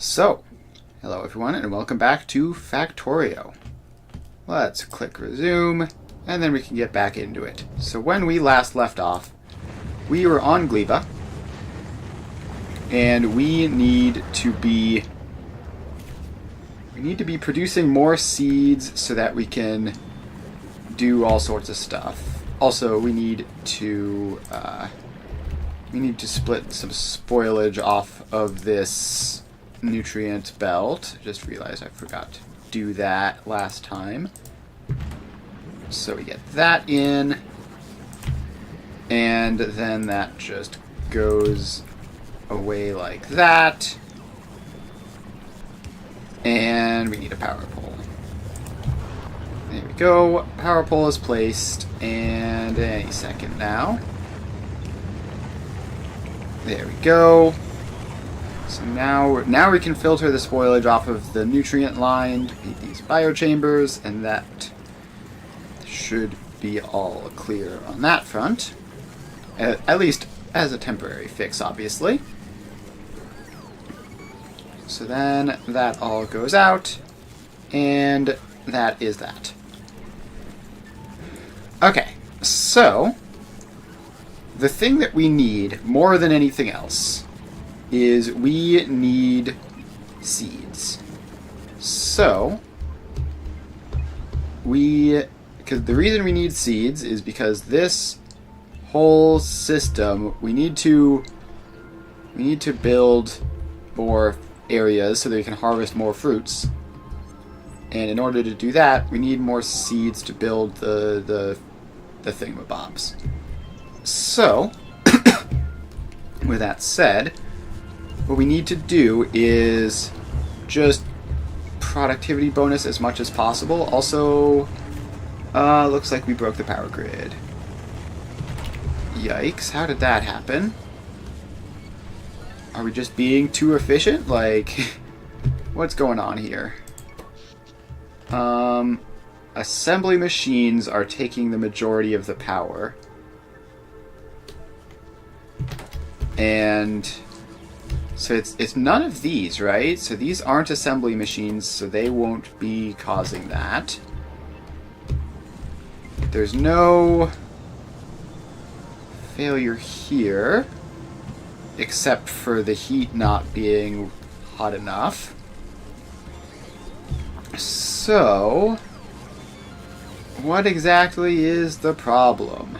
So, hello everyone and welcome back to Factorio. Let's click resume and then we can get back into it. So when we last left off, we were on Gleba and we need to be producing more seeds so that we can do all sorts of stuff. Also, we need to split some spoilage off of this nutrient belt. Just realized I forgot to do that last time. So we get that in, and then that just goes away like that. And we need a power pole. There we go. Power pole is placed, and any second now. There we go. So now we can filter the spoilage off of the nutrient line to feed these biochambers, and that should be all clear on that front. At least as a temporary fix, obviously. So then that all goes out, and that is that. Okay, so the thing that we need more than anything else is we need seeds. So because the reason we need seeds is because this whole system, we need to build more areas so that we can harvest more fruits. And in order to do that, we need more seeds to build the thingamabobs. So, with that said, what we need to do is just productivity bonus as much as possible. Also, looks like we broke the power grid. Yikes, how did that happen? Are we just being too efficient? Like, what's going on here? Assembly machines are taking the majority of the power. And so it's none of these, right? So these aren't assembly machines, so they won't be causing that. There's no failure here, except for the heat not being hot enough. So, what exactly is the problem?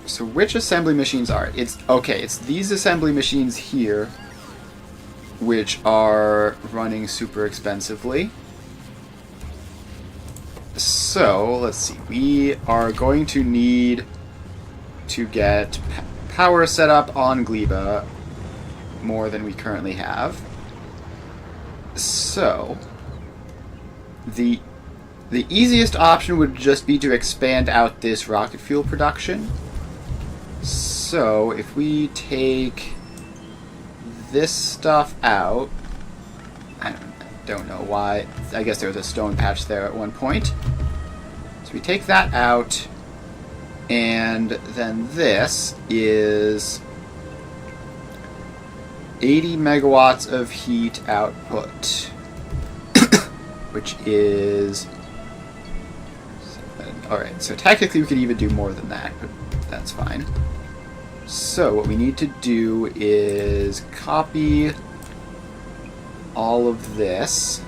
So which assembly machines are it? It's these assembly machines here, which are running super expensively. So, let's see. We are going to need to get power set up on Gleba more than we currently have. So, the easiest option would just be to expand out this rocket fuel production. So, if we take this stuff out, I don't know why, I guess there was a stone patch there at one point. So we take that out, and then this is 80 megawatts of heat output, which is... Alright, so technically we could even do more than that, but that's fine. So what we need to do is copy all of this,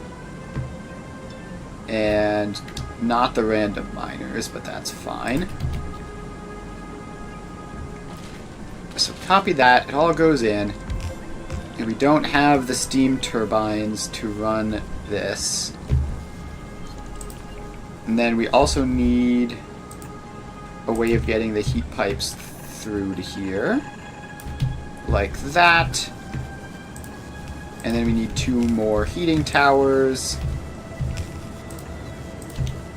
and not the random miners, but that's fine. So copy that, it all goes in, and we don't have the steam turbines to run this. And then we also need a way of getting the heat pipes through to here, like that. And then we need 2 more heating towers.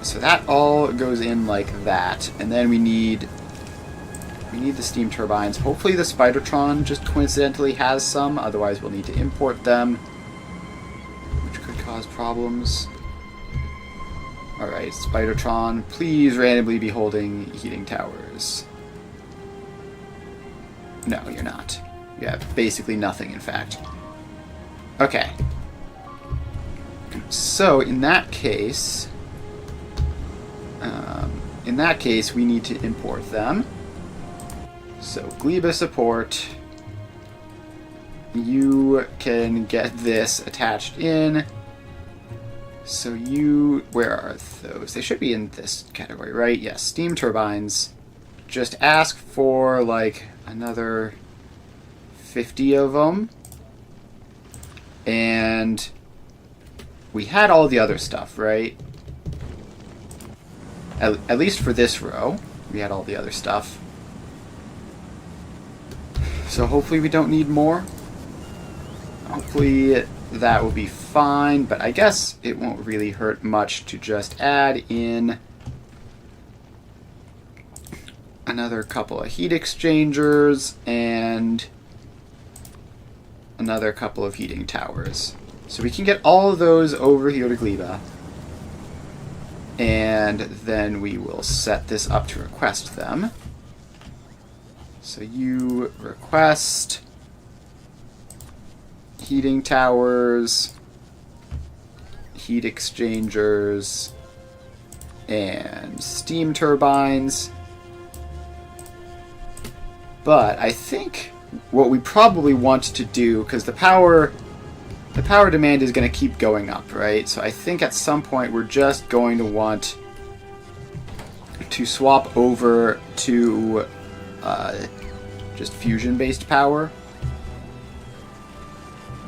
So that all goes in like that. And then we need the steam turbines. Hopefully the Spidertron just coincidentally has some, otherwise we'll need to import them, which could cause problems. Alright, Spidertron, please randomly be holding heating towers. No, you're not. You have basically nothing, in fact. Okay. So in that case, we need to import them. So Gleba support. You can get this attached in. So where are those? They should be in this category, right? Yes, steam turbines. Just ask for like another 50 of them. And we had all the other stuff, right? At least for this row, we had all the other stuff. So hopefully we don't need more. Hopefully that will be fine, but I guess it won't really hurt much to just add in another couple of heat exchangers and another couple of heating towers. So we can get all of those over here to Gleba. And then we will set this up to request them. So you request heating towers, heat exchangers, and steam turbines. But I think what we probably want to do, because the power demand is going to keep going up, right? So I think at some point we're just going to want to swap over to just fusion-based power.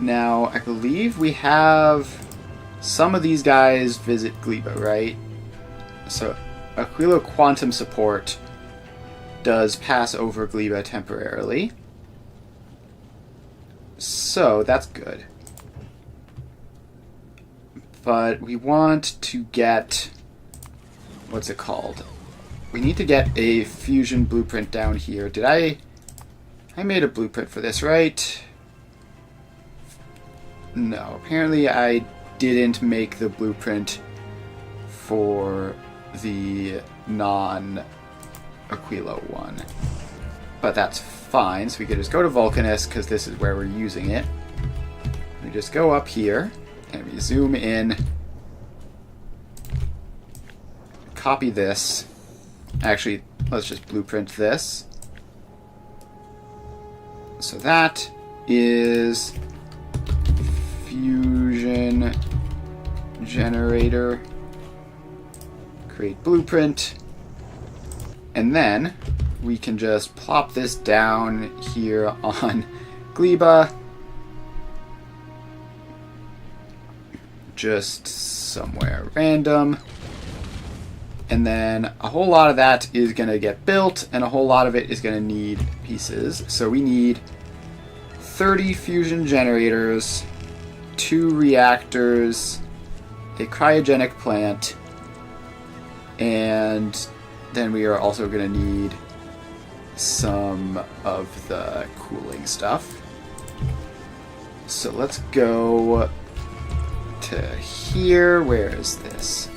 Now, I believe we have some of these guys visit Gleba, right? So Aquilo Quantum Support does pass over Gleba temporarily. So that's good. But we want to get... what's it called? We need to get a fusion blueprint down here. Did I made a blueprint for this, right? No, apparently I didn't make the blueprint for the non-Aquilo one. But that's fine, so we could just go to Vulcanus, because this is where we're using it. We just go up here, and we zoom in, copy this. Actually, let's just blueprint this. So that is fusion generator. Create blueprint. And then we can just plop this down here on Gleba. Just somewhere random. And then a whole lot of that is going to get built, and a whole lot of it is going to need pieces. So we need 30 fusion generators, 2 reactors, a cryogenic plant, and then we are also going to need some of the cooling stuff. So let's go to here. Where is this?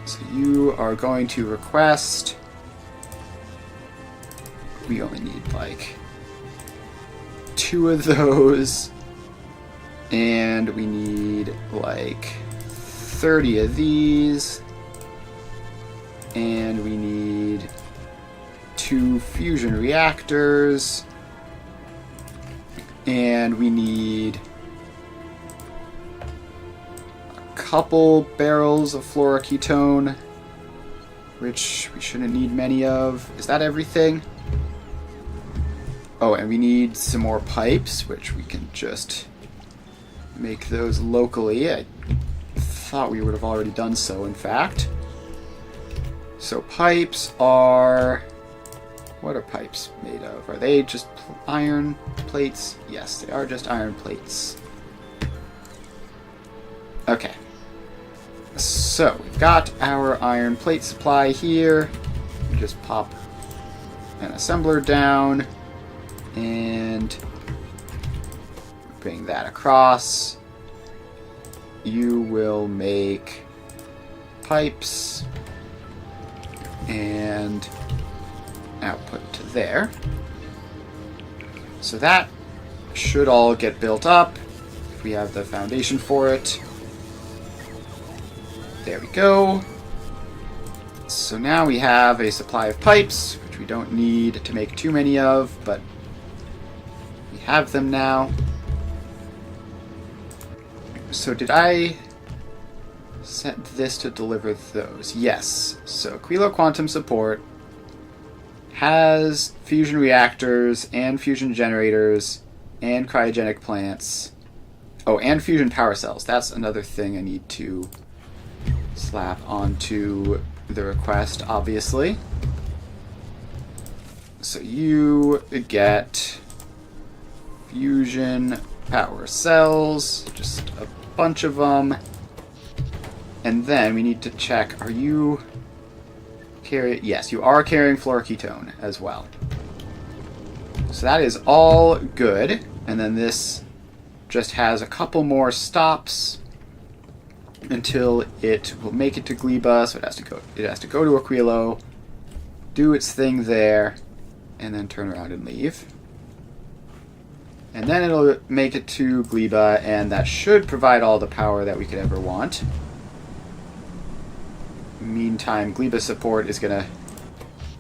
So you are going to request... we only need like 2 of those. And we need like 30 of these. And we need 2 fusion reactors. And we need couple barrels of fluoroketone, which we shouldn't need many of. Is that everything? Oh, and we need some more pipes, which we can just make those locally. I thought we would have already done so, in fact. So pipes are... what are pipes made of? Are they just iron plates? Yes, they are just iron plates. Okay. So, we've got our iron plate supply here. We just pop an assembler down and bring that across. You will make pipes and output to there. So that should all get built up. if we have the foundation for it. There we go. So now we have a supply of pipes, which we don't need to make too many of, but we have them now. So did I set this to deliver those? Yes. So Quilo Quantum Support has fusion reactors and fusion generators and cryogenic plants. Oh, and fusion power cells. That's another thing I need to slap onto the request, obviously. So you get fusion power cells, just a bunch of them. And then we need to check, are you carrying... Yes, you are carrying fluoroketone as well. So that is all good. And then this just has a couple more stops until it will make it to Gleba. So it has to go to Aquilo, do its thing there, and then turn around and leave. And then it'll make it to Gleba, and that should provide all the power that we could ever want. Meantime, Gleba support is going to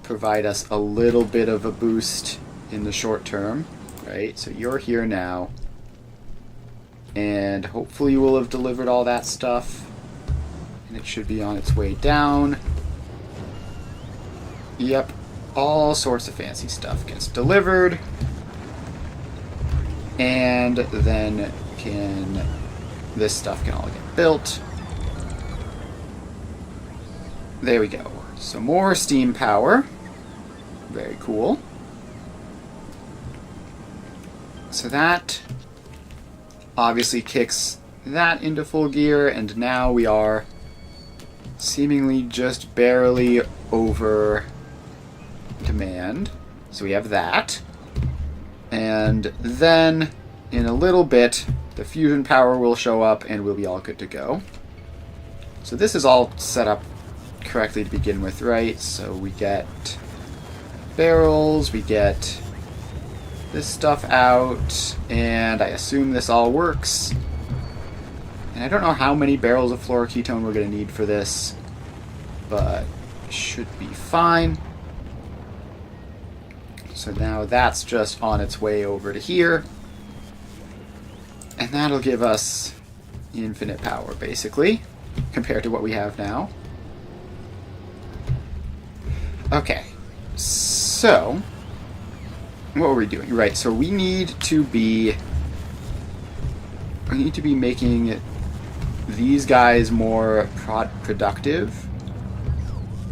provide us a little bit of a boost in the short term, right? So you're here now, and hopefully we'll have delivered all that stuff, and it should be on its way down. Yep, all sorts of fancy stuff gets delivered, and then this stuff can all get built. There we go. So more steam power. Very cool. So that obviously kicks that into full gear, and now we are seemingly just barely over demand. So we have that. And then in a little bit, the fusion power will show up and we'll be all good to go. So this is all set up correctly to begin with, right? So we get barrels, we get this stuff out, and I assume this all works. And I don't know how many barrels of fluoroketone we're going to need for this, but it should be fine. So now that's just on its way over to here, and that'll give us infinite power, basically, compared to what we have now. Okay, so what were we doing? Right, so we need to be making these guys more productive,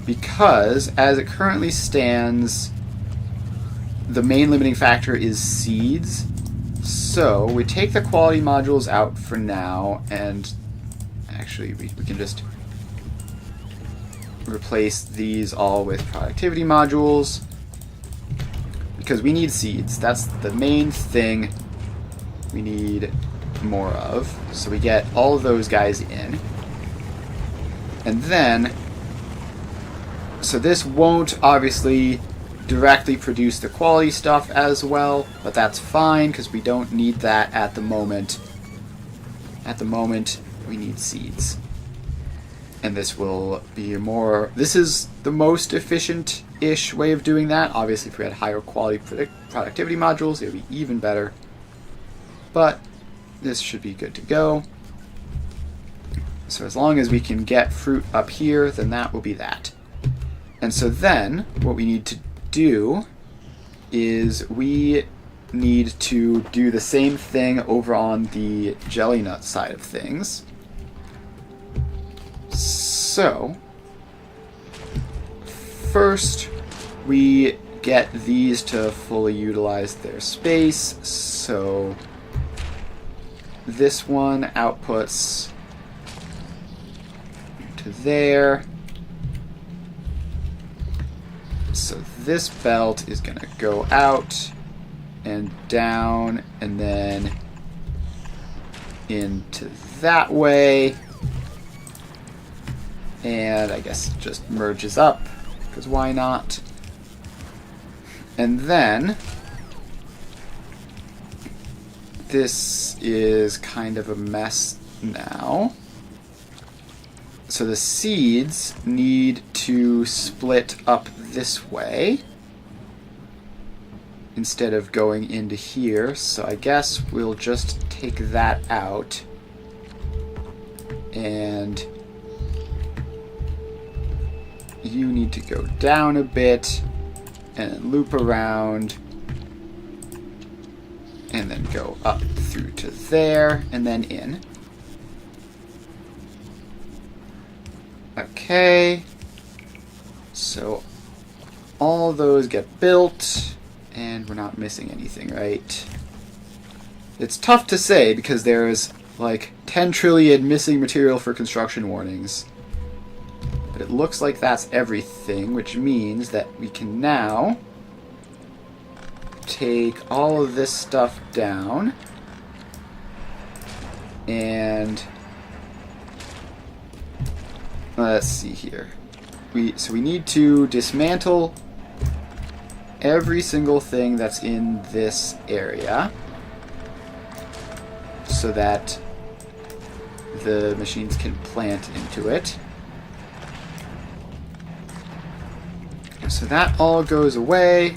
because as it currently stands, the main limiting factor is seeds. So we take the quality modules out for now, and actually we can just replace these all with productivity modules, because we need seeds. That's the main thing we need more of. So we get all of those guys in. And then, so this won't obviously directly produce the quality stuff as well, but that's fine because we don't need that at the moment. At the moment, we need seeds. And this will be this is the most efficient-ish way of doing that. Obviously, if we had higher quality productivity modules, it would be even better. But this should be good to go. So as long as we can get fruit up here, then that will be that. And so then, what we need to do is we need to do the same thing over on the jelly nut side of things. So, first we get these to fully utilize their space. So this one outputs to there. So this belt is going to go out and down and then into that way. And I guess it just merges up, because why not? And then This is kind of a mess now. So the seeds need to split up this way instead of going into here. So I guess we'll just take that out. And you need to go down a bit and loop around and then go up through to there and then in. Okay, so all those get built, and we're not missing anything, right? It's tough to say because there's like 10 trillion missing material for construction warnings. But it looks like that's everything, which means that we can now take all of this stuff down and let's see here. So we need to dismantle every single thing that's in this area so that the machines can plant into it. So that all goes away.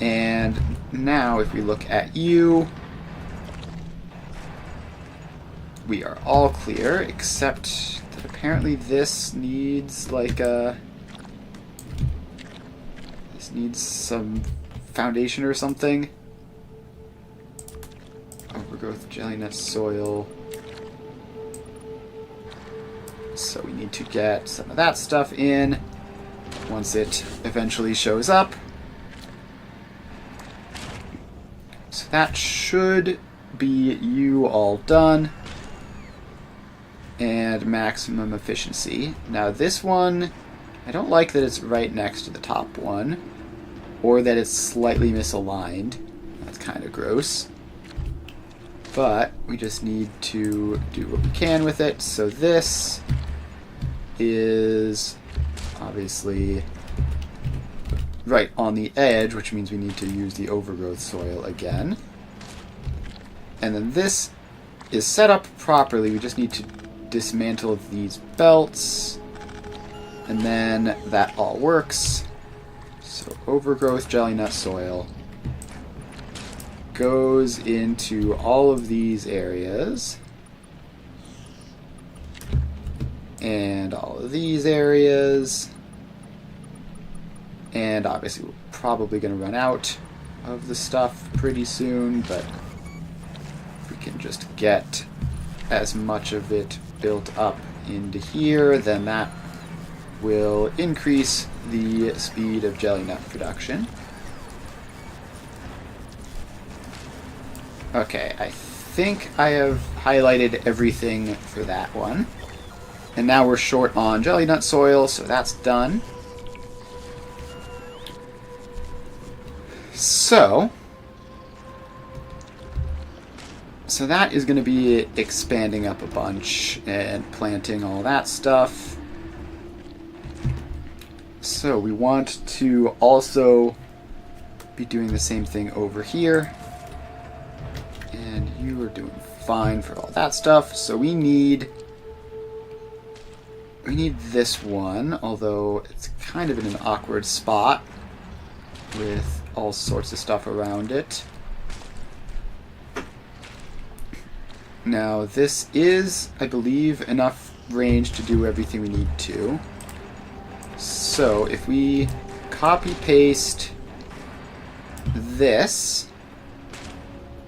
And now if we look at you, we are all clear, except that apparently this needs like a... This needs some foundation or something. Overgrowth, jelly nut soil. So we need to get some of that stuff in once it eventually shows up. So that should be you all done. And maximum efficiency. Now this one, I don't like that it's right next to the top one, or that it's slightly misaligned. That's kind of gross. But we just need to do what we can with it. So this is obviously right on the edge, which means we need to use the overgrowth soil again. And then this is set up properly. We just need to dismantle these belts, and then that all works. So overgrowth jelly nut soil goes into all of these areas and all of these areas, and obviously we're probably going to run out of the stuff pretty soon, but if we can just get as much of it built up into here, then that will increase the speed of jelly nut production. Okay, I think I have highlighted everything for that one. And now we're short on jelly nut soil, so that's done. So that is going to be expanding up a bunch and planting all that stuff. So we want to also be doing the same thing over here. And you are doing fine for all that stuff. So we need this one, although it's kind of in an awkward spot with all sorts of stuff around it. Now this is, I believe, enough range to do everything we need to. So if we copy paste this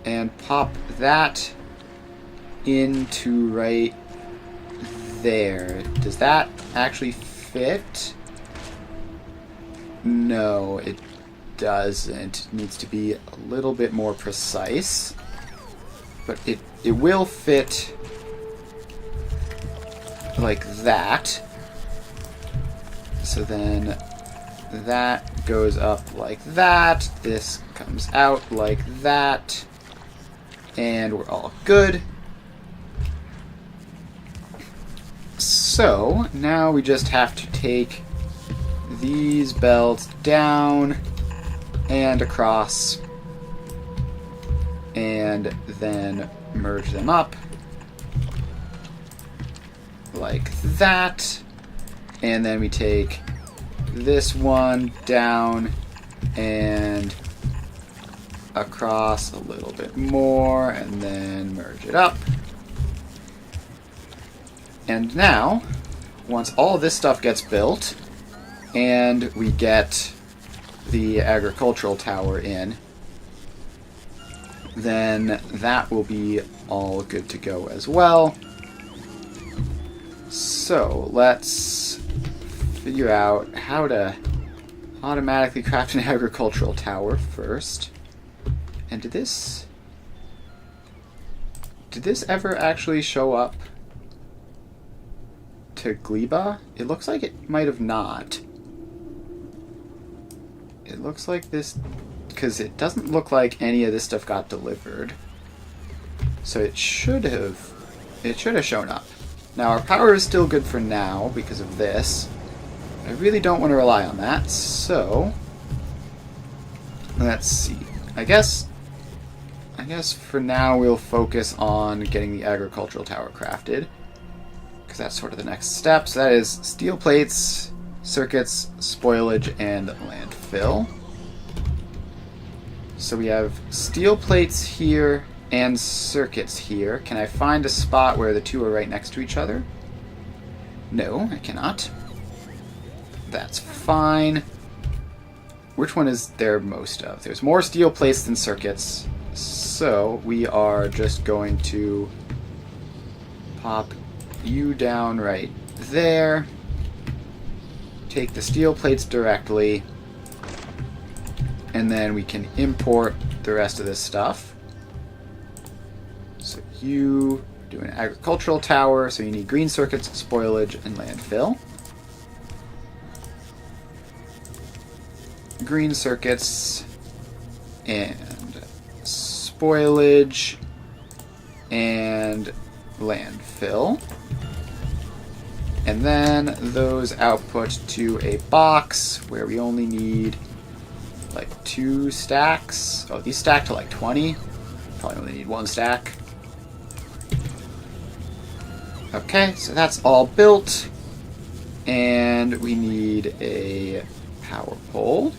and pop that into right there, does that actually fit? No, it doesn't. It needs to be a little bit more precise. But it will fit like that. So then that goes up like that. This comes out like that. And we're all good. So now we just have to take these belts down and across and then merge them up like that. And then we take this one down and across a little bit more, and then merge it up. And now, once all this stuff gets built, and we get the agricultural tower in, then that will be all good to go as well. So let's figure out how to automatically craft an agricultural tower first. And did this ever actually show up to Gleba? It looks like it might have not. It looks like this, because it doesn't look like any of this stuff got delivered. So it should have shown up. Now our power is still good for now because of this. I really don't want to rely on that, so let's see. I guess for now we'll focus on getting the agricultural tower crafted, because that's sort of the next step. So that is steel plates, circuits, spoilage, and landfill. So we have steel plates here and circuits here. Can I find a spot where the two are right next to each other? No, I cannot. That's fine. Which one is there most of? There's more steel plates than circuits. So we are just going to pop you down right there. Take the steel plates directly. And then we can import the rest of this stuff. So you do an agricultural tower, so you need green circuits, spoilage, and landfill. Green circuits and spoilage and landfill. And then those output to a box where we only need like 2 stacks. Oh, these stack to like 20. Probably only need 1 stack. Okay, so that's all built. And we need a power pole.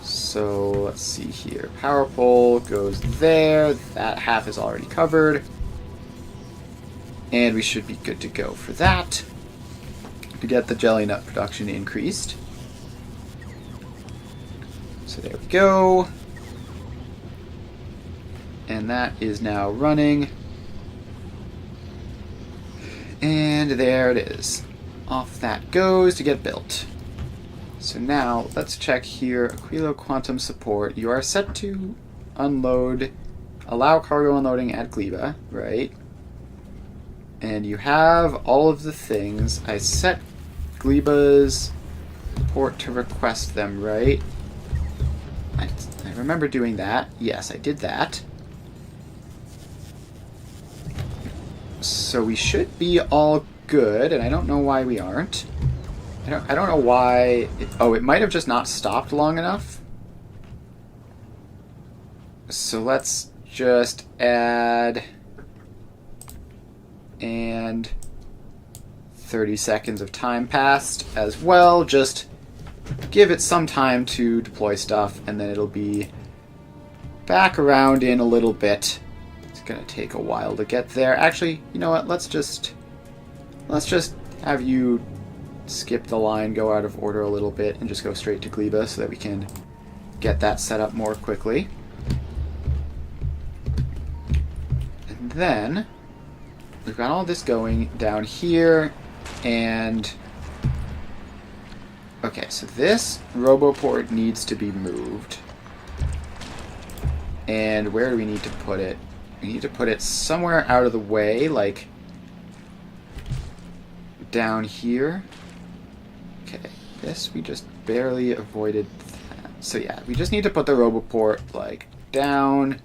So let's see here. Power pole goes there. That half is already covered. And we should be good to go for that. To get the jelly nut production increased. So there we go. And that is now running. And there it is. Off that goes to get built. So now let's check here. Aquilo Quantum Support. You are set to unload, allow cargo unloading at Gleba, right? And you have all of the things. I set Gleba's port to request them, right? I remember doing that. Yes, I did that. So we should be all good, and I don't know why we aren't. I don't know why... it might have just not stopped long enough. So let's just add... and 30 seconds of time passed as well. Just give it some time to deploy stuff, and then it'll be back around in a little bit. It's gonna take a while to get there. Actually, you know what? Let's just have you skip the line, go out of order a little bit, and just go straight to Gleba so that we can get that set up more quickly. And then we've got all this going down here, and okay, so this RoboPort needs to be moved. And where do we need to put it? We need to put it somewhere out of the way, like down here. Okay, this we just barely avoided that. So yeah, we just need to put the RoboPort like down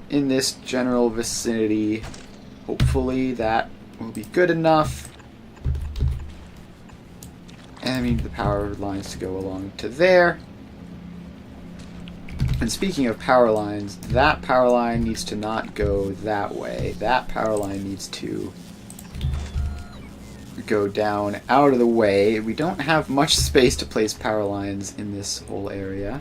in this general vicinity. Hopefully that will be good enough. And I need the power lines to go along to there. And speaking of power lines, that power line needs to not go that way. That power line needs to go down out of the way. We don't have much space to place power lines in this whole area.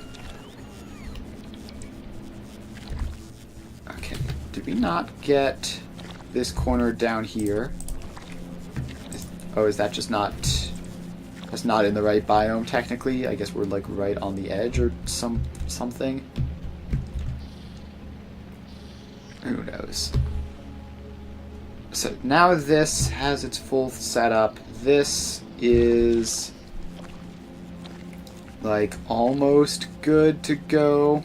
Okay, did we not get this corner down here? Oh, is that just not... That's not in the right biome, technically? I guess we're, like, right on the edge or something? Who knows? So now this has its full setup. This is like almost good to go.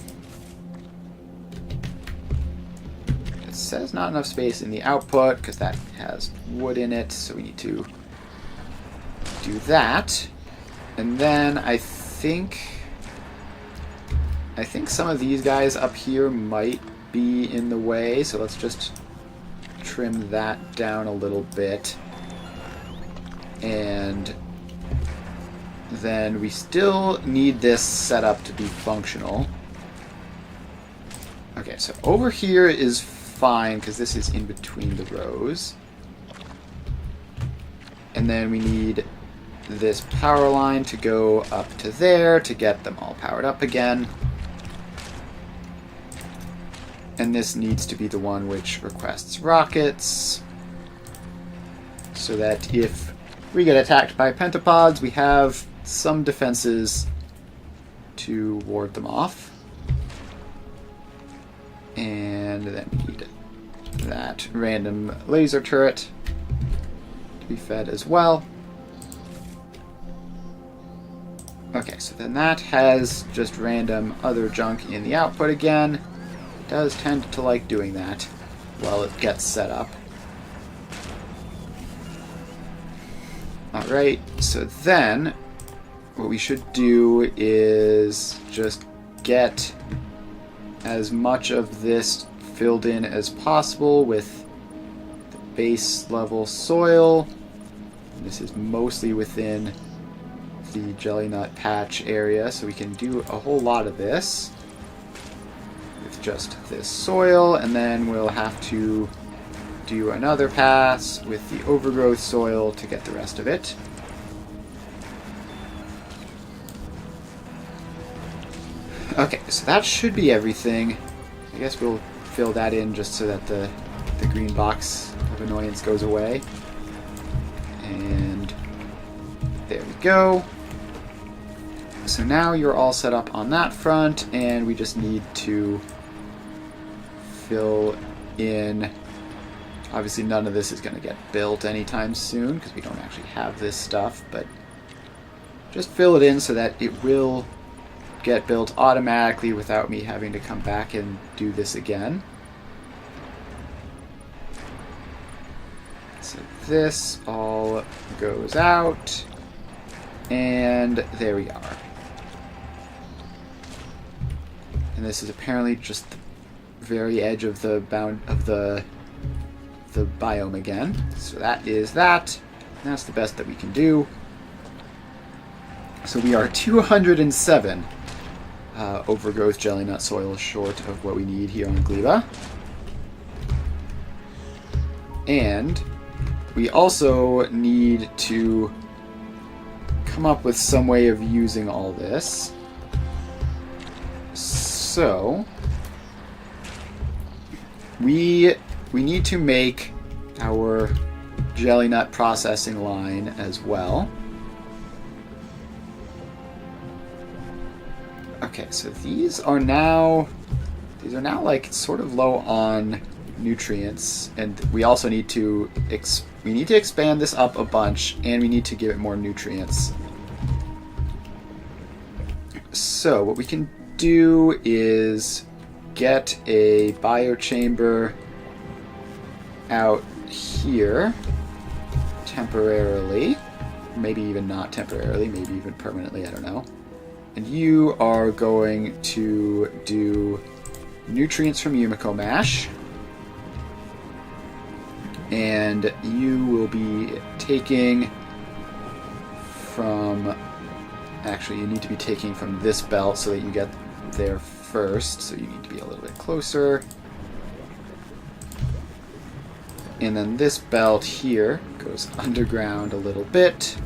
It says not enough space in the output because that has wood in it, so we need to do that. And then I think some of these guys up here might be in the way, so let's just trim that down a little bit. And then we still need this setup to be functional. Okay, so over here is fine because this is in between the rows. And then we need this power line to go up to there to get them all powered up again. And this needs to be the one which requests rockets, so that if we get attacked by pentapods, we have some defenses to ward them off. And then we need that random laser turret to be fed as well. Okay, so then that has just random other junk in the output again. Does tend to like doing that while it gets set up. Alright, so then what we should do is just get as much of this filled in as possible with the base level soil. This is mostly within the jelly nut patch area, so we can do a whole lot of this with just this soil, and then we'll have to do another pass with the overgrowth soil to get the rest of it. Okay, so that should be everything. I guess we'll fill that in just so that the green box of annoyance goes away. And there we go. So now you're all set up on that front, and we just need to fill in. Obviously none of this is going to get built anytime soon because we don't actually have this stuff, but just fill it in so that it will get built automatically without me having to come back and do this again. So this all goes out, and there we are. And this is apparently just the very edge of the the biome again. So that is that. And that's the best that we can do. So we are 207 overgrowth jelly nut soil short of what we need here on Gleba. And we also need to come up with some way of using all this. So we need to make our jelly nut processing line as well. Okay, so these are now like sort of low on nutrients, and we also need to expand this up a bunch, and we need to give it more nutrients. So what we can do is get a biochamber out here temporarily, maybe even not temporarily, maybe even permanently, I don't know. And you are going to do nutrients from Yumiko Mash, and you will be taking from, actually you need to be taking from this belt so that you get there first, so you need to be a little bit closer. And then this belt here goes underground a little bit.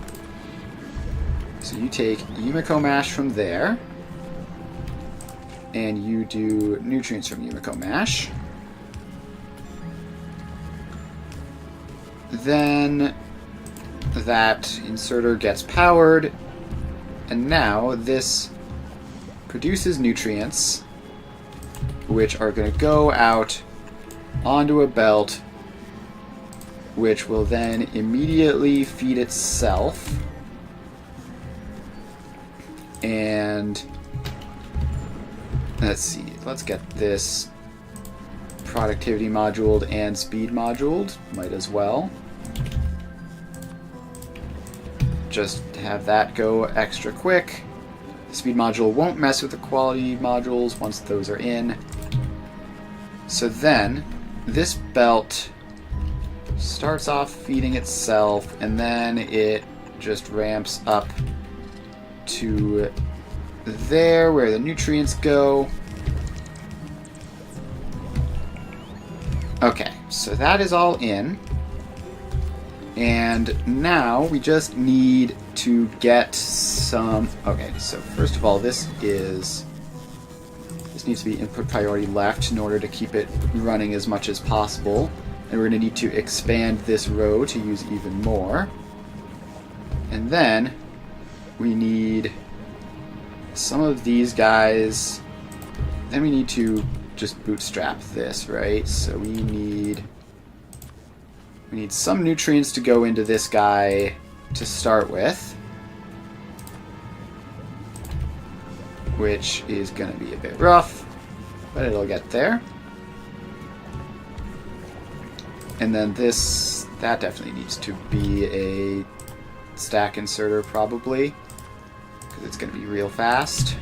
So you take Yumiko Mash from there, and you do nutrients from Yumiko Mash. Then that inserter gets powered, and now this produces nutrients, which are going to go out onto a belt, which will then immediately feed itself. And let's see, let's get this productivity moduled and speed moduled. Might as well. Just have that go extra quick. The speed module won't mess with the quality modules once those are in. So then, this belt starts off feeding itself, and then it just ramps up to there where the nutrients go. Okay, so that is all in. And now we just need to get some... Okay, so first of all, this needs to be input priority left in order to keep it running as much as possible. And we're going to need to expand this row to use even more. And then we need some of these guys. Then we need to just bootstrap this, right? So we need some nutrients to go into this guy to start with, which is going to be a bit rough, but it'll get there. And then that definitely needs to be a stack inserter probably, because it's going to be real fast.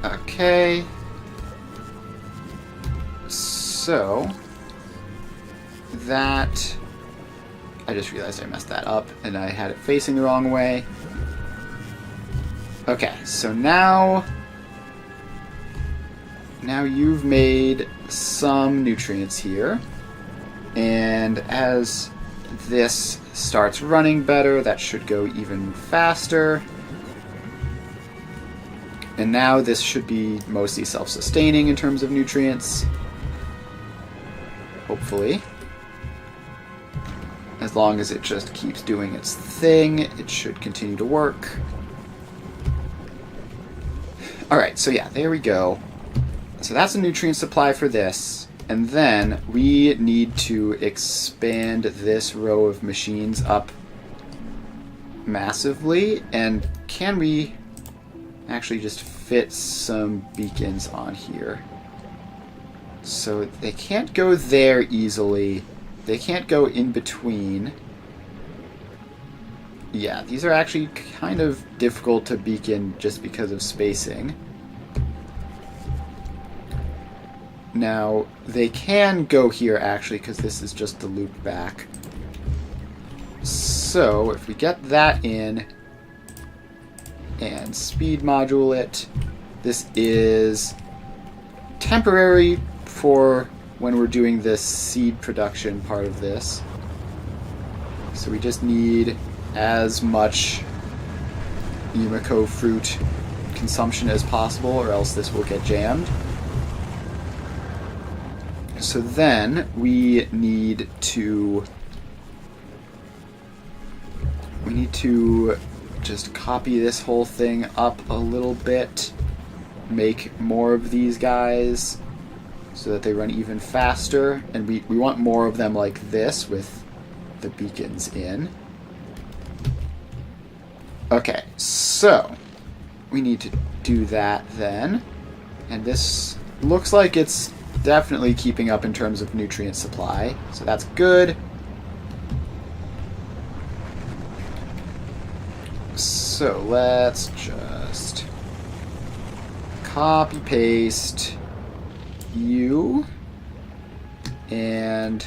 Okay. So that... I just realized I messed that up and I had it facing the wrong way. Okay, so now you've made some nutrients here, and as this starts running better, that should go even faster. And now this should be mostly self-sustaining in terms of nutrients. Hopefully. As long as it just keeps doing its thing, it should continue to work. Alright, so yeah, there we go. So that's a nutrient supply for this. And then we need to expand this row of machines up massively. And can we actually just fit some beacons on here? So they can't go there easily. They can't go in between. Yeah, these are actually kind of difficult to beacon just because of spacing. Now, they can go here actually because this is just the loop back. So, if we get that in and speed module it, this is temporary for when we're doing this seed production part of this. So we just need as much Yumiko fruit consumption as possible, or else this will get jammed. So then we need to just copy this whole thing up a little bit, make more of these guys so that they run even faster, and we want more of them like this with the beacons in. Okay, so we need to do that then, and this looks like it's definitely keeping up in terms of nutrient supply, so that's good. So let's just copy paste you and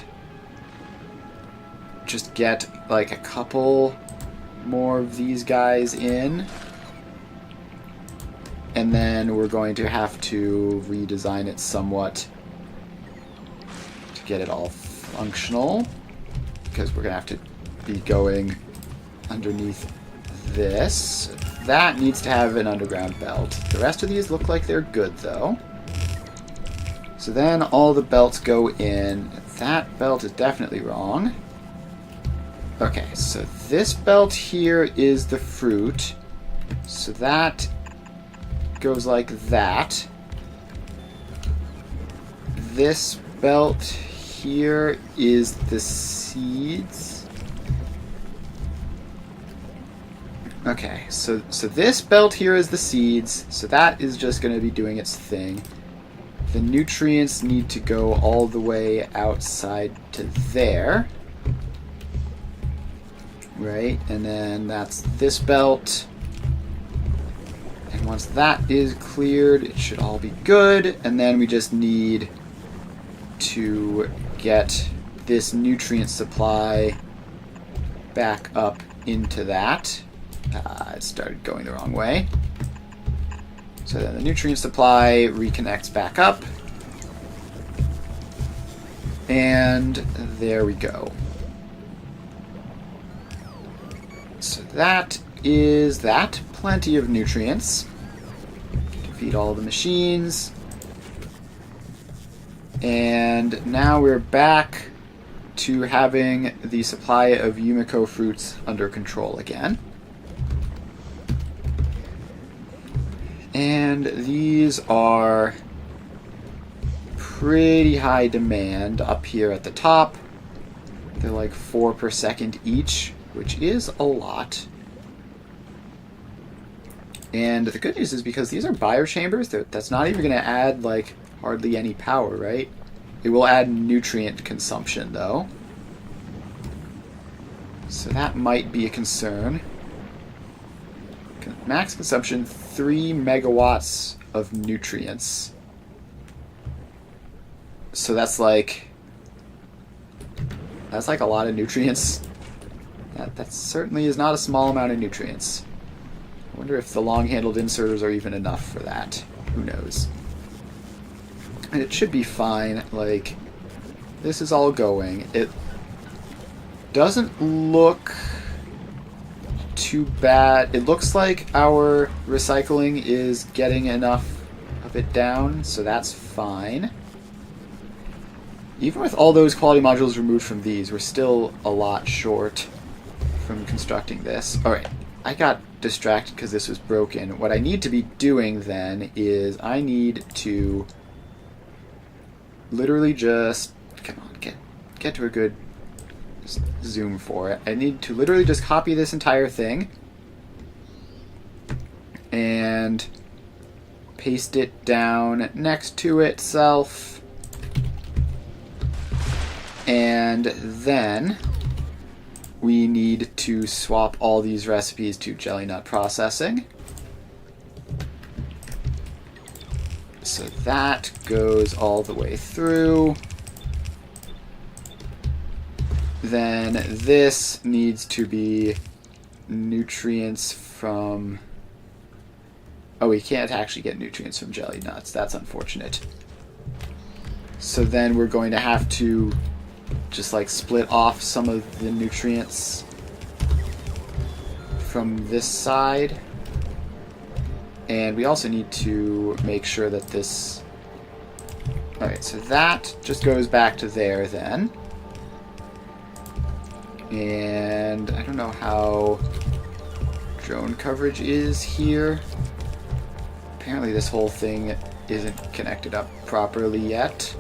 just get like a couple more of these guys in. and then we're going to have to redesign it somewhat to get it all functional, because we're going to have to be going underneath this. That needs to have an underground belt. The rest of these look like they're good, though. So then all the belts go in. That belt is definitely wrong. Okay, so this belt here is the fruit. So that goes like that. This belt here is the seeds. Okay, so this belt here is the seeds. So that is just going to be doing its thing. The nutrients need to go all the way outside to there. Right, and then that's this belt. And once that is cleared, it should all be good. And then we just need to get this nutrient supply back up into that. It started going the wrong way. So then the nutrient supply reconnects back up. And there we go. So that is that. Plenty of nutrients to feed all the machines. And now we're back to having the supply of Yumiko fruits under control again. And these are pretty high demand up here at the top. They're like 4 per second each, which is a lot. And the good news is, because these are biochambers, that's not even going to add like hardly any power, right? It will add nutrient consumption though. So that might be a concern. Max consumption, 3 megawatts of nutrients. So that's like a lot of nutrients. That certainly is not a small amount of nutrients. I wonder if the long-handled inserters are even enough for that. Who knows? And it should be fine. Like, this is all going. It doesn't look too bad. It looks like our recycling is getting enough of it down, so that's fine. Even with all those quality modules removed from these, we're still a lot short from constructing this. Alright, I got distracted because this was broken. What I need to be doing then is I need to literally just... Come on, get to a good zoom for it. I need to literally just copy this entire thing and paste it down next to itself. And then we need to swap all these recipes to jelly nut processing. So that goes all the way through. Then this needs to be nutrients from... Oh, we can't actually get nutrients from jelly nuts. That's unfortunate. So then we're going to have to just like split off some of the nutrients from this side. And we also need to make sure that this... Alright, so that just goes back to there then. And I don't know how drone coverage is here. Apparently this whole thing isn't connected up properly yet.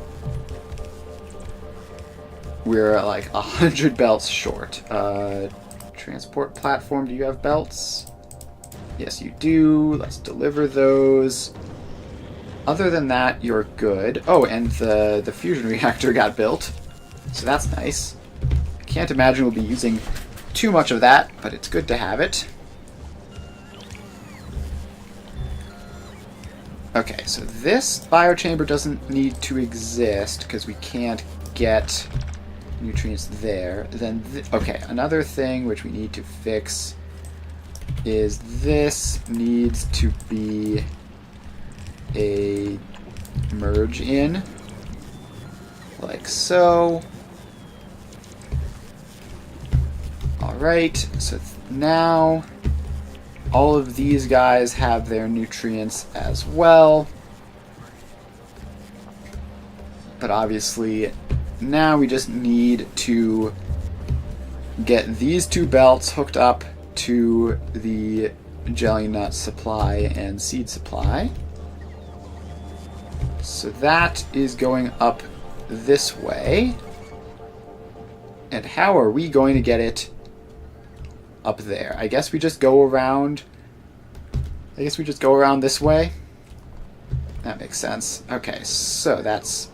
We're like 100 belts short. Transport platform, do you have belts? Yes, you do. Let's deliver those. Other than that, you're good. Oh, and the fusion reactor got built. So that's nice. Can't imagine we'll be using too much of that, but it's good to have it. Okay, so this biochamber doesn't need to exist because we can't get nutrients there. Then, okay, another thing which we need to fix is this needs to be a merge in, like so. Alright, so now all of these guys have their nutrients as well. But obviously, now we just need to get these two belts hooked up to the jelly nut supply and seed supply. So that is going up this way. And how are we going to get it up there? I guess we just go around. I guess we just go around this way. That makes sense. Okay, so that's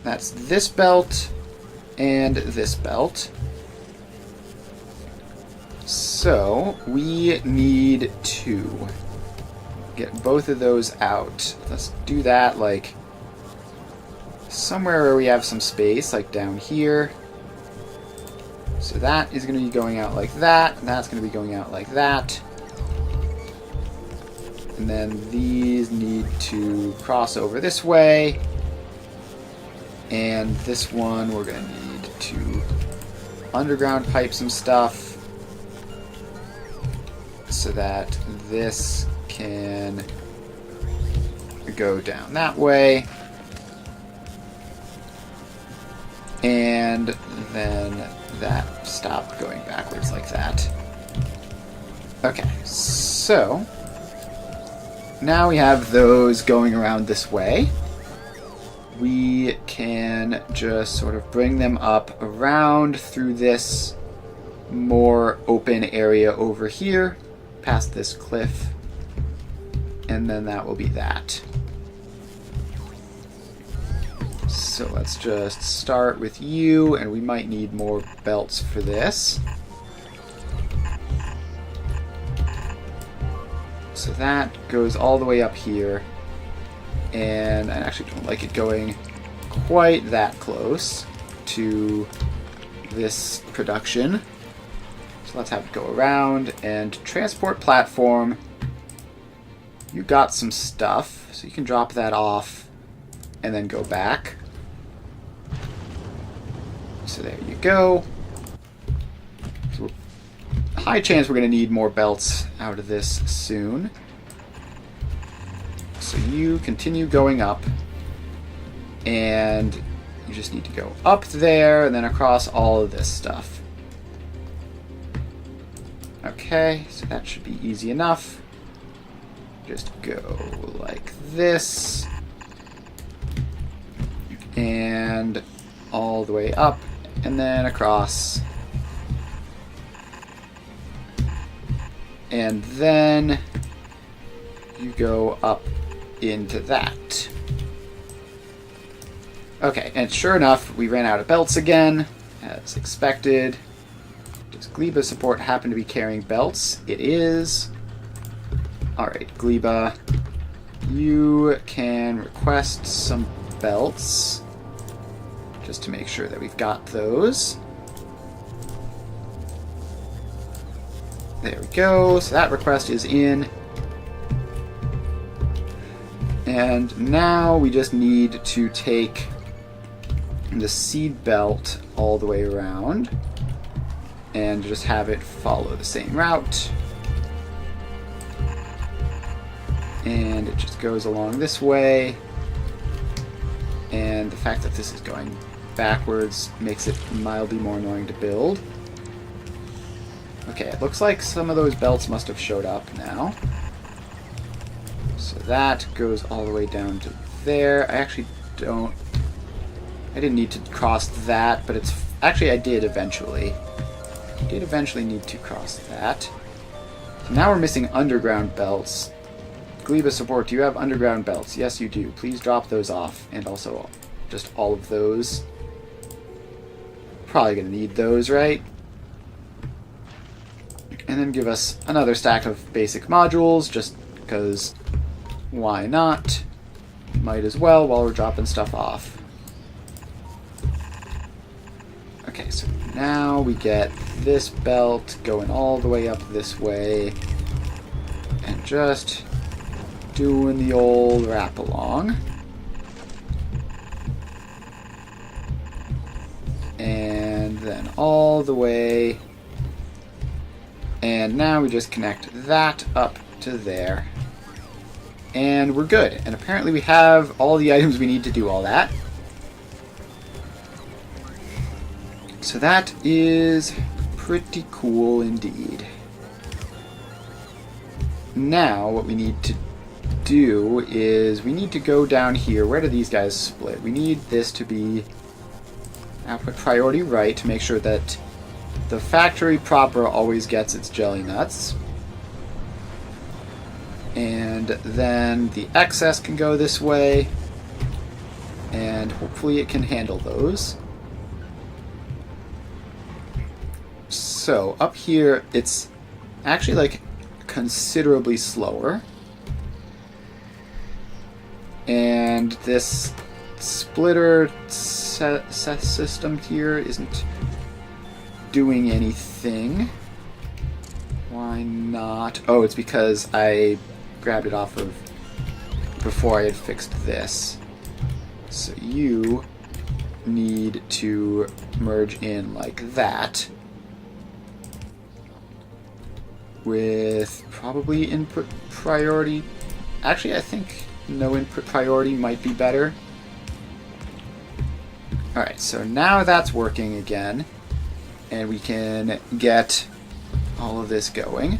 this belt and this belt. So we need to get both of those out. Let's do that like somewhere where we have some space, like down here. So that is going to be going out like that, and that's going to be going out like that. And then these need to cross over this way. And this one we're going to need to underground pipe some stuff so that this can go down that way. And then that stopped going backwards like that. Okay, so now we have those going around this way. We can just sort of bring them up around through this more open area over here, past this cliff, and then that will be that. So let's just start with you, and we might need more belts for this. So that goes all the way up here, and I actually don't like it going quite that close to this production. So let's have it go around, and transport platform. You got some stuff, so you can drop that off and then go back. So there you go. So high chance we're going to need more belts out of this soon. So you continue going up, and you just need to go up there and then across all of this stuff. Okay, so that should be easy enough. Just go like this, and all the way up, and then across. And then you go up into that. Okay, and sure enough, we ran out of belts again, as expected. Does Gleba support happen to be carrying belts? It is. Alright, Gleba, you can request some belts, just to make sure that we've got those. There we go, so that request is in. And now we just need to take the seed belt all the way around and just have it follow the same route. And it just goes along this way. And the fact that this is going backwards makes it mildly more annoying to build. Okay, it looks like some of those belts must have showed up now. So that goes all the way down to there. I didn't need to cross that, but it's... Actually, I did eventually. I did eventually need to cross that. So now we're missing underground belts. Gleba support, do you have underground belts? Yes, you do. Please drop those off. And also just all of those. Probably going to need those, right? And then give us another stack of basic modules, just because why not? Might as well while we're dropping stuff off. Okay, so now we get this belt going all the way up this way. And just doing the old wrap along. And then all the way. And now we just connect that up to there. And we're good. And apparently we have all the items we need to do all that. So that is pretty cool indeed. Now what we need to do is we need to go down here. Where do these guys split? We need this to be output priority right to make sure that the factory proper always gets its jelly nuts. And then the excess can go this way. And hopefully it can handle those. So up here it's actually like considerably slower. And this splitter system here isn't doing anything. Why not? Oh, it's because I grabbed it off of before I had fixed this. So you need to merge in like that. With probably input priority. Actually, I think no input priority might be better. Alright, so now that's working again. And we can get all of this going.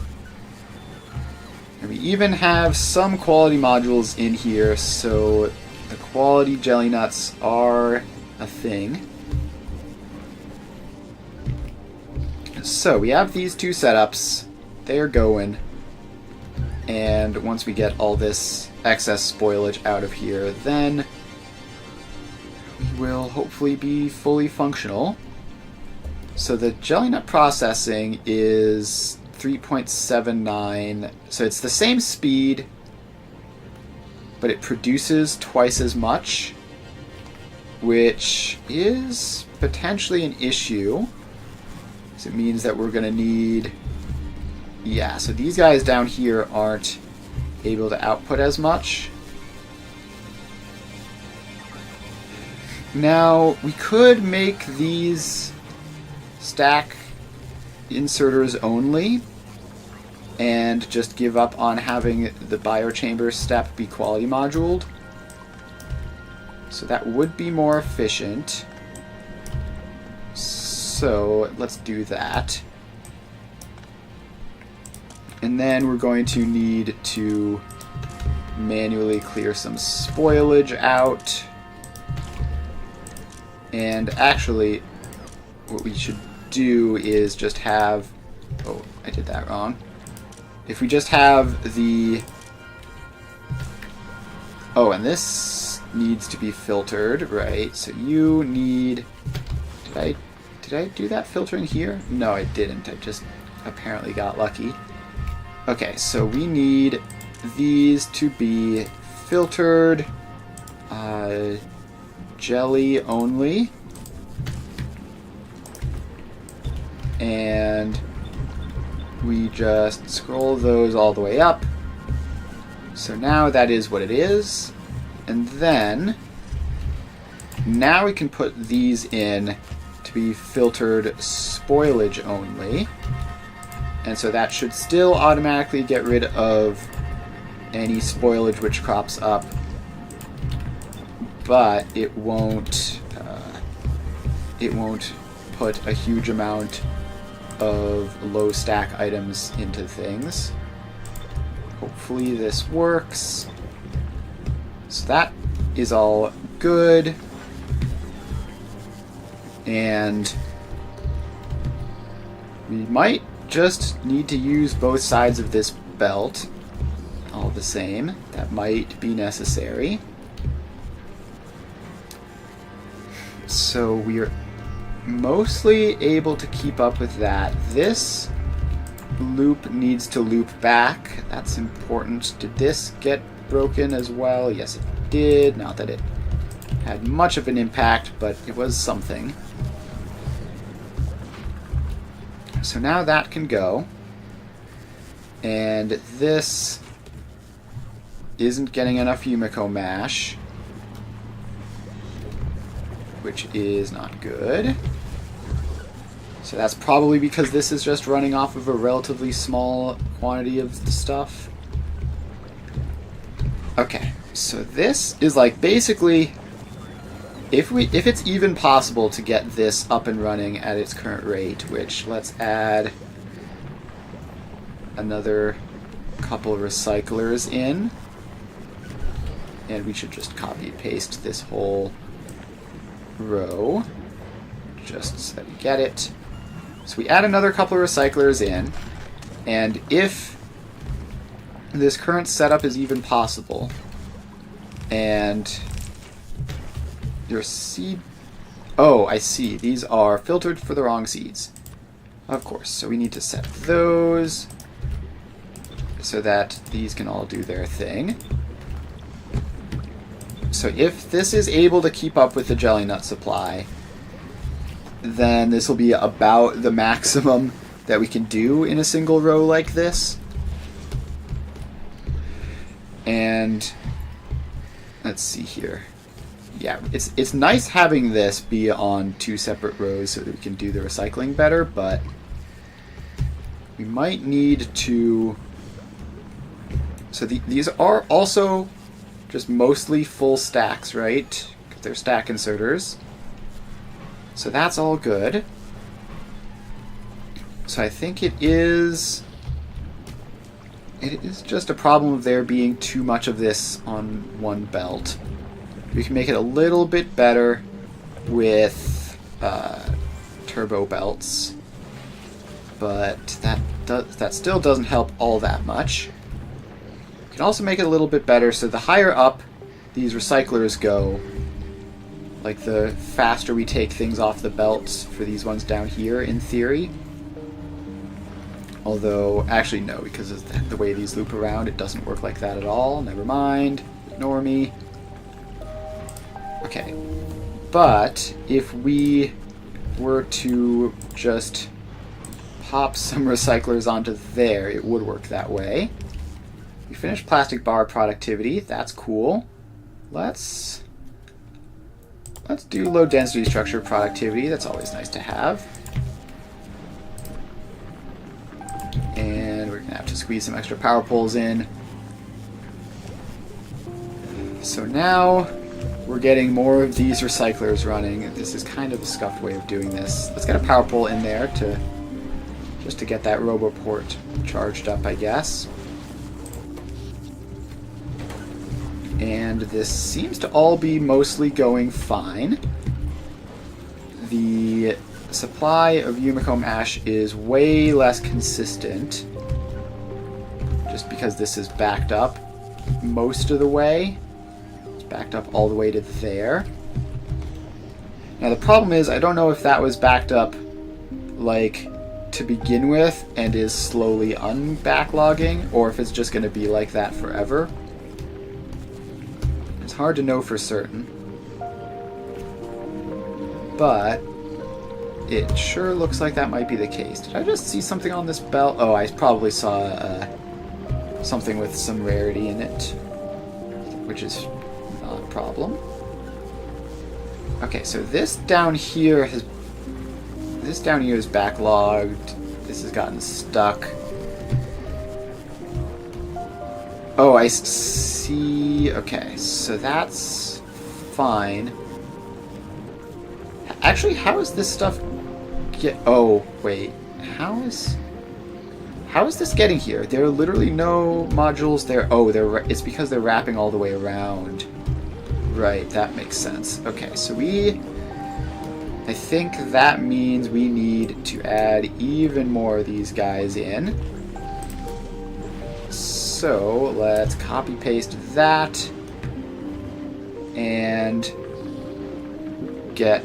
And we even have some quality modules in here, so the quality jelly nuts are a thing. So we have these two setups. They're going. And once we get all this excess spoilage out of here, then we will hopefully be fully functional. So the jelly nut processing is 3.79, so it's the same speed, but it produces twice as much, which is potentially an issue. So it means that we're going to need... Yeah, so these guys down here aren't able to output as much. Now, we could make these stack inserters only and just give up on having the biochamber step be quality moduled. So that would be more efficient. So let's do that. And then we're going to need to manually clear some spoilage out. And actually, what we should do is just have... Oh, I did that wrong. If we just have the... Oh, and this needs to be filtered, right? So you need... Did I do that filtering here? No, I didn't. I just apparently got lucky. Okay, so we need these to be filtered jelly only. And we just scroll those all the way up. So now that is what it is. And then now we can put these in to be filtered spoilage only. And so that should still automatically get rid of any spoilage which crops up, but it won't put a huge amount of low stack items into things. Hopefully this works. So that is all good. And we might just need to use both sides of this belt all the same. That might be necessary. So we're mostly able to keep up with that. This loop needs to loop back. That's important. Did this get broken as well? Yes, it did. Not that it had much of an impact, but it was something. So now that can go. And this isn't getting enough Yumiko mash, which is not good. So that's probably because this is just running off of a relatively small quantity of the stuff. Okay, so this is like basically, if it's even possible to get this up and running at its current rate, which let's add another couple of recyclers in, and we should just copy and paste this whole row just so that we get it. So we add another couple of recyclers in, and if this current setup is even possible, and your seed... Oh, I see. These are filtered for the wrong seeds. Of course. So we need to set those so that these can all do their thing. So if this is able to keep up with the jelly nut supply, then this will be about the maximum that we can do in a single row like this. And let's see here. Yeah, it's nice having this be on two separate rows so that we can do the recycling better, but we might need to... So these are also just mostly full stacks, right? Because they're stack inserters. So that's all good. So I think it is just a problem of there being too much of this on one belt. We can make it a little bit better with turbo belts, but that still doesn't help all that much. We can also make it a little bit better so the higher up these recyclers go, like the faster we take things off the belts for these ones down here, in theory. Although, actually no, because of the way these loop around, it doesn't work like that at all. Never mind. Ignore me. Okay. But if we were to just pop some recyclers onto there, it would work that way. We finished plastic bar productivity. That's cool. Let's do low density structure productivity. That's always nice to have. And we're going to have to squeeze some extra power poles in. So now we're getting more of these recyclers running. This is kind of a scuffed way of doing this. Let's get a power pole in there just to get that RoboPort charged up, I guess. And this seems to all be mostly going fine. The supply of Yumiko ash is way less consistent, just because this is backed up most of the way. It's backed up all the way to there. Now the problem is, I don't know if that was backed up like to begin with and is slowly unbacklogging, or if it's just going to be like that forever. It's hard to know for certain, but it sure looks like that might be the case. Did I just see something on this belt? Oh, I probably saw something with some rarity in it, which is not a problem. Okay, so this down here is backlogged. This has gotten stuck. Oh, I see. Okay, so that's fine. Actually, how is this stuff oh, wait. How is this getting here? There are literally no modules there. Oh, it's because they're wrapping all the way around. Right, that makes sense. Okay, so I think that means we need to add even more of these guys in. So let's copy paste that and get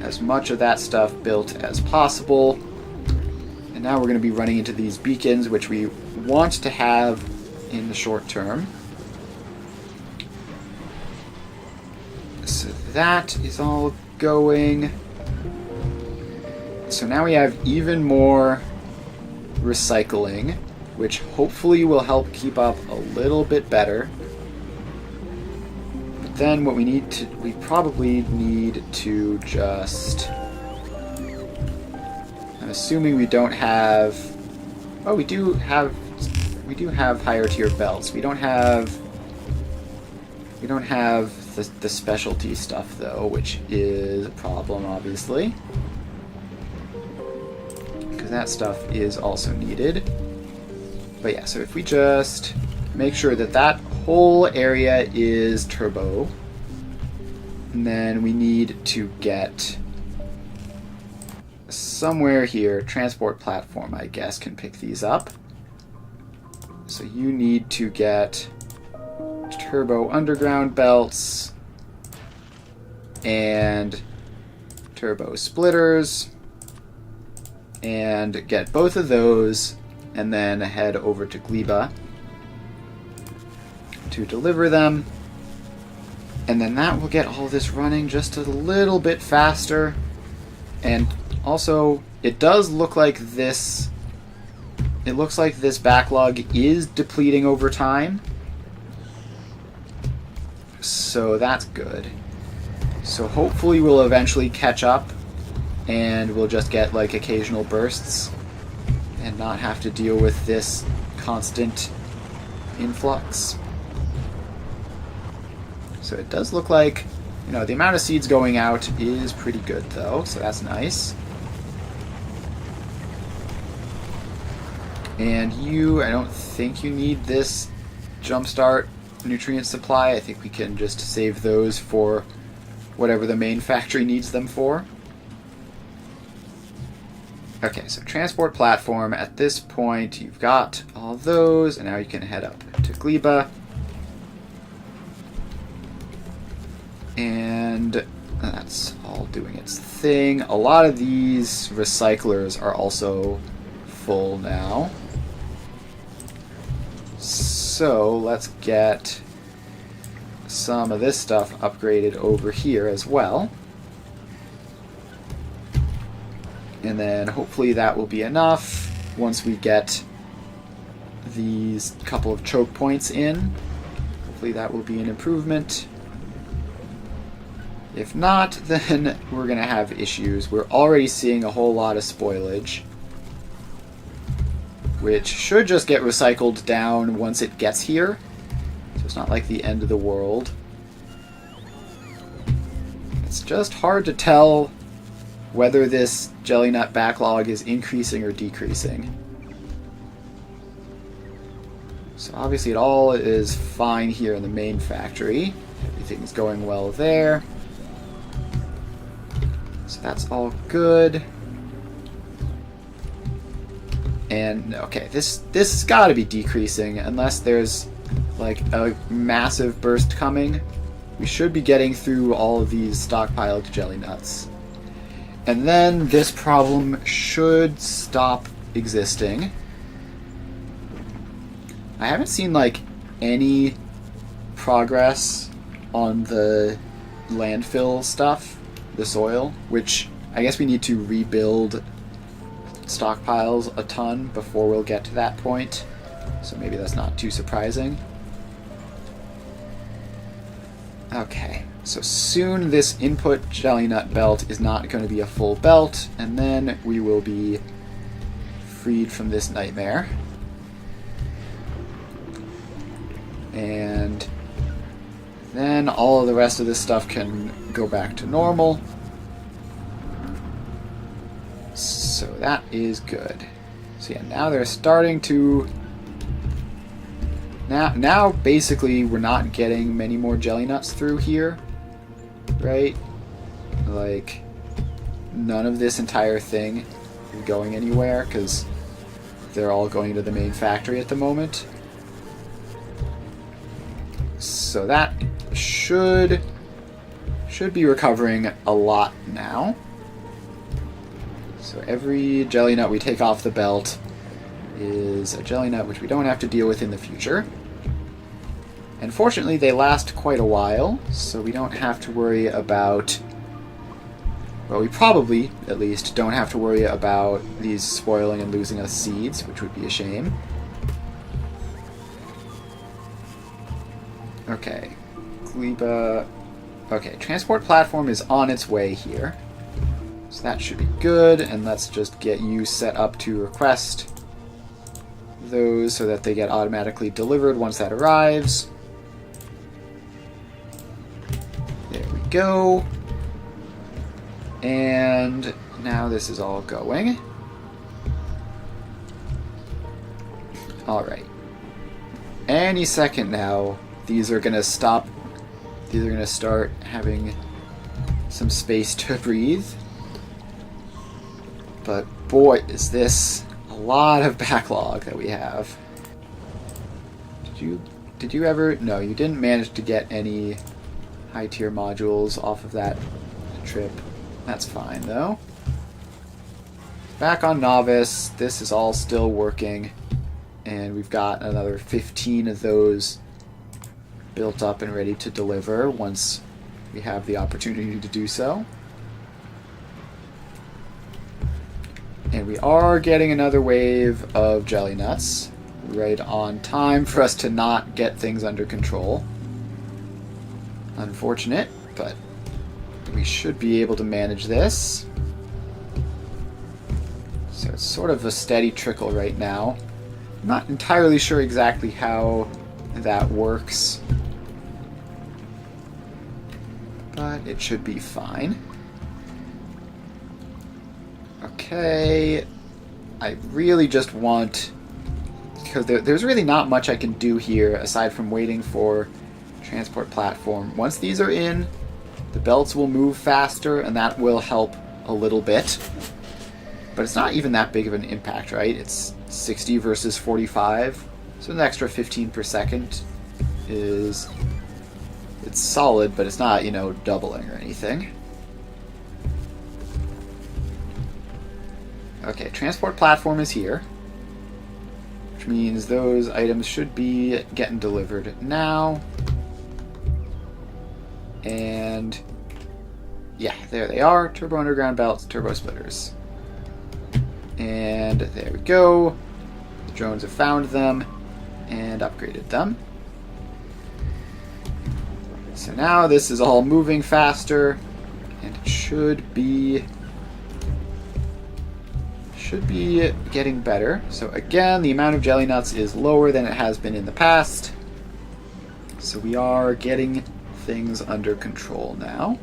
as much of that stuff built as possible. And now we're going to be running into these beacons, which we want to have in the short term. So that is all going. So now we have even more recycling, which hopefully will help keep up a little bit better. But then what we probably need to just... I'm assuming we don't have... Oh, we do have higher tier belts. We don't have the specialty stuff though, which is a problem, obviously, because that stuff is also needed. But yeah, so if we just make sure that that whole area is turbo, and then we need to get somewhere here, transport platform, I guess, can pick these up. So you need to get turbo underground belts and turbo splitters, and get both of those, and then head over to Gleba to deliver them. And then that will get all this running just a little bit faster. And also, it does look like this... It looks like this backlog is depleting over time. So that's good. So hopefully we'll eventually catch up, and we'll just get like occasional bursts and not have to deal with this constant influx. So it does look like, you know, the amount of seeds going out is pretty good though, so that's nice. And I don't think you need this jumpstart nutrient supply. I think we can just save those for whatever the main factory needs them for. Okay, so transport platform. At this point, you've got all those, and now you can head up to Gleba. And that's all doing its thing. A lot of these recyclers are also full now. So let's get some of this stuff upgraded over here as well. And then hopefully that will be enough once we get these couple of choke points in. Hopefully that will be an improvement. If not, then we're going to have issues. We're already seeing a whole lot of spoilage, which should just get recycled down once it gets here. So it's not like the end of the world. It's just hard to tell whether this jelly nut backlog is increasing or decreasing. So obviously it all is fine here in the main factory. Everything's going well there. So that's all good. And okay, this has got to be decreasing unless there's like a massive burst coming. We should be getting through all of these stockpiled jelly nuts. And then this problem should stop existing. I haven't seen like any progress on the landfill stuff, the soil, which I guess we need to rebuild stockpiles a ton before we'll get to that point. So maybe that's not too surprising. Okay, so soon this input jelly nut belt is not going to be a full belt, and then we will be freed from this nightmare. And then all of the rest of this stuff can go back to normal. So that is good. So yeah, now they're starting to... Now basically we're not getting many more jelly nuts through here, right? Like, none of this entire thing is going anywhere because they're all going to the main factory at the moment. So that should be recovering a lot now. So every jelly nut we take off the belt is a jelly nut which we don't have to deal with in the future. And fortunately they last quite a while, so we don't have to worry about... Well, we probably, at least, don't have to worry about these spoiling and losing us seeds, which would be a shame. Okay. Gleba. Okay, transport platform is on its way here. So that should be good, and let's just get you set up to request those so that they get automatically delivered once that arrives. There we go. And now this is all going. Alright. Any second now, these are going to stop. These are going to start having some space to breathe. But boy, is this a lot of backlog that we have. Did you ever? No, you didn't manage to get any high tier modules off of that trip. That's fine though. Back on Novice, this is all still working, and we've got another 15 of those built up and ready to deliver once we have the opportunity to do so. And we are getting another wave of jelly nuts right on time for us to not get things under control. Unfortunate, but we should be able to manage this. So it's sort of a steady trickle right now. I'm not entirely sure exactly how that works, but it should be fine. Okay, I really just want, because there's really not much I can do here aside from waiting for transport platform. Once these are in, the belts will move faster, and that will help a little bit. But it's not even that big of an impact, right? It's 60 versus 45, so an extra 15 per second is, it's solid, but it's not, you know, doubling or anything. Okay, transport platform is here, which means those items should be getting delivered now. And yeah, there they are. Turbo underground belts, turbo splitters. And there we go. The drones have found them and upgraded them. So now this is all moving faster, and it should be getting better. So again, the amount of jelly nuts is lower than it has been in the past. So we are getting things under control now.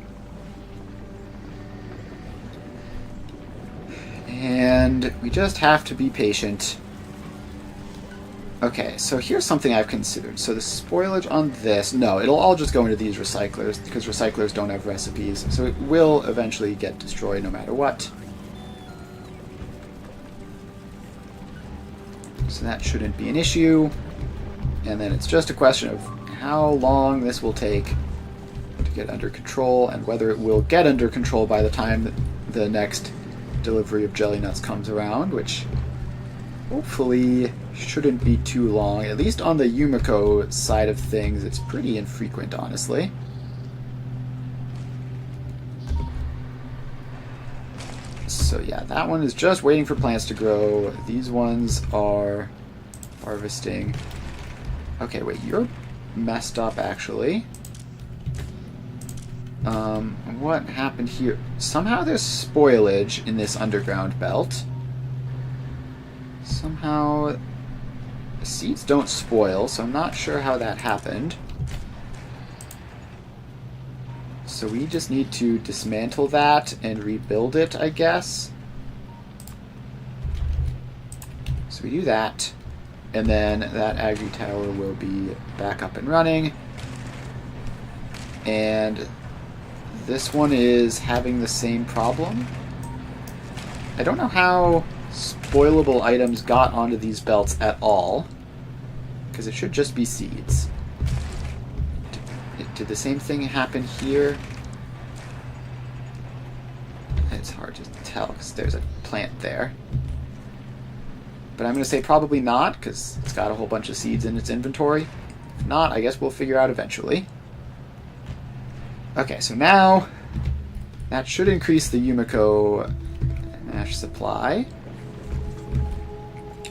And we just have to be patient. Okay, so here's something I've considered. So the spoilage on this, no, it'll all just go into these recyclers, because recyclers don't have recipes, so it will eventually get destroyed no matter what. So that shouldn't be an issue. And then it's just a question of how long this will take to get under control, and whether it will get under control by the time the next delivery of jelly nuts comes around, which hopefully shouldn't be too long. At least on the Yumiko side of things, it's pretty infrequent, honestly. So yeah, that one is just waiting for plants to grow. These ones are harvesting. Okay, wait, you're messed up, actually. What happened here? Somehow there's spoilage in this underground belt. Somehow the seeds don't spoil, so I'm not sure how that happened. So we just need to dismantle that and rebuild it, I guess. So we do that, and then that agri tower will be back up and running. And this one is having the same problem. I don't know how spoilable items got onto these belts at all, because it should just be seeds. Did the same thing happen here? It's hard to tell because there's a plant there. But I'm going to say probably not, because it's got a whole bunch of seeds in its inventory. If not, I guess we'll figure out eventually. Okay, so now that should increase the Yumiko ash supply.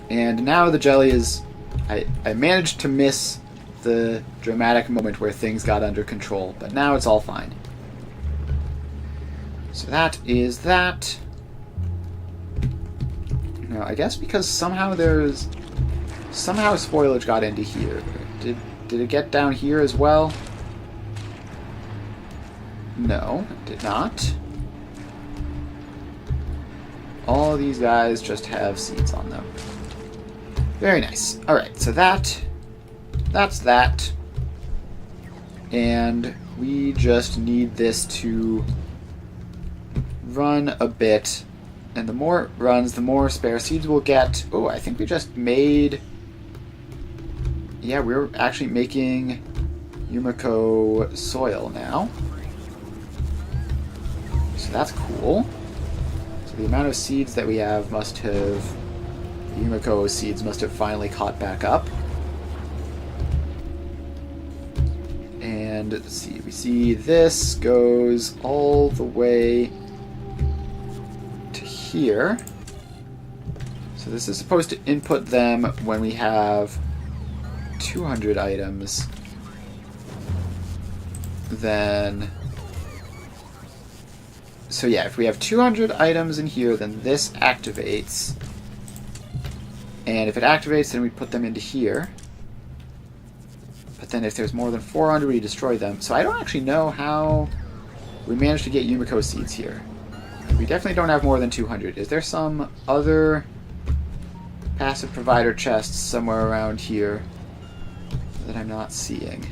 And now the jelly is... I managed to miss the dramatic moment where things got under control, but now it's all fine. So that is that. Now, I guess because somehow spoilage got into here. Did it get down here as well? No, it did not. All of these guys just have seeds on them. Very nice. Alright, so that's that. And we just need this to run a bit. And the more it runs, the more spare seeds we'll get. Oh, I think we just made... Yeah, we're actually making Yumiko soil now. So that's cool. So the amount of seeds that we have must have... Yumiko seeds must have finally caught back up. And let's see, we see this goes all the way to here. So this is supposed to input them when we have 200 items. Then... So yeah, if we have 200 items in here, then this activates. And if it activates, then we put them into here. But then if there's more than 400, we destroy them. So I don't actually know how we managed to get Yumiko seeds here. We definitely don't have more than 200. Is there some other passive provider chests somewhere around here that I'm not seeing?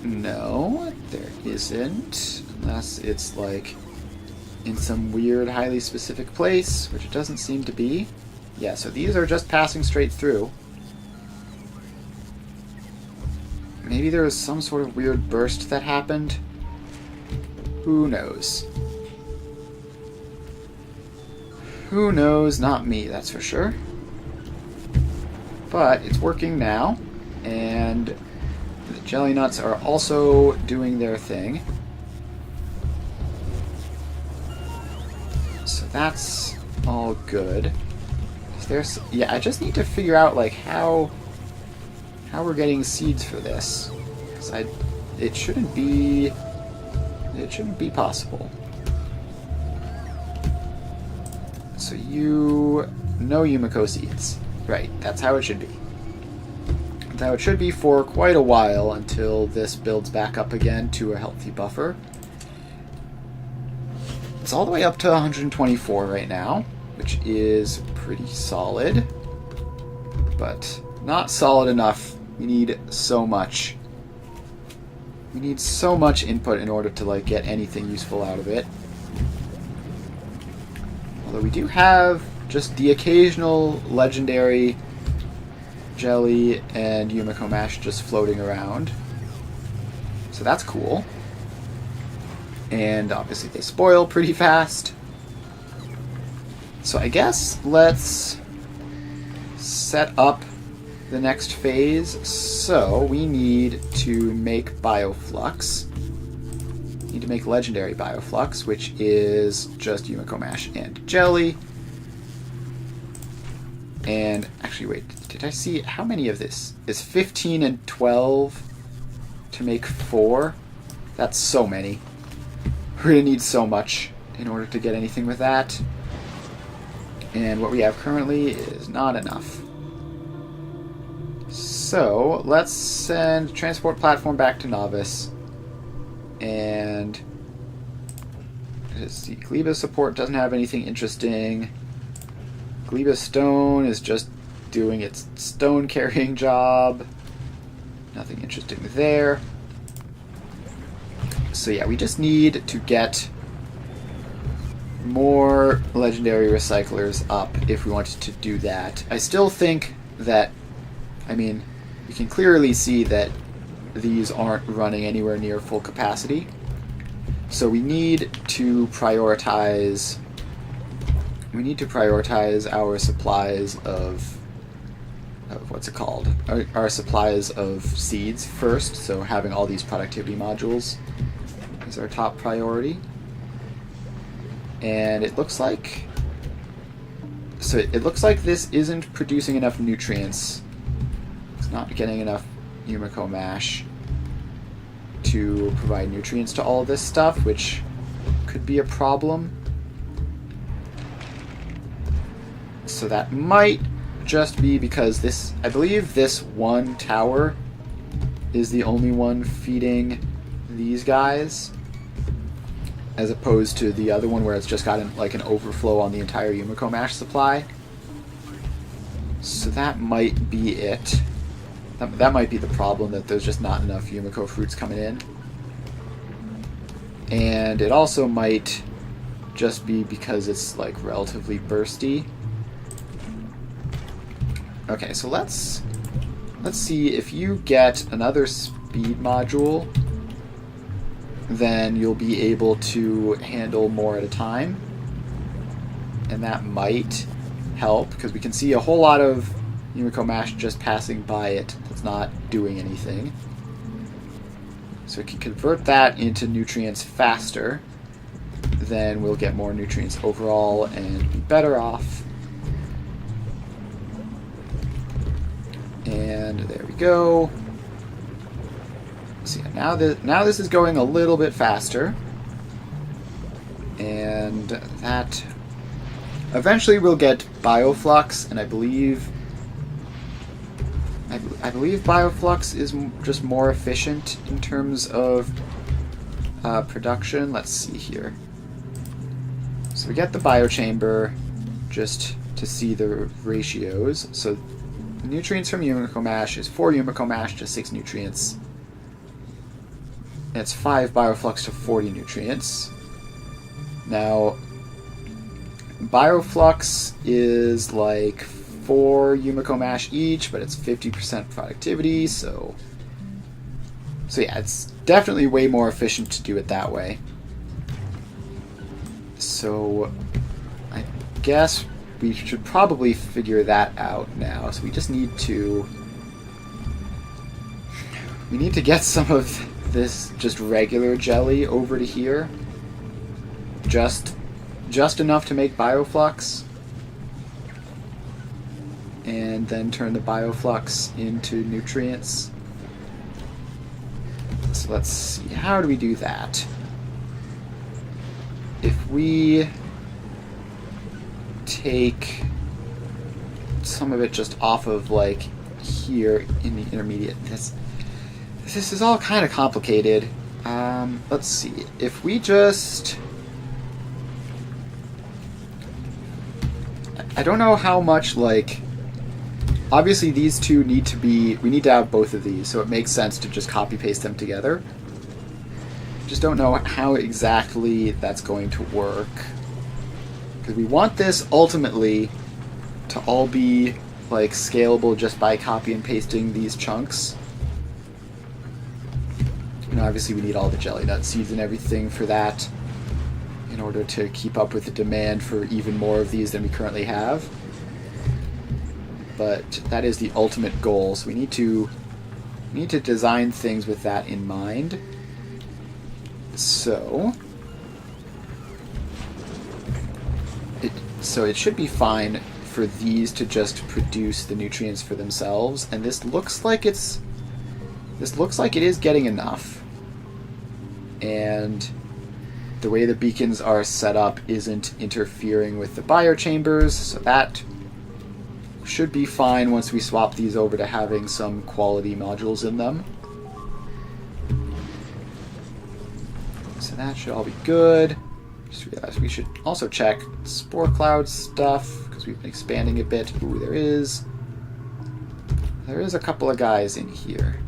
No, there isn't. Unless it's like in some weird, highly specific place, which it doesn't seem to be. Yeah, so these are just passing straight through. Maybe there was some sort of weird burst that happened. Who knows? Who knows? Not me, that's for sure. But it's working now, and the jelly nuts are also doing their thing. So that's all good. Yeah, I just need to figure out like how we're getting seeds for this, because it shouldn't be possible. So no Yumiko seeds, right? That's how it should be. That's how it should be for quite a while until this builds back up again to a healthy buffer. It's all the way up to 124 right now, which is pretty solid, but not solid enough. We need so much. We need so much input in order to like get anything useful out of it. Although we do have just the occasional legendary jelly and Yumiko mash just floating around. So that's cool. And obviously they spoil pretty fast. So I guess let's set up the next phase. So we need to make Bioflux. We need to make legendary Bioflux, which is just Yumiko mash and jelly. And actually, wait, did I see how many of this? Is 15 and 12 to make 4? That's so many. We're gonna need so much in order to get anything with that. And what we have currently is not enough. So let's send transport platform back to Novice. And let's see, Gleba support doesn't have anything interesting. Gleba stone is just doing its stone carrying job. Nothing interesting there. So yeah, we just need to get more legendary recyclers up if we wanted to do that. I still think that, I mean, you can clearly see that these aren't running anywhere near full capacity. So we need to prioritize our supplies of what's it called? Our supplies of seeds first, so having all these productivity modules is our top priority. And it looks like So it looks like this isn't producing enough nutrients. It's not getting enough Yumiko mash to provide nutrients to all this stuff, which could be a problem. So that might just be because this, I believe this one tower is the only one feeding these guys, as opposed to the other one where it's just got like an overflow on the entire Yumiko mash supply. So that might be it. That might be the problem, that there's just not enough Yumiko fruits coming in. And it also might just be because it's like relatively bursty. Okay, so let's see, if you get another speed module, then you'll be able to handle more at a time. And that might help, because we can see a whole lot of Yumiko mash just passing by it that's not doing anything. So we can convert that into nutrients faster, then we'll get more nutrients overall and be better off. And there we go. So yeah, now this is going a little bit faster, and that eventually we'll get Bioflux, and I believe Bioflux is just more efficient in terms of production. Let's see here. So we get the biochamber just to see the ratios. So nutrients from Yumiko mash is 4 Yumiko mash to 6 nutrients. It's 5 Bioflux to 40 nutrients. Now, Bioflux is like 4 Yumiko mash each, but it's 50% productivity, so yeah, it's definitely way more efficient to do it that way. So I guess we should probably figure that out now. So we just need to get some of this just regular jelly over to here. Just enough to make Bioflux. And then turn the Bioflux into nutrients. So let's see, how do we do that? If we take some of it just off of like here in the intermediate, this is all kind of complicated. Let's see, if we just, I don't know how much, like, obviously these two need to be, we need to have both of these, so it makes sense to just copy paste them together. Just don't know how exactly that's going to work, because we want this ultimately to all be like scalable just by copy and pasting these chunks. And obviously we need all the jelly nut seeds and everything for that in order to keep up with the demand for even more of these than we currently have. But that is the ultimate goal, so we need to design things with that in mind. So it should be fine for these to just produce the nutrients for themselves, and this looks like it is getting enough. And the way the beacons are set up isn't interfering with the biochambers, so that should be fine once we swap these over to having some quality modules in them. So that should all be good. Just realized we should also check spore cloud stuff, because we've been expanding a bit. Ooh, there is a couple of guys in here.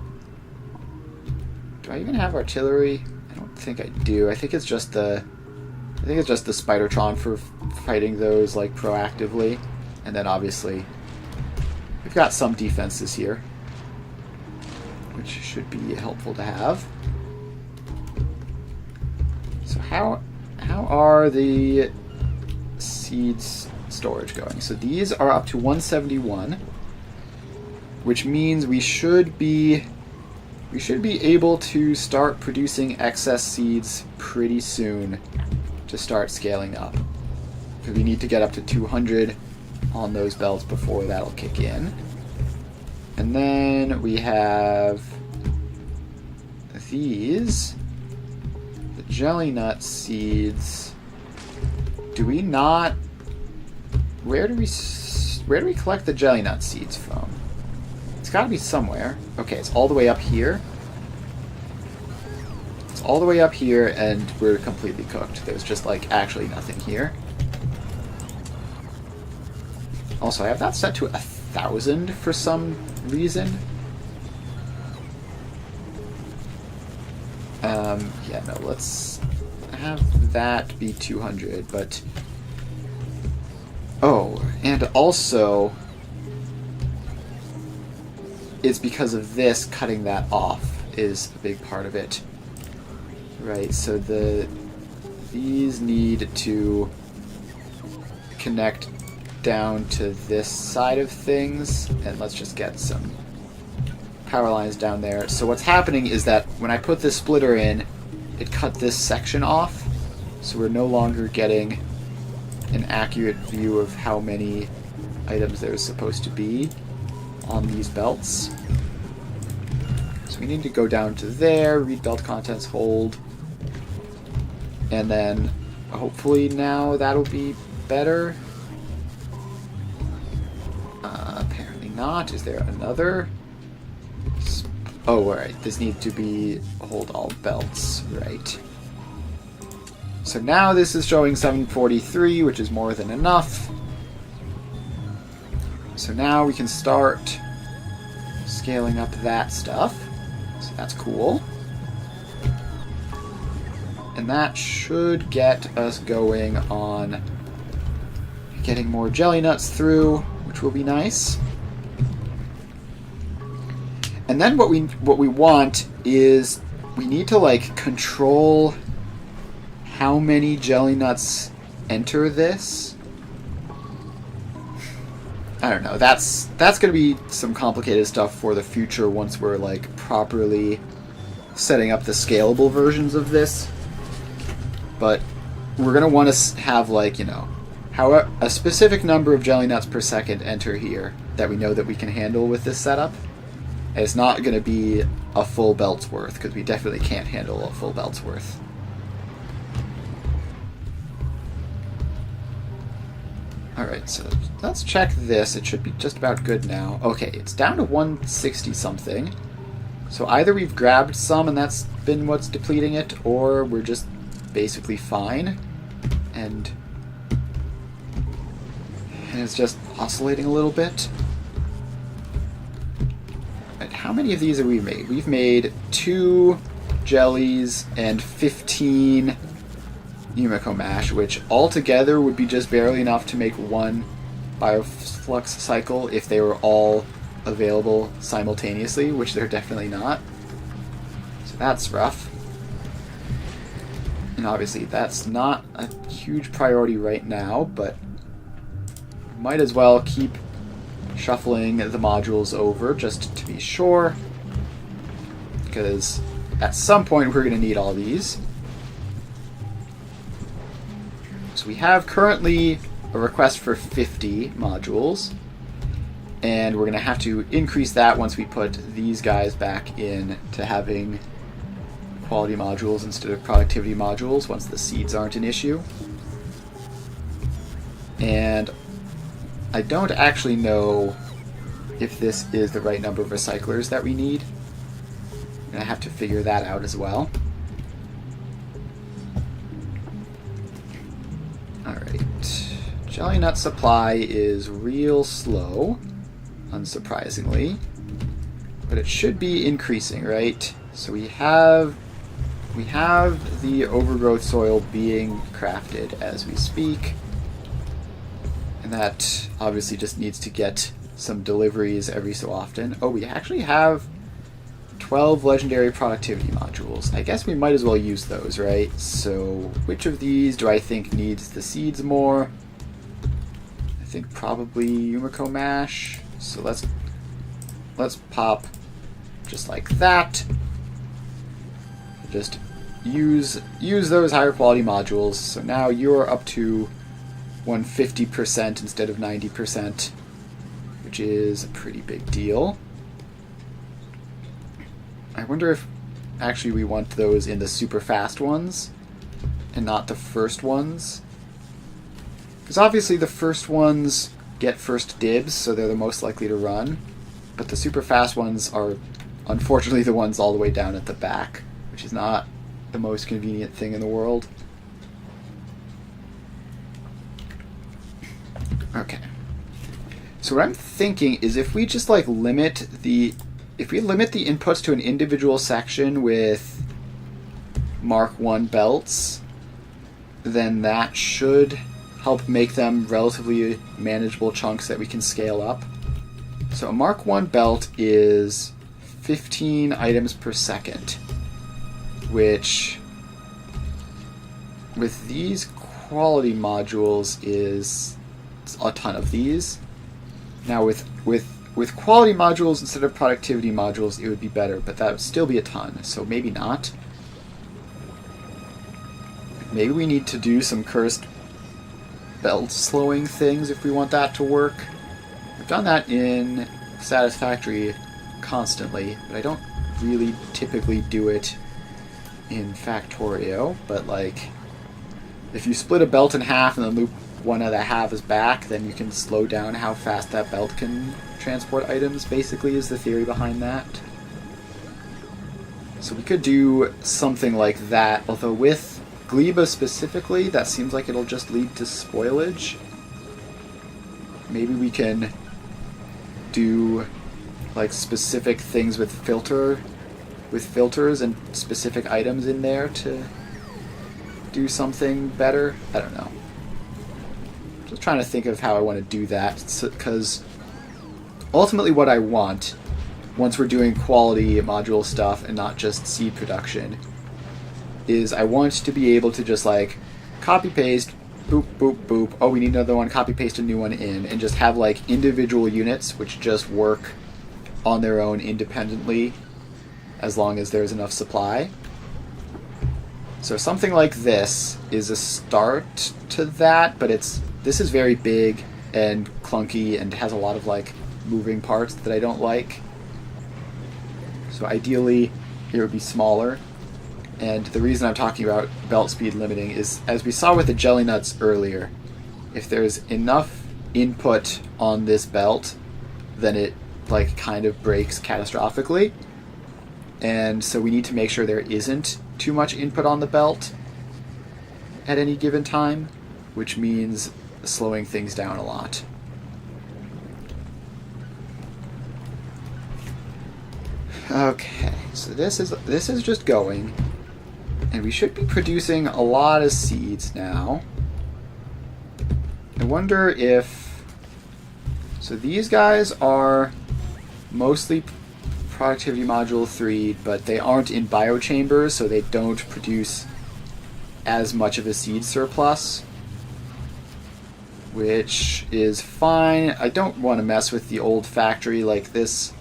Do I even have artillery? I don't think I do. I think it's just the Spidertron for fighting those like proactively, and then obviously we've got some defenses here, which should be helpful to have. So how are the seeds storage going? So these are up to 171, which means we should be able to start producing excess seeds pretty soon to start scaling up. Because we need to get up to 200 on those belts before that'll kick in. And then we have these, the jelly nut seeds. Do we not? Where do we collect the jelly nut seeds from? It's got to be somewhere. Okay, it's all the way up here. It's all the way up here, and we're completely cooked. There's just like actually nothing here. Also, I have that set to 1,000 for some reason. Yeah, no, let's have that be 200, but... Oh, and also, it's because of this, cutting that off is a big part of it. Right, so these need to connect down to this side of things, and let's just get some power lines down there. So what's happening is that when I put this splitter in, it cut this section off, so we're no longer getting an accurate view of how many items there's supposed to be on these belts. So we need to go down to there, read belt contents, hold, and then hopefully now that'll be better. Apparently not. Is there another? Oh, alright. This needs to be hold all belts. Right. So now this is showing 743, which is more than enough. So now we can start scaling up that stuff. So that's cool. And that should get us going on getting more jelly nuts through, which will be nice. And then what we want is we need to like control how many jelly nuts enter this. I don't know. That's going to be some complicated stuff for the future once we're like properly setting up the scalable versions of this. But we're going to want to have like, you know, how a specific number of jelly nuts per second enter here that we know that we can handle with this setup. And it's not going to be a full belt's worth, because we definitely can't handle a full belt's worth. Alright, so let's check this. It should be just about good now. Okay, it's down to 160 something. So either we've grabbed some and that's been what's depleting it, or we're just basically fine. And it's just oscillating a little bit. Right, how many of these have we made? We've made 2 jellies and 15 Yumiko mash, which altogether would be just barely enough to make 1 bioflux cycle if they were all available simultaneously, which they're definitely not. So that's rough. And obviously that's not a huge priority right now, but might as well keep shuffling the modules over just to be sure, because at some point we're going to need all these. So we have currently a request for 50 modules, and we're going to have to increase that once we put these guys back in to having quality modules instead of productivity modules once the seeds aren't an issue. And I don't actually know if this is the right number of recyclers that we need. I'm going to have to figure that out as well. Alright. Jelly nut supply is real slow, unsurprisingly. But it should be increasing, right? So we have the overgrowth soil being crafted as we speak. And that obviously just needs to get some deliveries every so often. Oh, we actually have 12 legendary productivity modules. I guess we might as well use those, right? So which of these do I think needs the seeds more? I think probably Yumiko mash. So let's pop just like that. Just use those higher quality modules. So now you're up to won 50% instead of 90%, which is a pretty big deal. I wonder if actually we want those in the super fast ones and not the first ones. Because obviously the first ones get first dibs, so they're the most likely to run. But the super fast ones are unfortunately the ones all the way down at the back, which is not the most convenient thing in the world. Okay. So what I'm thinking is if we just like limit the inputs to an individual section with Mark 1 belts, then that should help make them relatively manageable chunks that we can scale up. So a Mark 1 belt is 15 items per second, which with these quality modules is a ton of these. Now with quality modules instead of productivity modules, it would be better, but that would still be a ton, so maybe not. Maybe we need to do some cursed belt slowing things if we want that to work. I've done that in Satisfactory constantly, but I don't really typically do it in Factorio. But like, if you split a belt in half and then loop one of the halves back, then you can slow down how fast that belt can transport items, basically, is the theory behind that. So we could do something like that, although with Gleba specifically, that seems like it'll just lead to spoilage. Maybe we can do like specific things with filters and specific items in there to do something better. I don't know. Just trying to think of how I want to do that, because ultimately what I want, once we're doing quality module stuff and not just seed production, is I want to be able to just like copy paste, boop, boop, boop, oh we need another one, copy paste a new one in, and just have like individual units which just work on their own independently as long as there's enough supply. So something like this is a start to that, but this is very big and clunky and has a lot of like moving parts that I don't like. So ideally it would be smaller. And the reason I'm talking about belt speed limiting is, as we saw with the jelly nuts earlier, if there's enough input on this belt, then it like kind of breaks catastrophically. And so we need to make sure there isn't too much input on the belt at any given time, which means slowing things down a lot. Okay, so this is just going. And we should be producing a lot of seeds now. I wonder if... So these guys are mostly Productivity Module 3, but they aren't in biochambers, so they don't produce as much of a seed surplus, which is fine. I don't want to mess with the old factory. Like, this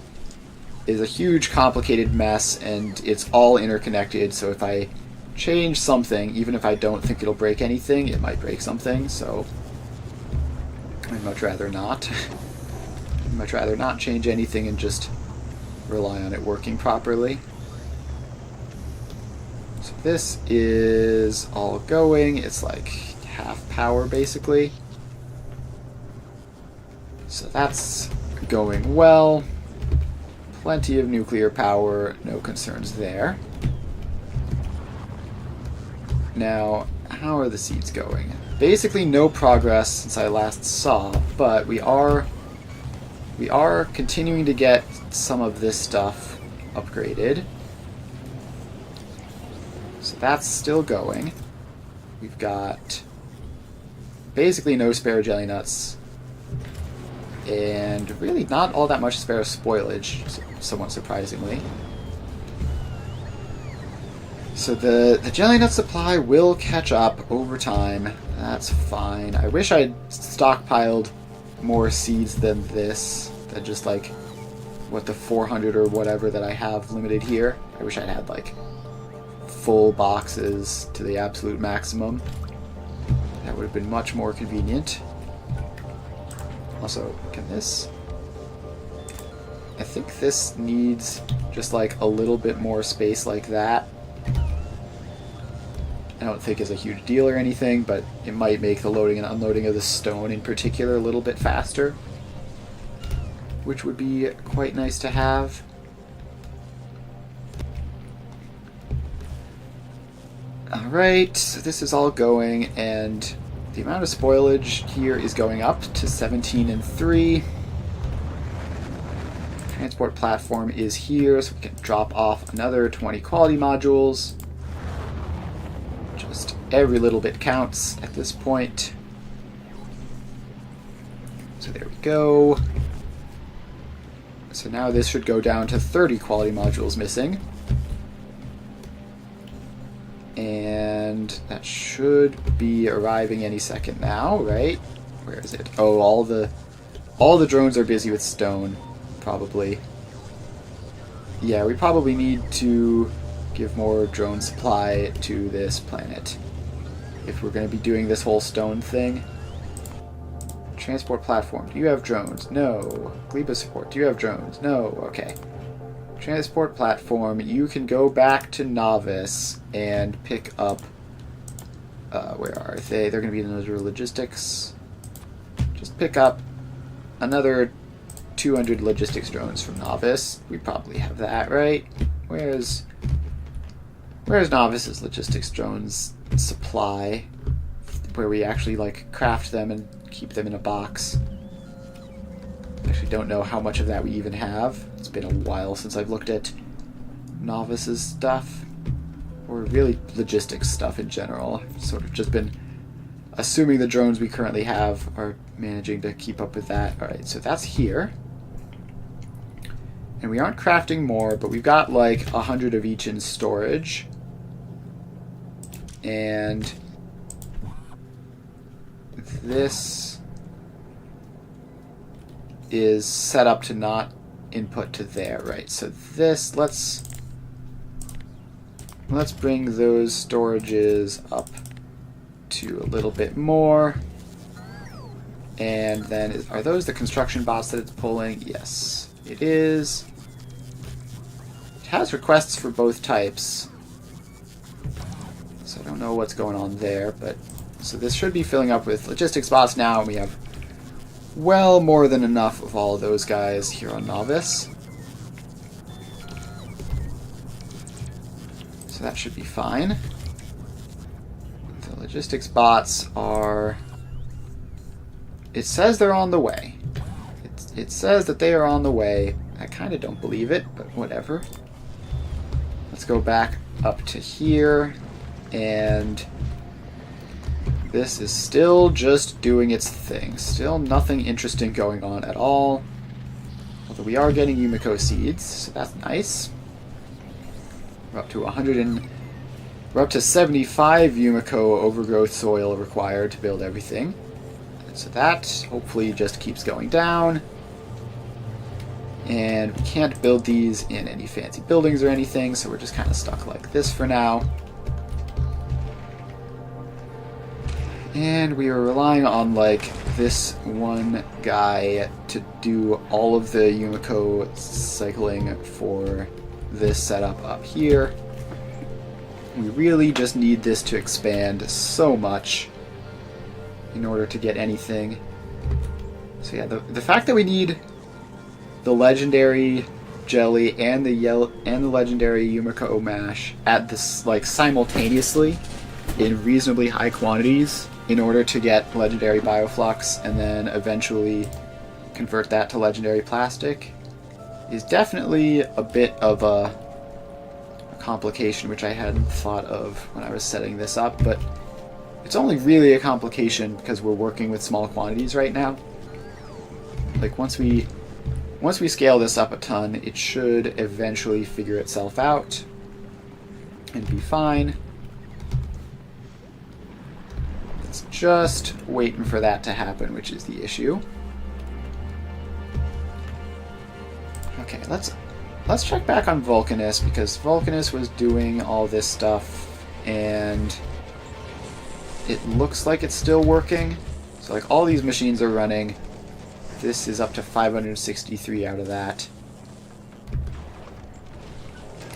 is a huge, complicated mess, and it's all interconnected, so if I change something, even if I don't think it'll break anything, it might break something, so I'd much rather not. I'd much rather not change anything and just rely on it working properly. So this is all going. It's like half power, basically. So that's going well. Plenty of nuclear power, no concerns there. Now, how are the seeds going? Basically no progress since I last saw, but we are continuing to get some of this stuff upgraded. So that's still going. We've got basically no spare jelly nuts, and really not all that much spare spoilage, somewhat surprisingly. So the jelly nut supply will catch up over time. That's fine. I wish I'd stockpiled more seeds than this, than just like what the 400 or whatever that I have limited here. I wish I'd had like full boxes to the absolute maximum. That That would have been much more convenient. Also, can this... I think this needs just like a little bit more space like that. I don't think it's a huge deal or anything, but it might make the loading and unloading of the stone in particular a little bit faster, which would be quite nice to have. Alright, so this is all going, and the amount of spoilage here is going up to 17 and 3. Transport platform is here, so we can drop off another 20 quality modules. Just every little bit counts at this point. So there we go. So now this should go down to 30 quality modules missing. And that should be arriving any second now, right? Where is it? Oh, all the drones are busy with stone, probably. Yeah, we probably need to give more drone supply to this planet if we're going to be doing this whole stone thing. Transport platform. Do you have drones? No. Gleba support. Do you have drones? No. Okay. Transport platform. You can go back to Novice and pick up... where are they? They're going to be in another logistics. Just pick up another 200 logistics drones from Novice. We probably have that, right? Where's Novice's logistics drones supply, where we actually like craft them and keep them in a box? I actually don't know how much of that we even have. It's been a while since I've looked at Novice's stuff, or really logistics stuff in general. I've sort of just been assuming the drones we currently have are managing to keep up with that. Alright, so that's here. And we aren't crafting more, but we've got like 100 of each in storage. And this is set up to not input to there, right? So this, let's bring those storages up to a little bit more. And then, are those the construction bots that it's pulling? Yes, it is. It has requests for both types, so I don't know what's going on there, but so this should be filling up with logistics bots now, and we have well more than enough of all of those guys here on Novice. So that should be fine. The logistics bots are... It says they're on the way. It says that they are on the way. I kind of don't believe it, but whatever. Let's go back up to here, and this is still just doing its thing. Still nothing interesting going on at all. Although we are getting Yumiko seeds, so that's nice. We're up to 100 and... We're up to 75 Yumiko overgrowth soil required to build everything. And so that hopefully just keeps going down. And we can't build these in any fancy buildings or anything, so we're just kind of stuck like this for now. And we are relying on, like, this one guy to do all of the Yumiko cycling for this setup up here. We really just need this to expand so much in order to get anything. So yeah, the fact that we need the legendary jelly and the legendary Yumiko mash at this, like, simultaneously in reasonably high quantities in order to get legendary bioflux and then eventually convert that to legendary plastic is definitely a bit of a complication, which I hadn't thought of when I was setting this up, but it's only really a complication because we're working with small quantities right now. Like, once we scale this up a ton, it should eventually figure itself out and be fine. It's just waiting for that to happen, which is the issue. Okay, let's check back on Vulcanus, because Vulcanus was doing all this stuff, and it looks like it's still working. So like all these machines are running. This is up to 563 out of that.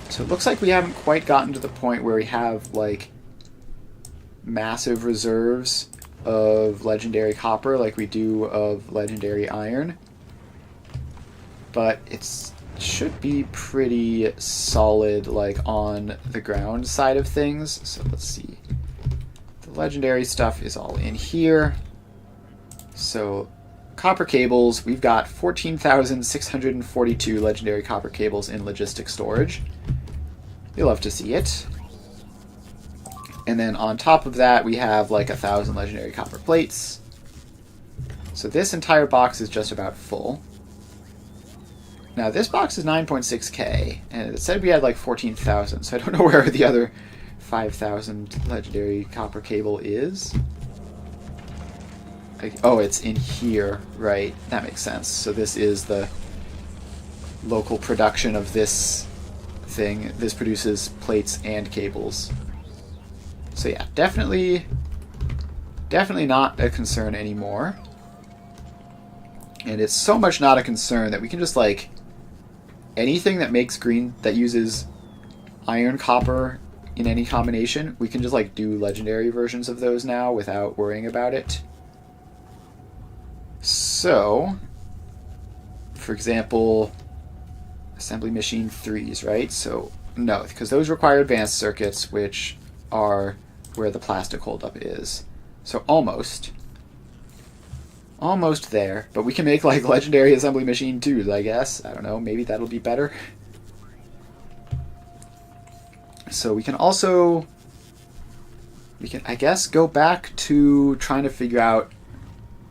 So it looks like we haven't quite gotten to the point where we have like massive reserves of legendary copper like we do of legendary iron. But it should be pretty solid like on the ground side of things. So let's see. The legendary stuff is all in here. So copper cables, we've got 14,642 legendary copper cables in logistic storage. You'll love to see it. And then on top of that, we have like 1,000 legendary copper plates. So this entire box is just about full. Now this box is 9.6k, and it said we had like 14,000, so I don't know where the other 5,000 legendary copper cable is. Oh, it's in here, right? That makes sense. So this is the local production of this thing. This produces plates and cables. So yeah, definitely not a concern anymore. And it's so much not a concern that we can just like anything that makes green, that uses iron copper in any combination, we can just like do legendary versions of those now without worrying about it. So, for example, assembly machine 3s, right? So, no, because those require advanced circuits, which are where the plastic holdup is. So, almost there. But we can make, like, legendary assembly machine 2s, I guess. I don't know, maybe that'll be better. So, we can also... I guess, go back to trying to figure out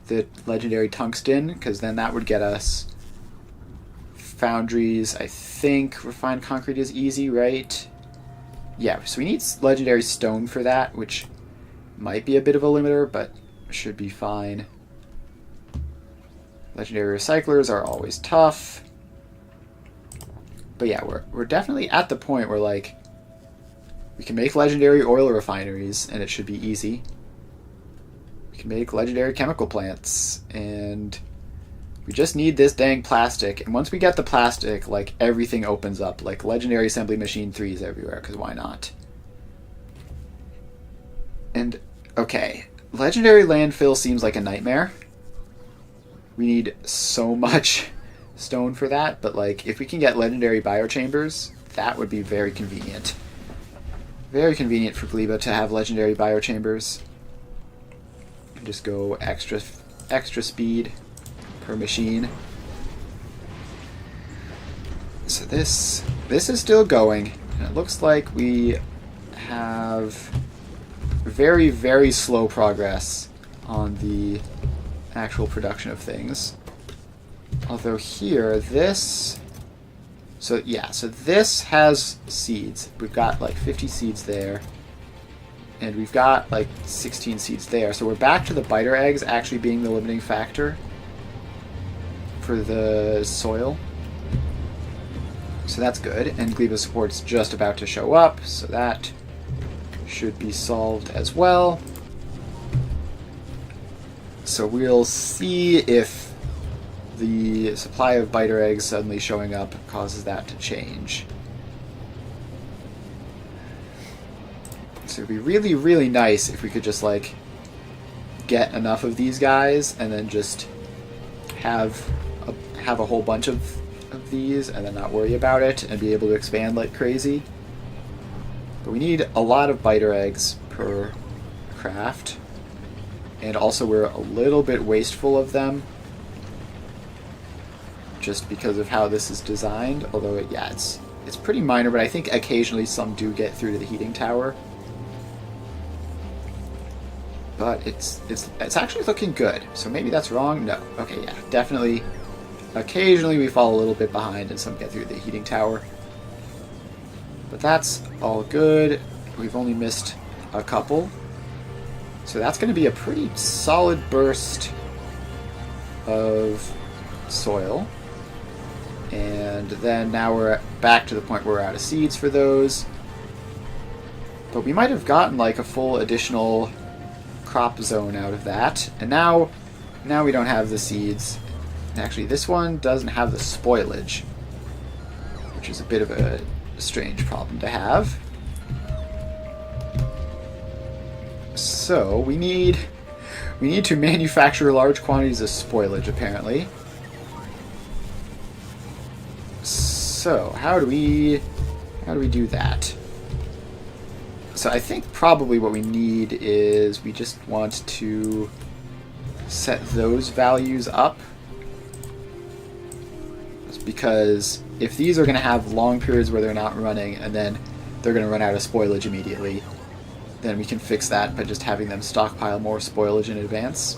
the legendary tungsten, because then that would get us foundries. I think refined concrete is easy, right? Yeah, so we need legendary stone for that, which might be a bit of a limiter, but should be fine. Legendary recyclers are always tough. But yeah, we're definitely at the point where like we can make legendary oil refineries and it should be easy. We can make legendary chemical plants, and we just need this dang plastic. And once we get the plastic, like, everything opens up. Like, legendary assembly machine 3s everywhere, because why not? And, okay, legendary landfill seems like a nightmare. We need so much stone for that, but, like, if we can get legendary biochambers, that would be very convenient. Very convenient for Gleba to have legendary biochambers. Just go extra speed per machine. So this is still going, and it looks like we have very, very slow progress on the actual production of things. Although here, this has seeds. We've got like 50 seeds there. And we've got like 16 seeds there. So we're back to the biter eggs actually being the limiting factor for the soil. So that's good. And Gleba support's just about to show up, so that should be solved as well. So we'll see if the supply of biter eggs suddenly showing up causes that to change. So it'd be really, really nice if we could just, like, get enough of these guys and then just have a whole bunch of these and then not worry about it and be able to expand like crazy. But we need a lot of biter eggs per craft. And also we're a little bit wasteful of them just because of how this is designed. Although, it's pretty minor, but I think occasionally some do get through to the heating tower. But it's actually looking good. So maybe that's wrong? No. Okay, yeah, definitely. Occasionally we fall a little bit behind and some get through the heating tower. But that's all good. We've only missed a couple. So that's going to be a pretty solid burst of soil. And then now we're back to the point where we're out of seeds for those. But we might have gotten like a full additional crop zone out of that. And now we don't have the seeds. And actually, this one doesn't have the spoilage, which is a bit of a strange problem to have. So we need to manufacture large quantities of spoilage, apparently. So how do we do that? So I think probably what we need is we just want to set those values up, because if these are going to have long periods where they're not running and then they're going to run out of spoilage immediately, then we can fix that by just having them stockpile more spoilage in advance.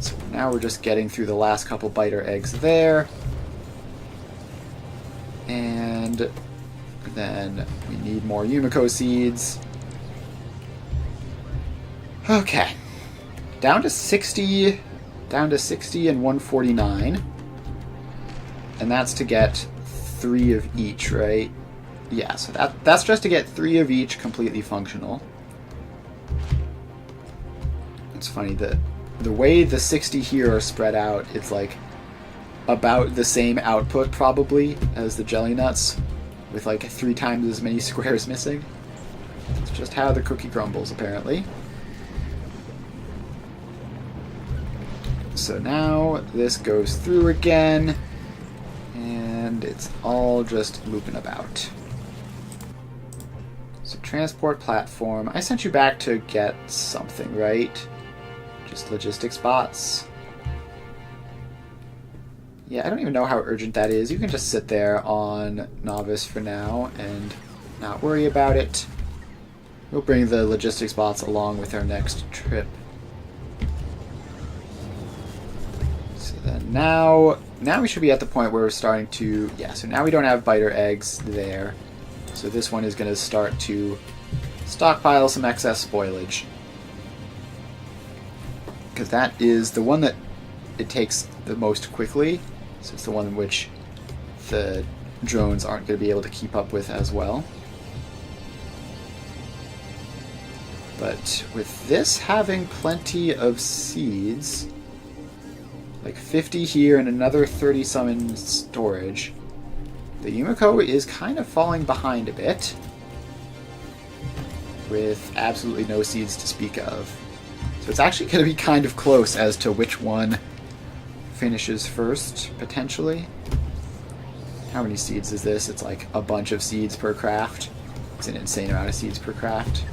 So now we're just getting through the last couple biter eggs there. And then we need more Yumiko seeds. Okay. Down to 60 and 149. And that's to get 3 of each, right? Yeah, so that's just to get 3 of each completely functional. It's funny that the way the 60 here are spread out, it's like about the same output probably as the jelly nuts, with like 3 times as many squares missing. It's just how the cookie crumbles, apparently. So now this goes through again, and it's all just looping about. So transport platform. I sent you back to get something, right? Just logistics bots. Yeah, I don't even know how urgent that is. You can just sit there on Novice for now and not worry about it. We'll bring the logistics bots along with our next trip. So then now we should be at the point where we're starting to... Yeah, so now we don't have biter eggs there. So this one is going to start to stockpile some excess spoilage. Because that is the one that it takes the most quickly. So it's the one in which the drones aren't going to be able to keep up with as well. But with this having plenty of seeds, like 50 here and another 30 some in storage, the Yumiko is kind of falling behind a bit, with absolutely no seeds to speak of. So it's actually going to be kind of close as to which one finishes first, potentially. How many seeds is this? It's like a bunch of seeds per craft. It's an insane amount of seeds per craft.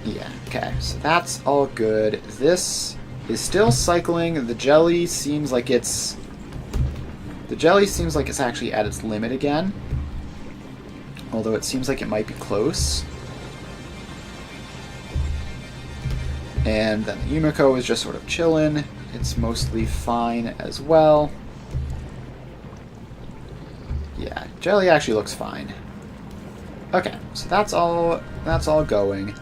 Yeah, okay, so that's all good. This is still cycling. The jelly seems like it's actually at its limit again. Although it seems like it might be close. And then the Yumiko is just sort of chilling. It's mostly fine as well. Yeah, jelly actually looks fine. Okay, so that's all going.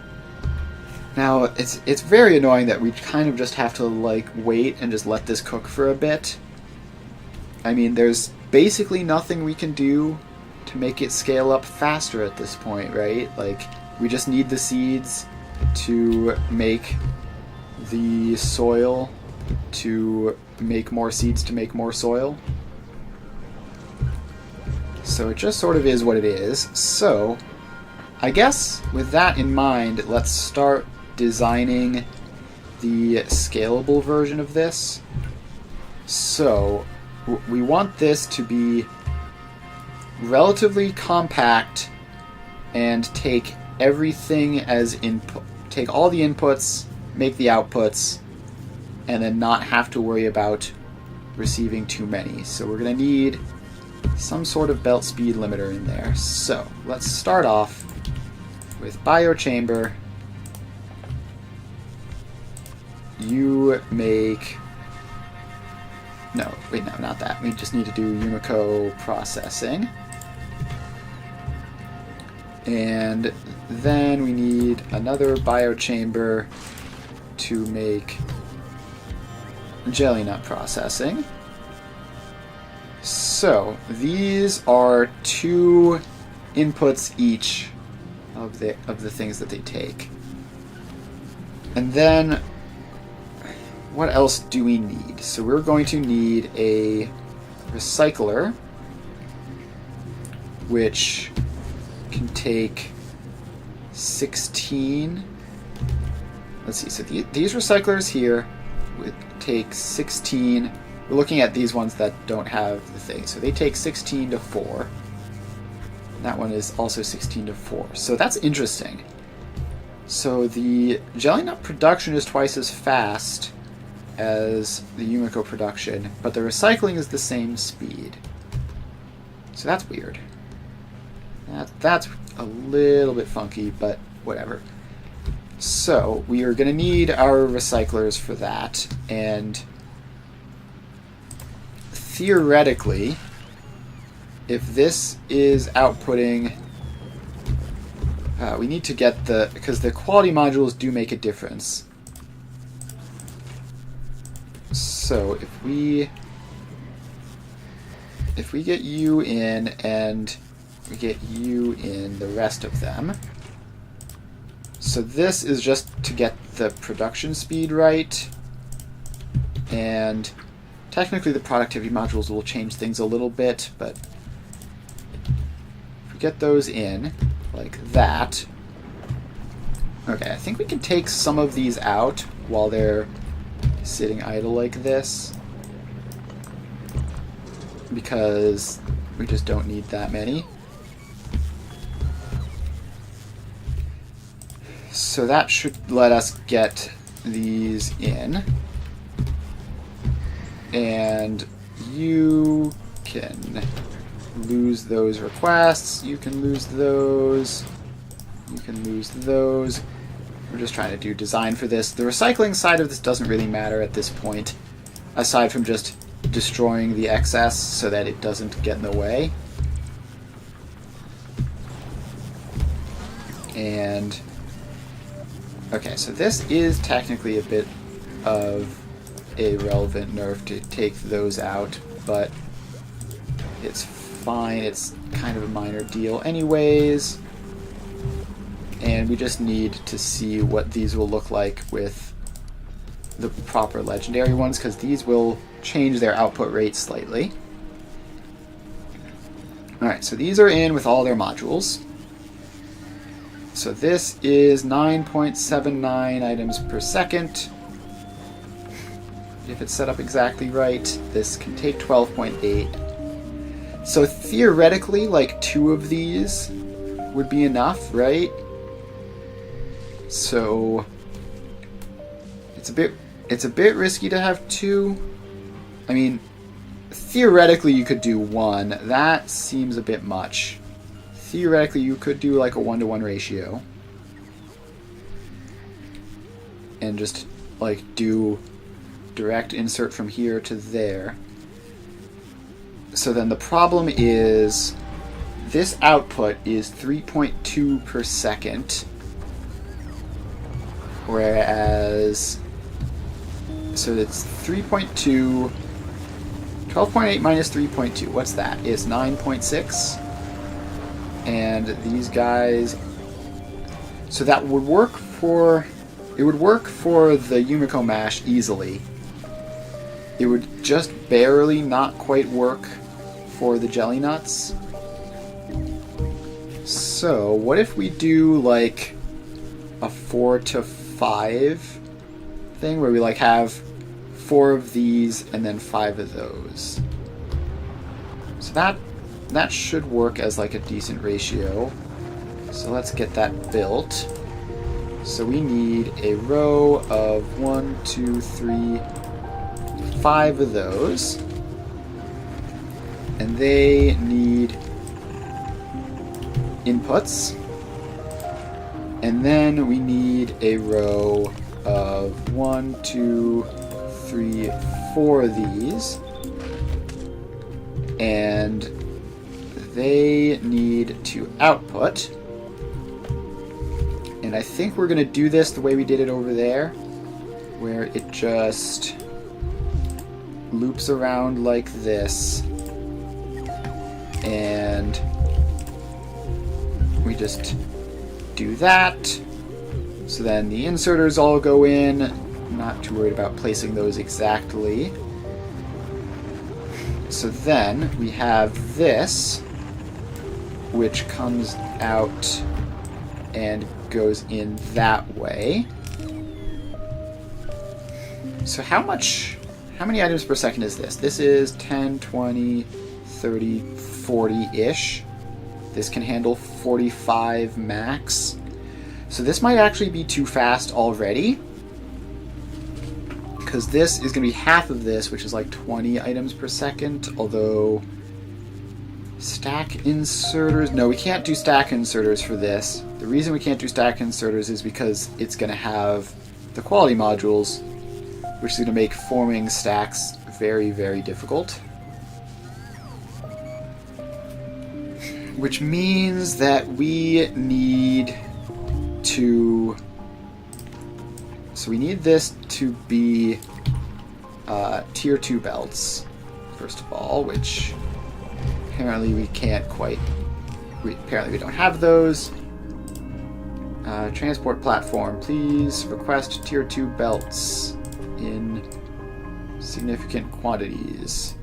Now, it's very annoying that we kind of just have to like wait and just let this cook for a bit. I mean, there's basically nothing we can do to make it scale up faster at this point, right? Like, we just need the seeds to make the soil to make more seeds to make more soil. So it just sort of is what it is. So, I guess with that in mind, let's start designing the scalable version of this. So, we want this to be relatively compact and take everything as input. Take all the inputs, make the outputs, and then not have to worry about receiving too many. So we're going to need some sort of belt speed limiter in there. So let's start off with biochamber. You make... No, wait, no, not that. We just need to do Yumiko processing. And then we need another biochamber to make jelly nut processing. So these are 2 inputs each of the things that they take. And then, what else do we need? So we're going to need a recycler, which can take 16. Let's see, so these recyclers here would take 16. We're looking at these ones that don't have the thing. So they take 16 to 4. That one is also 16 to 4. So that's interesting. So the jelly nut production is twice as fast as the Yumiko production, but the recycling is the same speed. So that's weird. That's a little bit funky, but whatever. So we are going to need our recyclers for that, and theoretically, if this is outputting, we need to get because the quality modules do make a difference. So if we get you in and we get you in the rest of them. So this is just to get the production speed right, and technically the productivity modules will change things a little bit, but if we get those in like that. Okay, I think we can take some of these out while they're sitting idle like this, because we just don't need that many. So that should let us get these in. And you can lose those requests. You can lose those. You can lose those. We're just trying to do design for this. The recycling side of this doesn't really matter at this point, aside from just destroying the excess so that it doesn't get in the way. And okay, so this is technically a bit of a relevant nerf to take those out, but it's fine. It's kind of a minor deal anyways. And we just need to see what these will look like with the proper legendary ones, because these will change their output rate slightly. Alright, so these are in with all their modules. So this is 9.79 items per second. If it's set up exactly right, this can take 12.8. So theoretically, like 2 of these would be enough, right? So it's a bit risky to have 2. I mean, theoretically you could do 1. That seems a bit much. Theoretically you could do like a 1-to-1 ratio and just like do direct insert from here to there. So then the problem is this output is 3.2 per second, whereas so it's 3.2, 12.8 minus 3.2, what's that? It's 9.6. And these guys, so that would work for, it would work for the Yumiko mash easily. It would just barely not quite work for the jelly nuts. So what if we do like a 4 to 5 thing where we like have 4 of these and then 5 of those? So that should work as like a decent ratio. So let's get that built. So we need a row of 1, 2, 3, 5 of those. And they need inputs. And then we need a row of 1, 2, 3, 4 of these. And they need to output. And I think we're going to do this the way we did it over there, where it just loops around like this, and we just do that. So then the inserters all go in. I'm not too worried about placing those exactly. So then we have this, which comes out and goes in that way. So how many items per second is this? This is 10, 20, 30, 40-ish. This can handle 45 max. So this might actually be too fast already, because this is going to be half of this, which is like 20 items per second, although stack inserters... No, we can't do stack inserters for this. The reason we can't do stack inserters is because it's going to have the quality modules, which is going to make forming stacks very, very difficult. Which means that we need to... So we need this to be tier 2 belts, first of all, which apparently we can't quite... Apparently we don't have those. Transport platform, please request tier 2 belts in significant quantities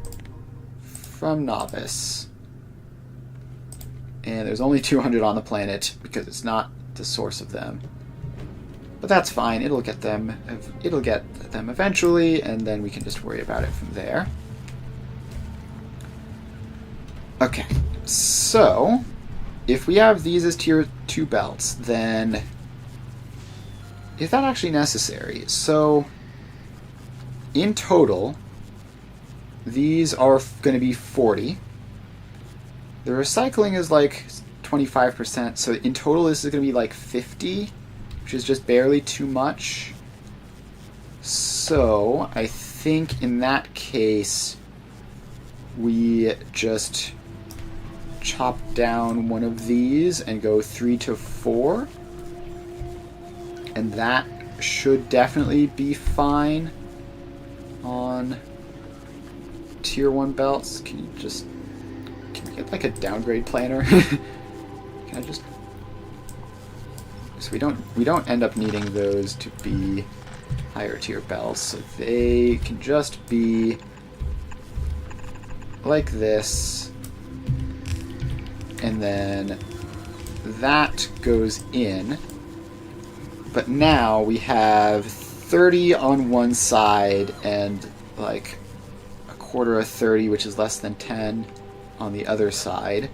from Novice. And there's only 200 on the planet because it's not the source of them. But that's fine. It'll get them eventually, and then we can just worry about it from there. Okay. So, if we have these as tier 2 belts, then is that actually necessary? So, in total, these are going to be 40. The recycling is like 25%, so in total this is going to be like 50, which is just barely too much. So I think in that case we just chop down one of these and go 3 to 4, and that should definitely be fine on tier 1 belts. Can we get like a downgrade planner? Can I just... So we don't end up needing those to be higher tier belts, so they can just be like this, and then that goes in. But now we have 30 on one side and like a quarter of 30, which is less than 10 on the other side,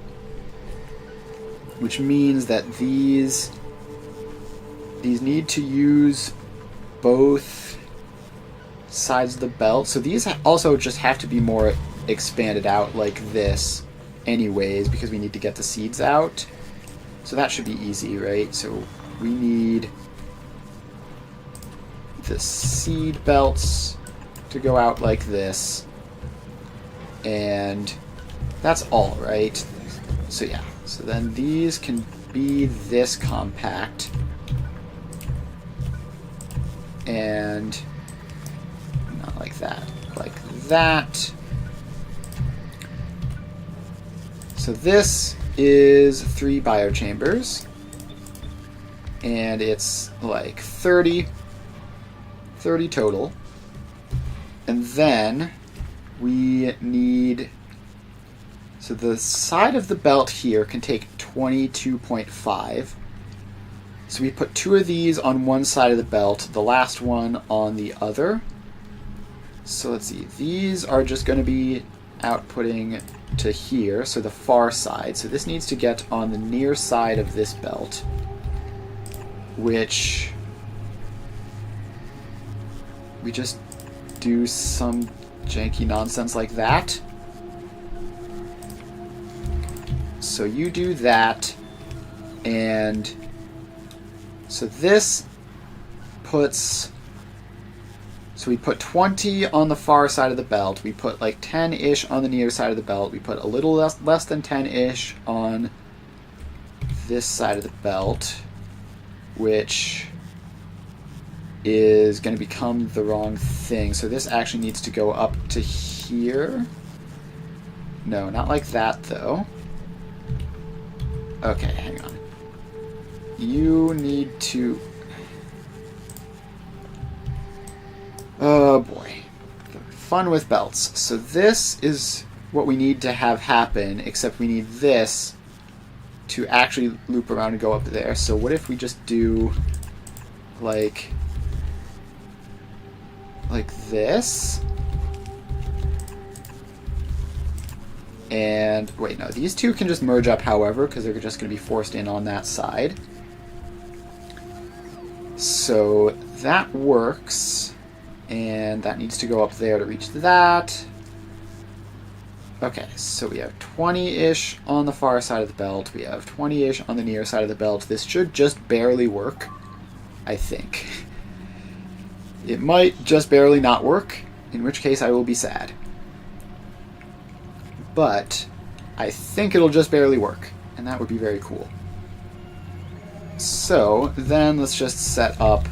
which means that these need to use both sides of the belt. So these also just have to be more expanded out like this anyways, because we need to get the seeds out. So that should be easy, right? So we need the seed belts to go out like this, and that's all, right? So yeah, so then these can be this compact, and not like that, like that. So this is 3 biochambers, and it's like 30 total. And then we need... So the side of the belt here can take 22.5. So we put 2 of these on one side of the belt, the last one on the other. So let's see, these are just going to be outputting to here, so the far side. So this needs to get on the near side of this belt, which we just do some janky nonsense like that. So you do that, and so this puts... So we put 20 on the far side of the belt. We put like 10-ish on the near side of the belt. We put a little less than 10-ish on this side of the belt, which is going to become the wrong thing. So this actually needs to go up to here. No, not like that, though. Okay, hang on. you need to... Oh boy. Fun with belts. So this is what we need to have happen, except we need this to actually loop around and go up there. So what if we just do like this? And wait, no, these two can just merge up, however, because they're just going to be forced in on that side. So that works, and that needs to go up there to reach that. Okay, so we have 20-ish on the far side of the belt. We have 20-ish on the near side of the belt. This should just barely work, I think. It might just barely not work, in which case I will be sad. But I think it'll just barely work, and that would be very cool. So then let's just set up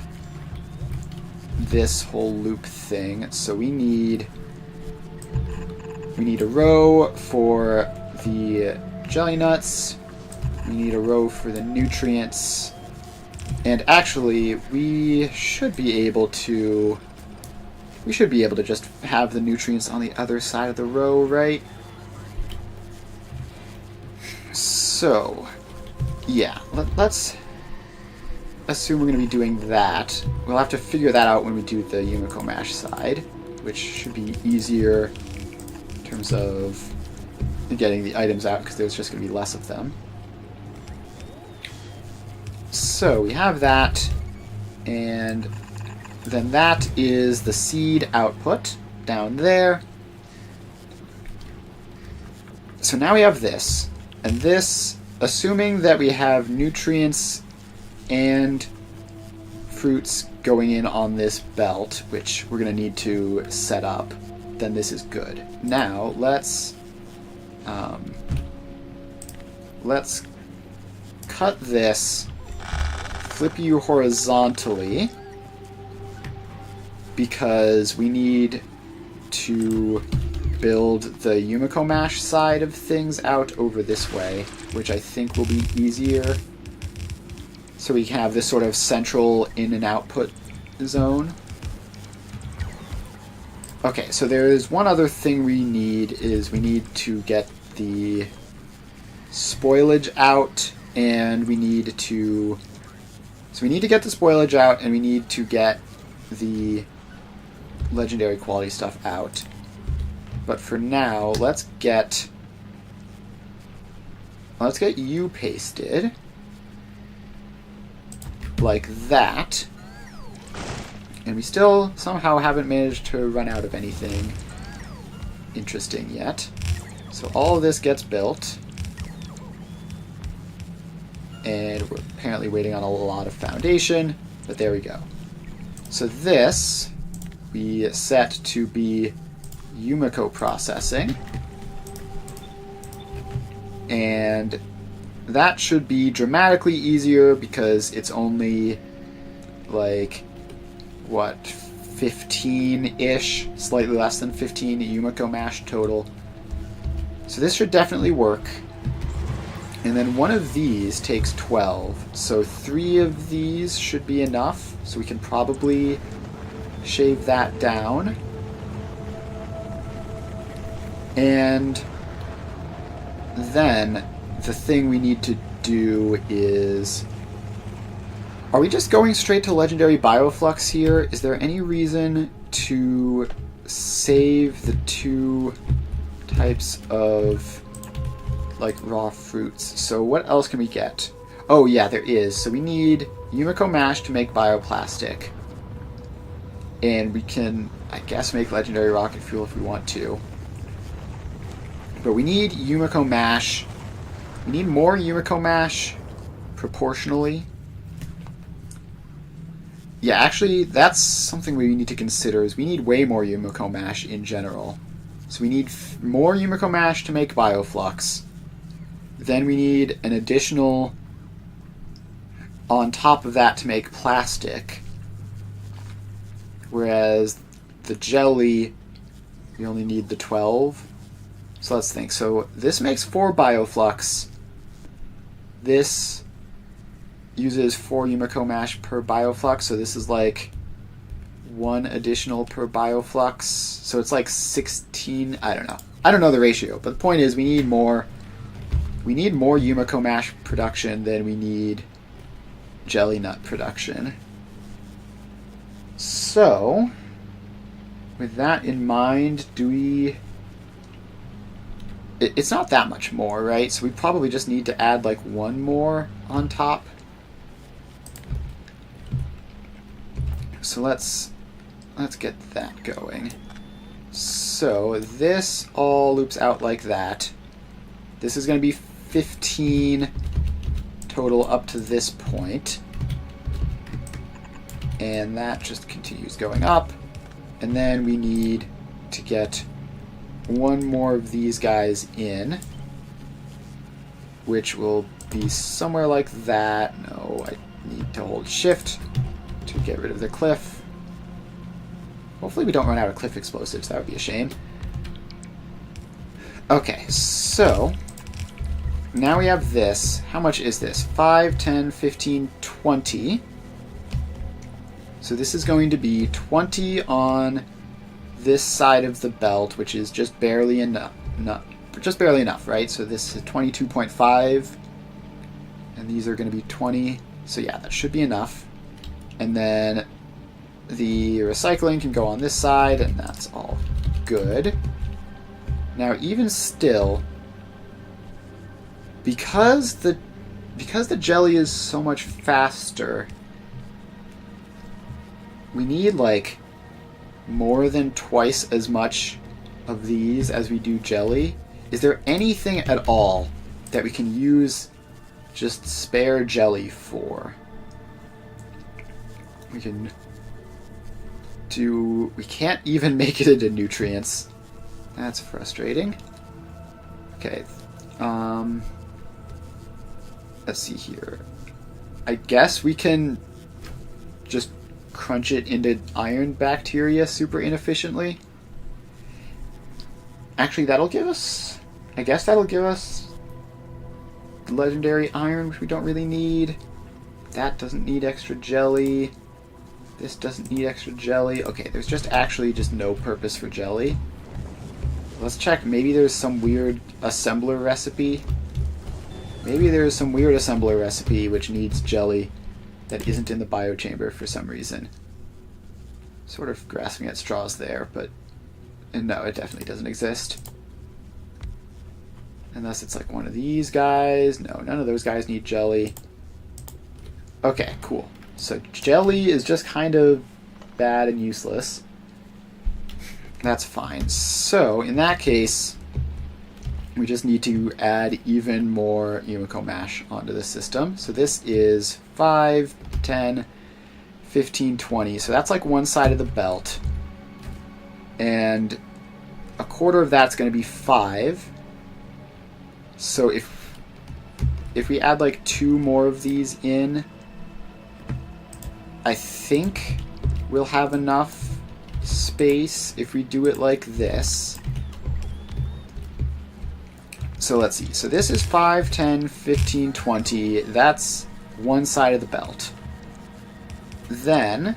this whole loop thing. So we need a row for the jelly nuts, we need a row for the nutrients, and actually we should be able to just have the nutrients on the other side of the row, right? So, yeah, let's assume we're going to be doing that. We'll have to figure that out when we do the Yumiko Mash side, which should be easier in terms of getting the items out, because there's just going to be less of them. So, we have that, and then that is the seed output down there. So now we have this. And this, assuming that we have nutrients and fruits going in on this belt, which we're going to need to set up, then this is good. Now, let's cut this, flip you horizontally, because we need to build the Yumiko Mash side of things out over this way, which I think will be easier. So we can have this sort of central in and output zone. Okay, so there's one other thing we need, is we need to get the spoilage out, and we need to... So we need to get the spoilage out, and we need to get the legendary quality stuff out. But for now, let's get you pasted like that. And we still somehow haven't managed to run out of anything interesting yet. So all of this gets built. And we're apparently waiting on a lot of foundation, but there we go. So this we set to be Yumiko processing, and that should be dramatically easier because it's only like what, 15-ish, slightly less than 15 Yumiko Mash total. So this should definitely work. And then one of these takes 12, so 3 of these should be enough, so we can probably shave that down. And then the thing we need to do is... Are we just going straight to Legendary Bioflux here? Is there any reason to save the 2 types of, like, raw fruits? So what else can we get? Oh yeah, there is. So we need Yumiko Mash to make bioplastic. And we can, I guess, make Legendary Rocket Fuel if we want to. But we need Yumiko Mash. We need more Yumiko Mash proportionally. Yeah, actually, that's something we need to consider, is we need way more Yumiko Mash in general. So we need more Yumiko Mash to make Bioflux. Then we need an additional on top of that to make plastic. Whereas the jelly, we only need the 12. So let's think. So this makes 4 Bioflux. This... uses 4 Yumiko mash per bioflux, so this is like 1 additional per bioflux. So it's like 16. I don't know. I don't know the ratio, but the point is we need more. We need more Yumiko mash production than we need jelly nut production. So, with that in mind, do we... It's not that much more, right? So we probably just need to add like 1 more on top. So let's get that going. So this all loops out like that. This is going to be 15 total up to this point. And that just continues going up. And then we need to get 1 more of these guys in, which will be somewhere like that. No, I need to hold shift to get rid of the cliff. Hopefully we don't run out of cliff explosives. That would be a shame. Okay, so now we have this. How much is this? 5, 10, 15, 20. So this is going to be 20 on this side of the belt, which is just barely enough. Just barely enough, right? So this is 22.5, and these are going to be 20. So yeah, that should be enough. And then the recycling can go on this side, and that's all good. Now, even still, because the jelly is so much faster, we need like more than twice as much of these as we do jelly. Is there anything at all that we can use just spare jelly for? We can't even make it into nutrients. That's frustrating. Okay. Let's see here. I guess we can just crunch it into iron bacteria super inefficiently. Actually, that'll give us... I guess that'll give us legendary iron, which we don't really need. That doesn't need extra jelly. This doesn't need extra jelly. Okay, there's just actually just no purpose for jelly. Let's check. Maybe there's some weird assembler recipe. Maybe there's some weird assembler recipe which needs jelly that isn't in the biochamber for some reason. Sort of grasping at straws there, but no, it definitely doesn't exist. Unless it's like one of these guys. No, none of those guys need jelly. Okay, cool. So jelly is just kind of bad and useless. That's fine. So in that case, we just need to add even more Yumiko mash onto the system. So this is 5, 10, 15, 20. So that's like one side of the belt. And a quarter of that's going to be 5. So if we add like 2 more of these in, I think we'll have enough space if we do it like this. So let's see. So this is 5, 10, 15, 20. That's one side of the belt. Then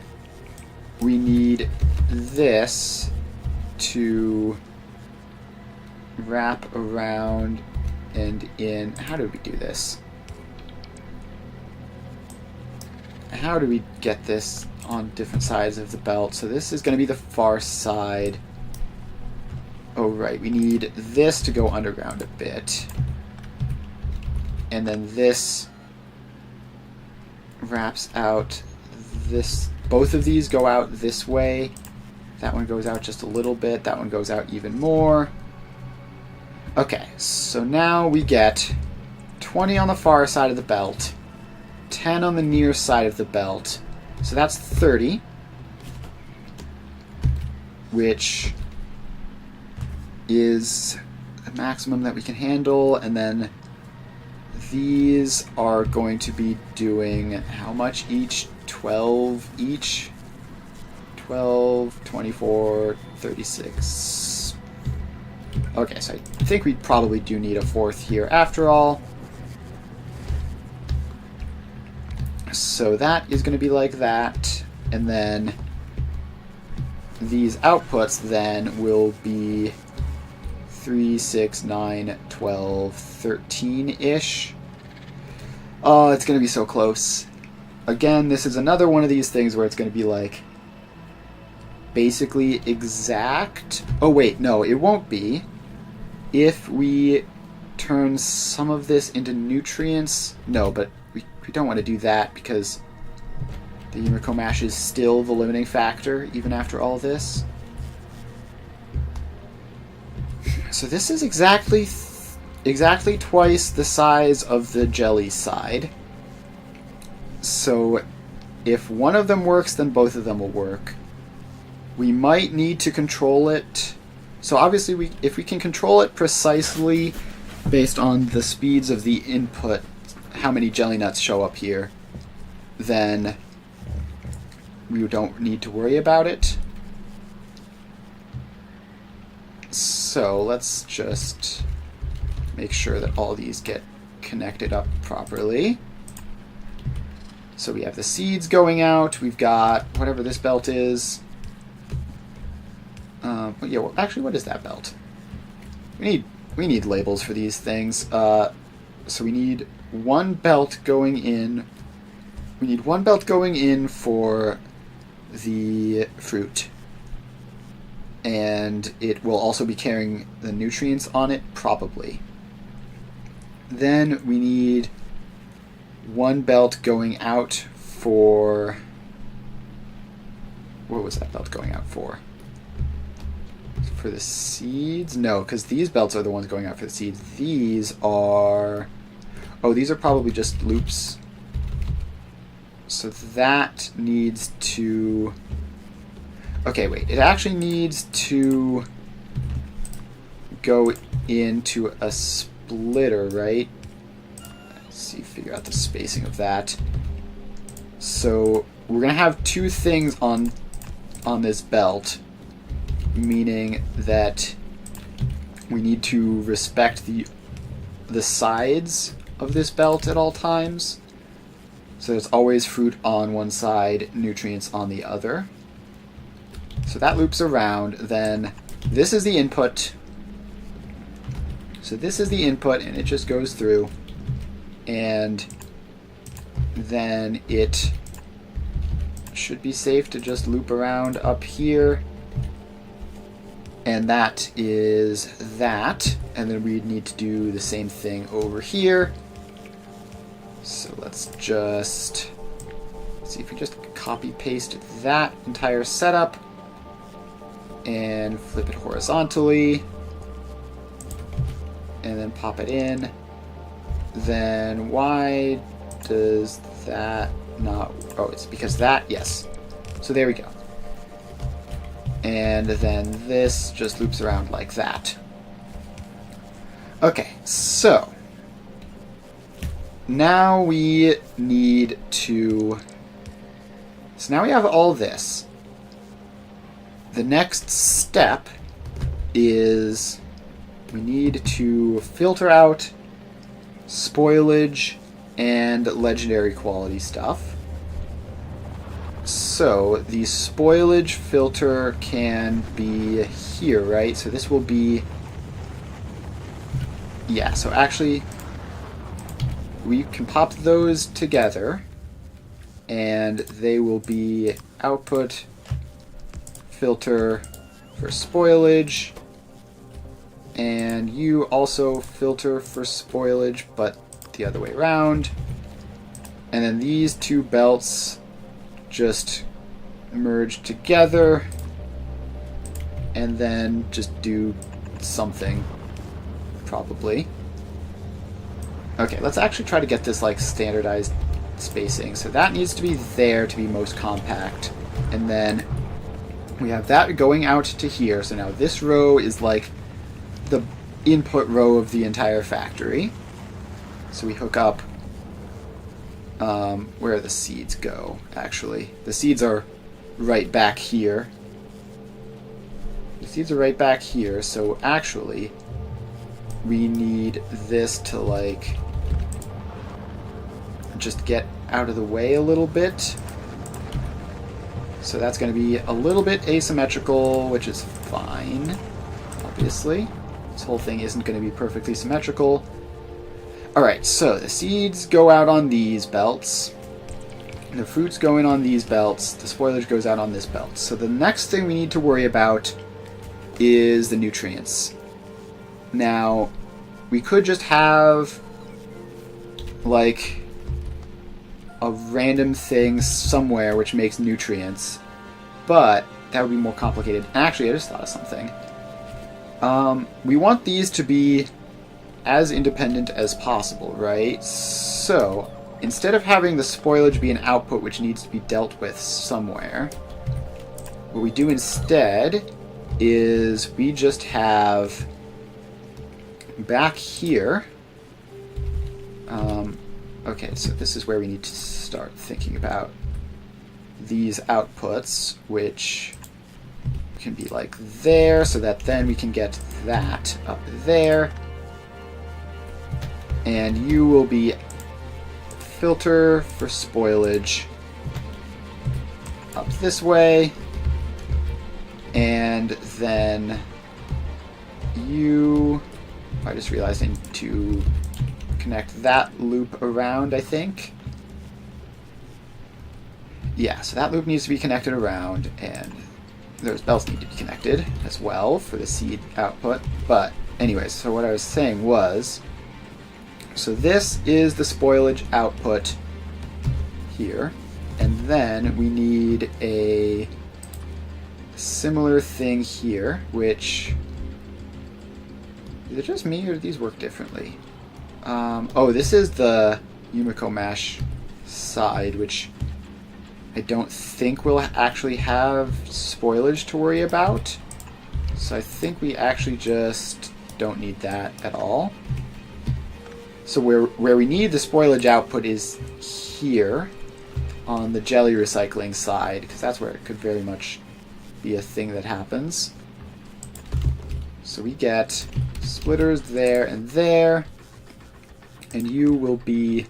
we need this to wrap around and in. How do we do this? How do we get this on different sides of the belt? So this is going to be the far side. Oh, right. We need this to go underground a bit. And then this wraps out this. Both of these go out this way. That one goes out just a little bit. That one goes out even more. Okay, so now we get 20 on the far side of the belt, 10 on the near side of the belt. So that's 30, which is the maximum that we can handle. And then these are going to be doing how much each? 12 each? 12, 24, 36. Okay, so I think we probably do need a fourth here after all. So that is going to be like that. And then these outputs then will be 3, 6, 9, 12, 13-ish. Oh, it's going to be so close. Again, this is another one of these things where it's going to be like basically exact. Oh wait, no, it won't be. If we turn some of this into nutrients, no, but we don't want to do that because the Yumiko mash is still the limiting factor even after all this. So this is exactly twice the size of the jelly side. So if one of them works, then both of them will work. We might need to control it. So obviously, if we can control it precisely based on the speeds of the input, how many jelly nuts show up here, then we don't need to worry about it. So let's just make sure that all these get connected up properly. So we have the seeds going out. We've got whatever this belt is. Yeah, well, actually, what is that belt? We need labels for these things. So we need one belt going in. We need one belt going in for the fruit. And it will also be carrying the nutrients on it, probably. Then we need one belt going out for... What was that belt going out for? For the seeds? No, because these belts are the ones going out for the seeds. These are... Oh, these are probably just loops. So that needs to... Okay, wait. It actually needs to go into a splitter, right? Let's see, figure out the spacing of that. So we're going to have two things on this belt, meaning that we need to respect the sides of this belt at all times. So there's always fruit on one side, nutrients on the other. So that loops around. Then this is the input. So this is the input, and it just goes through. And then it should be safe to just loop around up here. And that is that. And then we need to do the same thing over here. So let's just see if we just copy paste that entire setup and flip it horizontally and then pop it in. Then why does that not... Oh, it's because that... Yes. So there we go. And then this just loops around like that. Okay, so now we need to... So now we have all this. The next step is we need to filter out spoilage and legendary quality stuff. So the spoilage filter can be here, right? So this will be... Yeah, so actually we can pop those together and they will be output filter for spoilage, and you also filter for spoilage but the other way around. And then these two belts just merge together and then just do something, probably. Okay, let's actually try to get this like standardized spacing. So that needs to be there to be most compact, and then we have that going out to here. So now this row is like the input row of the entire factory. So we hook up where the seeds go, actually. The seeds are right back here. The seeds are right back here, so actually we need this to like just get out of the way a little bit. So that's going to be a little bit asymmetrical, which is fine, obviously. This whole thing isn't going to be perfectly symmetrical. Alright, so the seeds go out on these belts. The fruits go in on these belts. The spoilage goes out on this belt. So the next thing we need to worry about is the nutrients. Now, we could just have, like, a random thing somewhere which makes nutrients, but that would be more complicated. Actually, I just thought of something. We want these to be as independent as possible, right? So, instead of having the spoilage be an output which needs to be dealt with somewhere, what we do instead is we just have back here. Okay, so this is where we need to start thinking about these outputs, which can be like there, so that then we can get that up there. And you will be filter for spoilage up this way. And then you... I just realized I need to connect that loop around, I think. Yeah, so that loop needs to be connected around, and those belts need to be connected as well for the seed output. But anyways, so what I was saying was, so this is the spoilage output here, and then we need a similar thing here, which... Is it just me, or do these work differently? Oh, this is the Yumiko Mash side, which I don't think we'll actually have spoilage to worry about. So I think we actually just don't need that at all. So where we need the spoilage output is here on the jelly recycling side, because that's where it could very much be a thing that happens. So we get splitters there and there, and you will be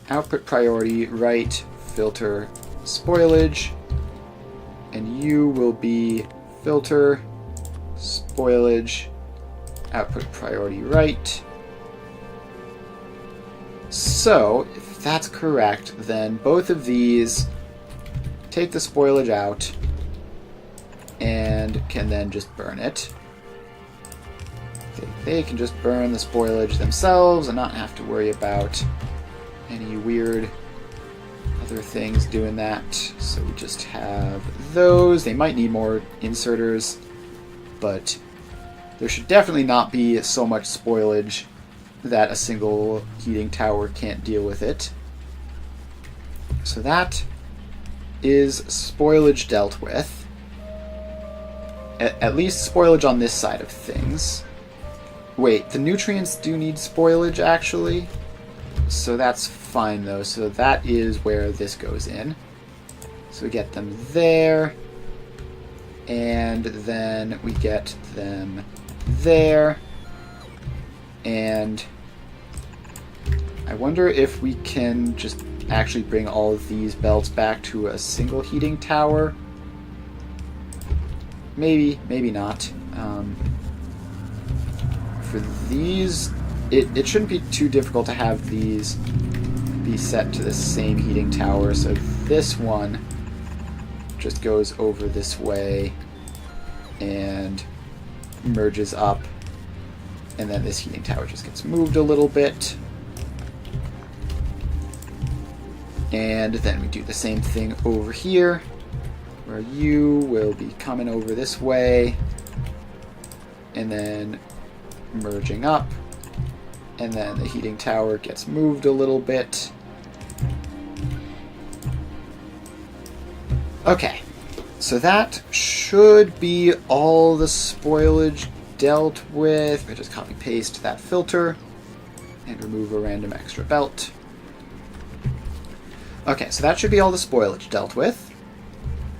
output priority right filter spoilage, and you will be filter spoilage output priority right. So if that's correct, then both of these take the spoilage out and can then just burn it. They can just burn the spoilage themselves and not have to worry about any weird other things doing that. So we just have those. They might need more inserters, but there should definitely not be so much spoilage that a single heating tower can't deal with it. So that is spoilage dealt with. At least spoilage on this side of things. Wait, the nutrients do need spoilage, actually? So that's fine, though. So that is where this goes in. So we get them there. And then we get them there. And I wonder if we can just actually bring all of these belts back to a single heating tower. Maybe, maybe not. For these, it shouldn't be too difficult to have these be set to the same heating tower. So this one just goes over this way and merges up. And then this heating tower just gets moved a little bit. And then we do the same thing over here, where you will be coming over this way, and then merging up, and then the heating tower gets moved a little bit. Okay, so that should be all the spoilage dealt with. I just copy paste that filter and remove a random extra belt. Okay, so that should be all the spoilage dealt with.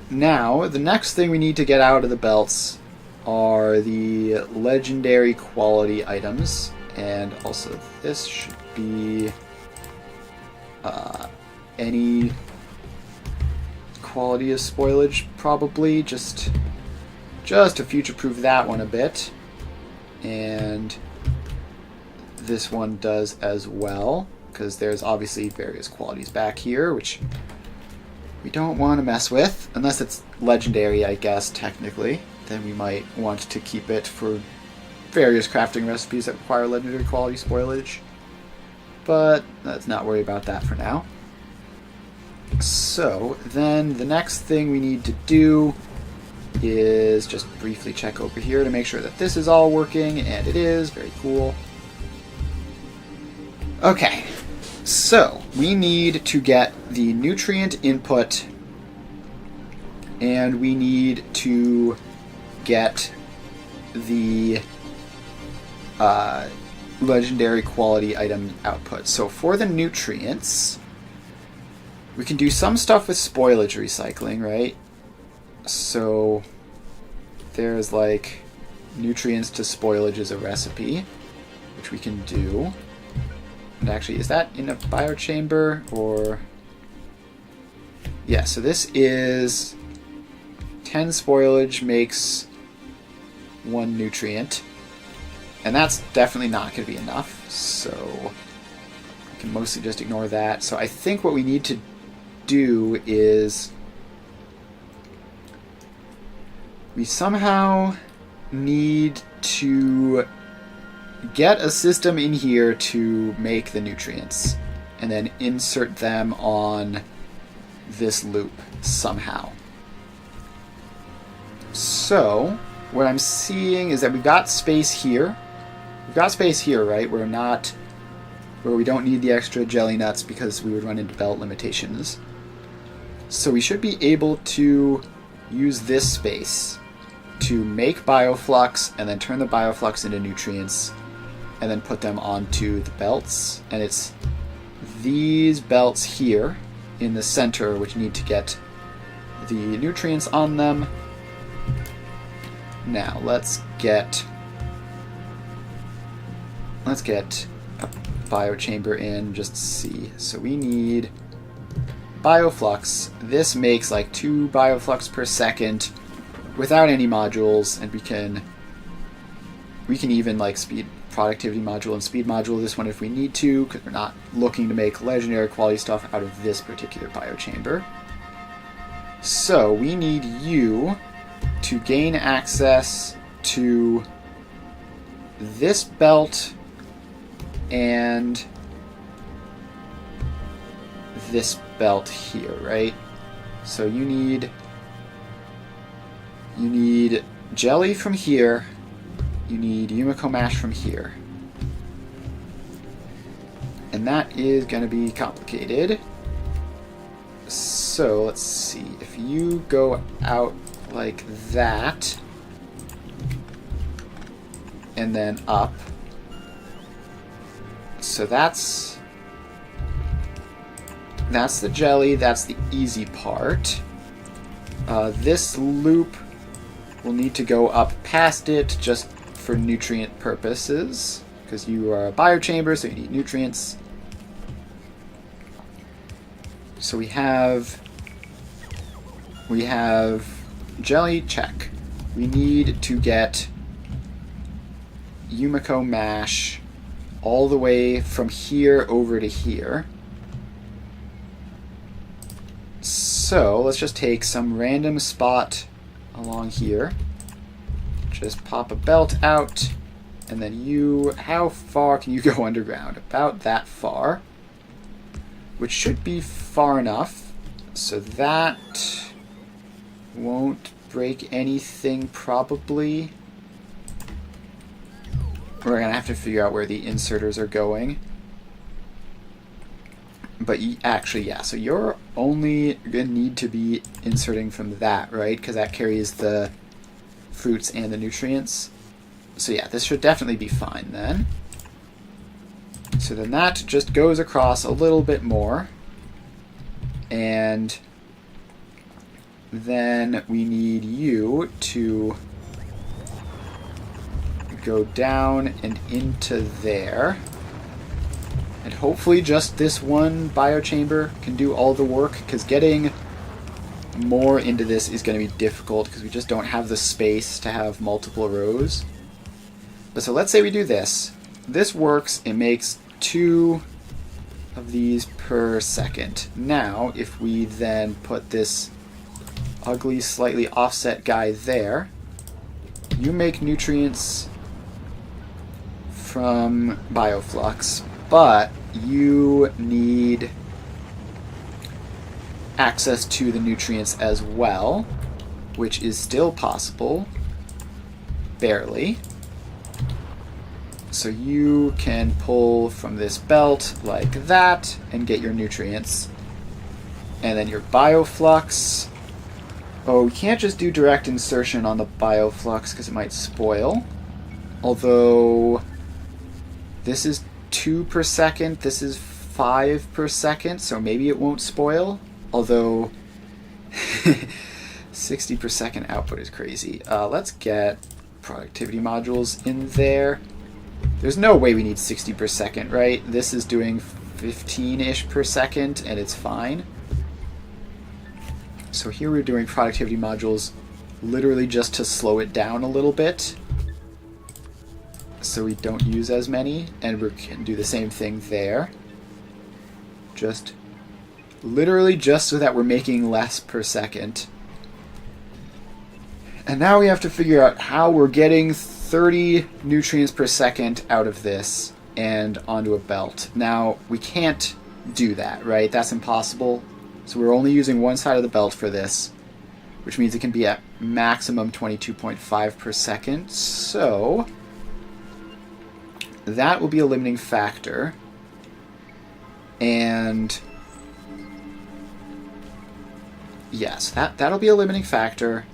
Now, the next thing we need to get out of the belts are the legendary quality items, and also this should be any quality of spoilage, probably, just to future-proof that one a bit. And this one does as well, because there's obviously various qualities back here, which we don't want to mess with, unless it's legendary, I guess, technically. Then we might want to keep it for various crafting recipes that require legendary quality spoilage. But let's not worry about that for now. So, then the next thing we need to do is just briefly check over here to make sure that this is all working, and it is. Very cool. Okay, so we need to get the nutrient input, and we need to get the legendary quality item output. So for the nutrients, we can do some stuff with spoilage recycling, right? So there's like nutrients to spoilage as a recipe, which we can do. And actually, is that in a biochamber or... Yeah, so this is 10 spoilage makes 1 nutrient. And that's definitely not going to be enough, so we can mostly just ignore that. So I think what we need to do is we somehow need to get a system in here to make the nutrients and then insert them on this loop somehow. So what I'm seeing is that we've got space here. We've got space here, right? Where we don't need the extra jelly nuts because we would run into belt limitations. So we should be able to use this space to make bioflux and then turn the bioflux into nutrients and then put them onto the belts. And it's these belts here in the center which need to get the nutrients on them. Now let's get a biochamber in just to see. So we need bioflux. This makes like 2 bioflux per second without any modules, and we can even like speed productivity module and speed module this one if we need to, because we're not looking to make legendary quality stuff out of this particular biochamber. So we need you to gain access to this belt and this belt here, right? So you need jelly from here, you need Yumiko mash from here. And that is going to be complicated. So let's see, if you go out like that and then up, so that's the jelly, that's the easy part. This loop will need to go up past it just for nutrient purposes, because you are a biochamber, so you need nutrients. So we have jelly, check. We need to get Yumiko mash all the way from here over to here. So let's just take some random spot along here. Just pop a belt out, and then how far can you go underground? About that far, which should be far enough so that won't break anything probably. We're gonna have to figure out where the inserters are going. But actually, yeah, so you're only gonna need to be inserting from that, right? Because that carries the fruits and the nutrients. So yeah, this should definitely be fine then. So then that just goes across a little bit more. And then we need you to go down and into there. And hopefully just this one biochamber can do all the work, because getting more into this is going to be difficult because we just don't have the space to have multiple rows. But so let's say we do this. This works. It makes 2 of these per second. Now, if we then put this ugly, slightly offset guy there, you make nutrients from bioflux, but you need access to the nutrients as well, which is still possible, barely. So you can pull from this belt like that and get your nutrients. And then your bioflux. Oh, we can't just do direct insertion on the bioflux because it might spoil. Although this is 2 per second, this is 5 per second, so maybe it won't spoil. Although 60 per second output is crazy. Let's get productivity modules in there. There's no way we need 60 per second, right? This is doing 15-ish per second, and it's fine. So here we're doing productivity modules literally just to slow it down a little bit, so we don't use as many, and we can do the same thing there. Just literally just so that we're making less per second. And now we have to figure out how we're getting 30 nutrients per second out of this and onto a belt. Now, we can't do that, right? That's impossible. So we're only using one side of the belt for this, which means it can be at maximum 22.5 per second. So that will be a limiting factor. And yes, that'll be a limiting factor,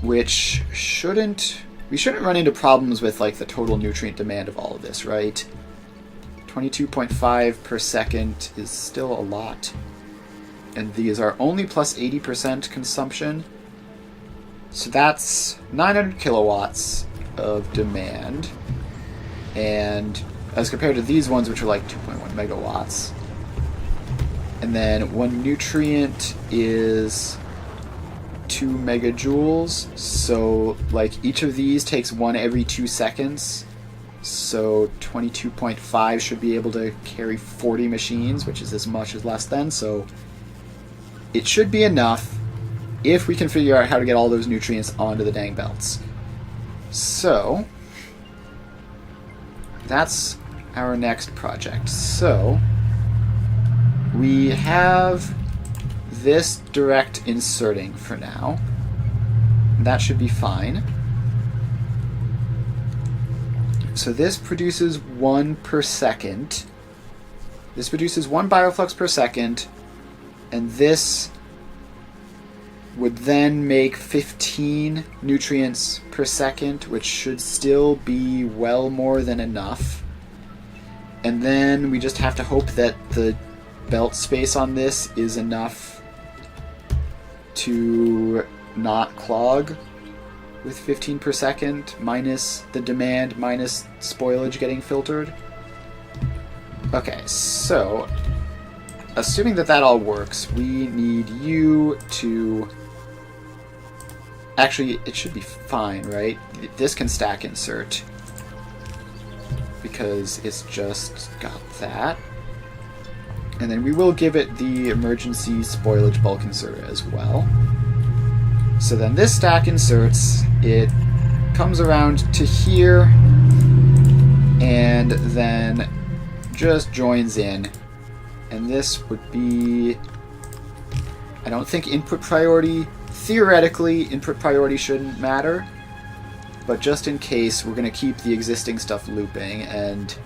which we shouldn't run into problems with, like, the total nutrient demand of all of this, right? 22.5 per second is still a lot. And these are only plus 80% consumption. So that's 900 kilowatts of demand. And as compared to these ones, which are like 2.1 megawatts. And then one nutrient is 2 megajoules. So like each of these takes 1 every 2 seconds. So 22.5 should be able to carry 40 machines, which is as much as less than. So it should be enough if we can figure out how to get all those nutrients onto the dang belts. So that's our next project. So we have this direct inserting for now. That should be fine. So this produces 1 per second. This produces 1 bioflux per second, and this would then make 15 nutrients per second, which should still be well more than enough. And then we just have to hope that the belt space on this is enough to not clog with 15 per second, minus the demand, minus spoilage getting filtered. Okay, so assuming that that all works, we need you to... Actually, it should be fine, right? This can stack insert, because it's just got that. And then we will give it the emergency spoilage bulk inserter as well. So then this stack inserts, it comes around to here, and then just joins in. And this would be... I don't think input priority... Theoretically, input priority shouldn't matter, but just in case, we're going to keep the existing stuff looping, and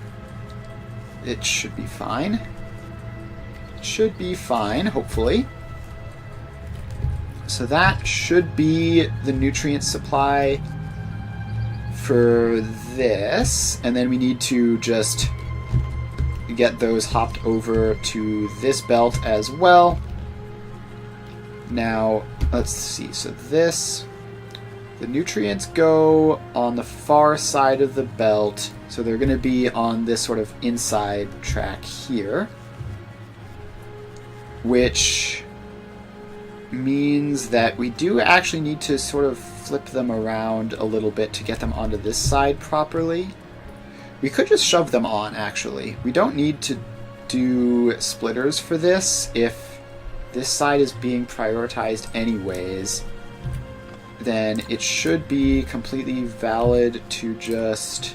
it should be fine. It should be fine, hopefully. So that should be the nutrient supply for this, and then we need to just get those hopped over to this belt as well. Now, let's see, so this The nutrients go on the far side of the belt, so they're going to be on this sort of inside track here, which means that we do actually need to sort of flip them around a little bit to get them onto this side properly. We could just shove them on, actually. We don't need to do splitters for this if this side is being prioritized anyways. Then it should be completely valid to just...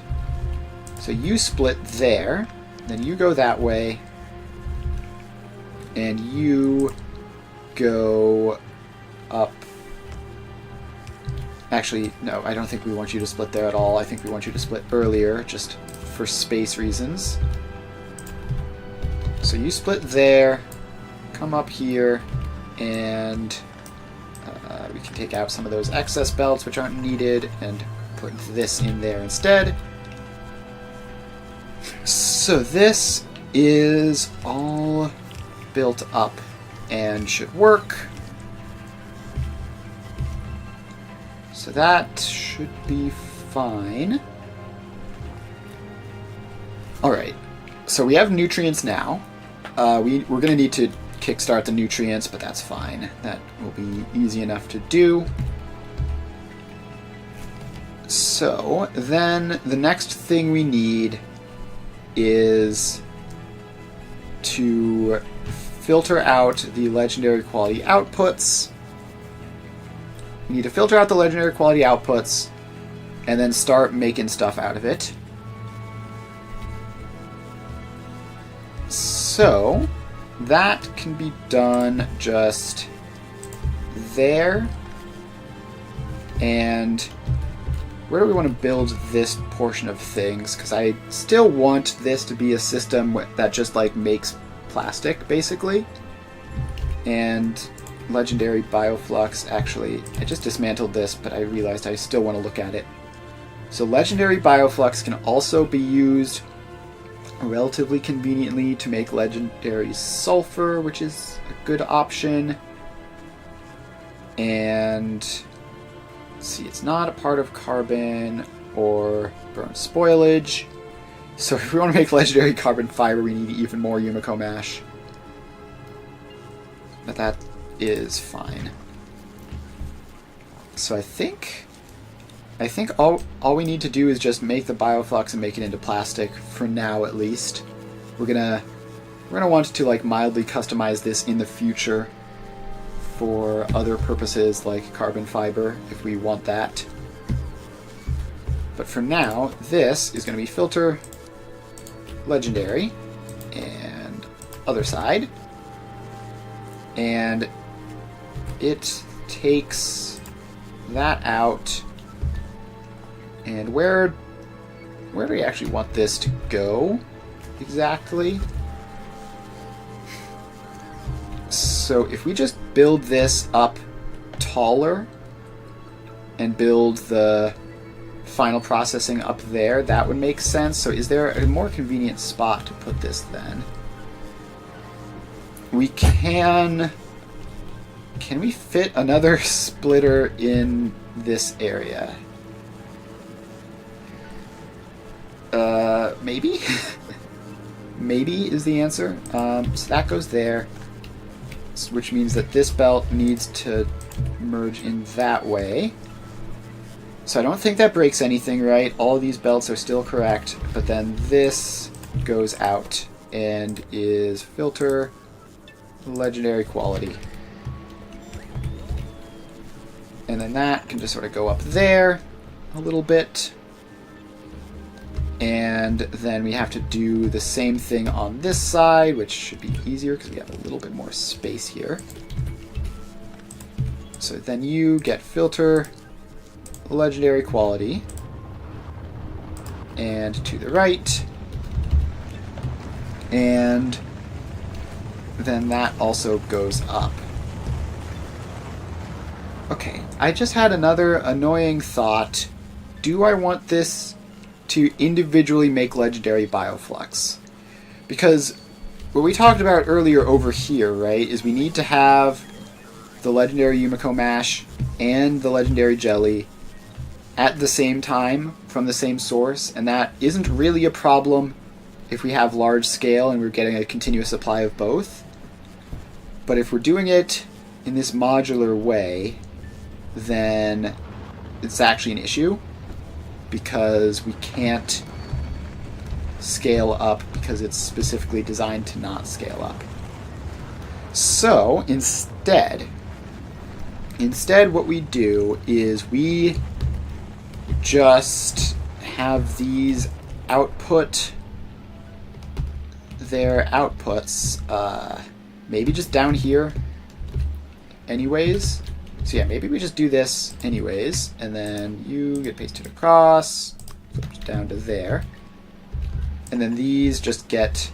So you split there, then you go that way, and you go up. Actually, no, I don't think we want you to split there at all. I think we want you to split earlier, just for space reasons. So you split there, come up here, and we can take out some of those excess belts which aren't needed and put this in there instead. So this is all built up and should work. So that should be fine. Alright, so we have nutrients now. We're going to need to kickstart the nutrients, but that's fine. That will be easy enough to do. So then the next thing we need is to filter out the legendary quality outputs. We need to filter out the legendary quality outputs and then start making stuff out of it. So that can be done just there. And where do we want to build this portion of things? Because I still want this to be a system that just like makes plastic, basically. And legendary bioflux, actually, I just dismantled this, but I realized I still want to look at it. So legendary bioflux can also be used relatively conveniently to make legendary sulfur, which is a good option. And let's see, it's not a part of carbon or burn spoilage. So if we want to make legendary carbon fiber, we need even more Yumiko Mash. But that is fine. So I think all we need to do is just make the bioflux and make it into plastic for now, at least. We're gonna want to like mildly customize this in the future for other purposes like carbon fiber if we want that. But for now, this is going to be filter legendary and other side. And it takes that out. And where do we actually want this to go exactly? So if we just build this up taller and build the final processing up there, that would make sense. So is there a more convenient spot to put this then? We can we fit another splitter in this area? Maybe? Maybe is the answer. So that goes there, which means that this belt needs to merge in that way. So I don't think that breaks anything, right? All these belts are still correct, but then this goes out and is filter legendary quality. And then that can just sort of go up there a little bit. And then we have to do the same thing on this side, which should be easier because we have a little bit more space here. So then you get filter legendary quality. And to the right. And then that also goes up. Okay, I just had another annoying thought. Do I want this to individually make legendary bioflux? Because what we talked about earlier over here, right, is we need to have the legendary Yumiko Mash and the legendary jelly at the same time from the same source, and that isn't really a problem if we have large scale and we're getting a continuous supply of both. But if we're doing it in this modular way, then it's actually an issue because we can't scale up because it's specifically designed to not scale up. So instead what we do is we just have these output their outputs maybe just down here anyways. So yeah, maybe we just do this anyways, and then you get pasted across, down to there. And then these just get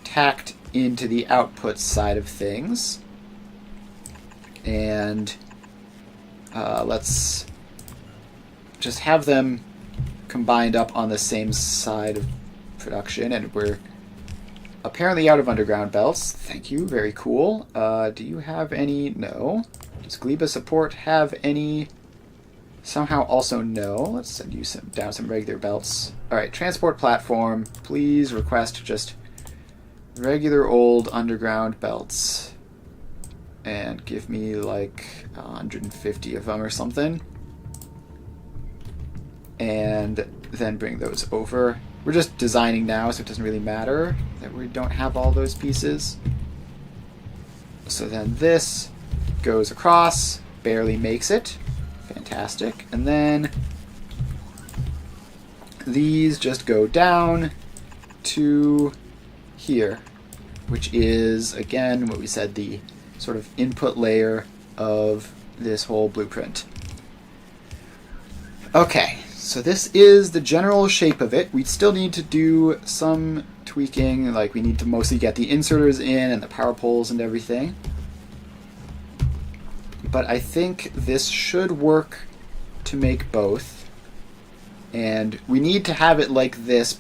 tacked into the output side of things. And let's just have them combined up on the same side of production. And we're apparently out of underground belts. Thank you, very cool. Do you have any? No. Does Gleba support have any? Somehow also no. Let's send you down some regular belts. Alright, transport platform. Please request just regular old underground belts. And give me like 150 of them or something. And then bring those over. We're just designing now, so it doesn't really matter that we don't have all those pieces. So then this goes across, barely makes it. Fantastic. And then these just go down to here, which is, again, what we said, the sort of input layer of this whole blueprint. Okay, so this is the general shape of it. We still need to do some tweaking, like we need to mostly get the inserters in and the power poles and everything. But I think this should work to make both. And we need to have it like this.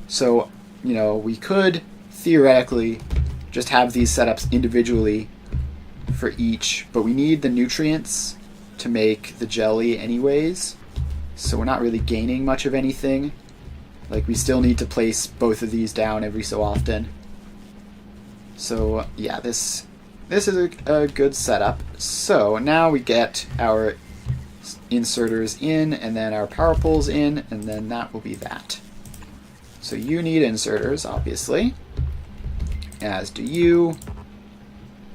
So, you know, we could theoretically just have these setups individually for each, but we need the nutrients to make the jelly anyways. So we're not really gaining much of anything. Like, we still need to place both of these down every so often. So yeah, this is a good setup. So now we get our inserters in, and then our power poles in, and then that will be that. So you need inserters, obviously, as do you.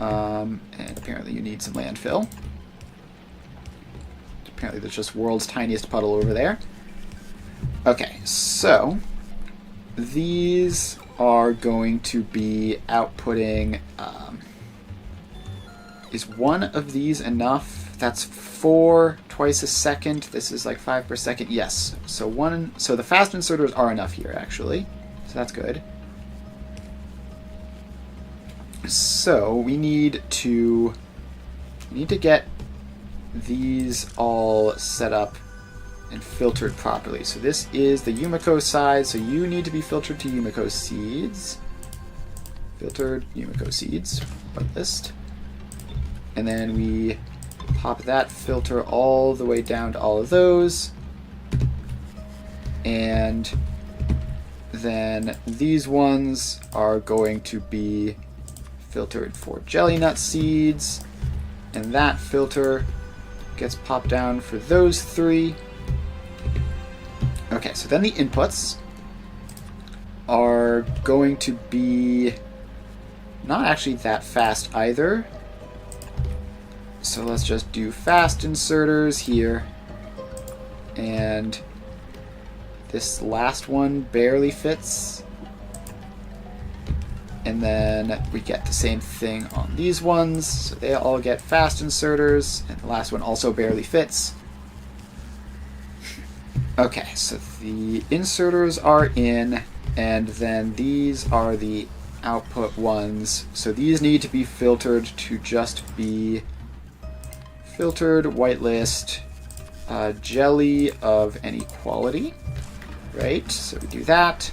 And apparently you need some landfill. Apparently there's just world's tiniest puddle over there. Okay, so these are going to be outputting... is one of these enough? That's 4 twice a second. This is like 5 per second. Yes. So the fast inserters are enough here, actually. So that's good. So we need to get these all set up and filtered properly. So this is the Yumiko side. So you need to be filtered to Yumiko seeds. Filtered Yumiko seeds. List. And then we pop that filter all the way down to all of those. And then these ones are going to be filtered for jelly nut seeds. And that filter gets popped down for those 3. Okay, so then the inputs are going to be not actually that fast either. So let's just do fast inserters here. And this last one barely fits. And then we get the same thing on these ones. So they all get fast inserters. And the last one also barely fits. Okay, so the inserters are in. And then these are the output ones. So these need to be filtered to just be filtered whitelist jelly of any quality. Right, so we do that.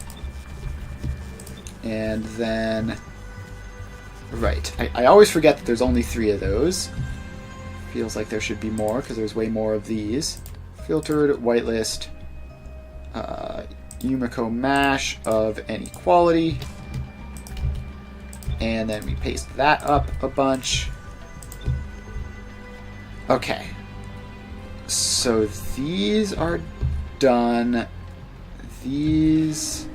And then, right, I always forget that there's only 3 of those. Feels like there should be more because there's way more of these. filtered whitelist Yumiko mash of any quality. And then we paste that up a bunch. Okay. So these are done. These...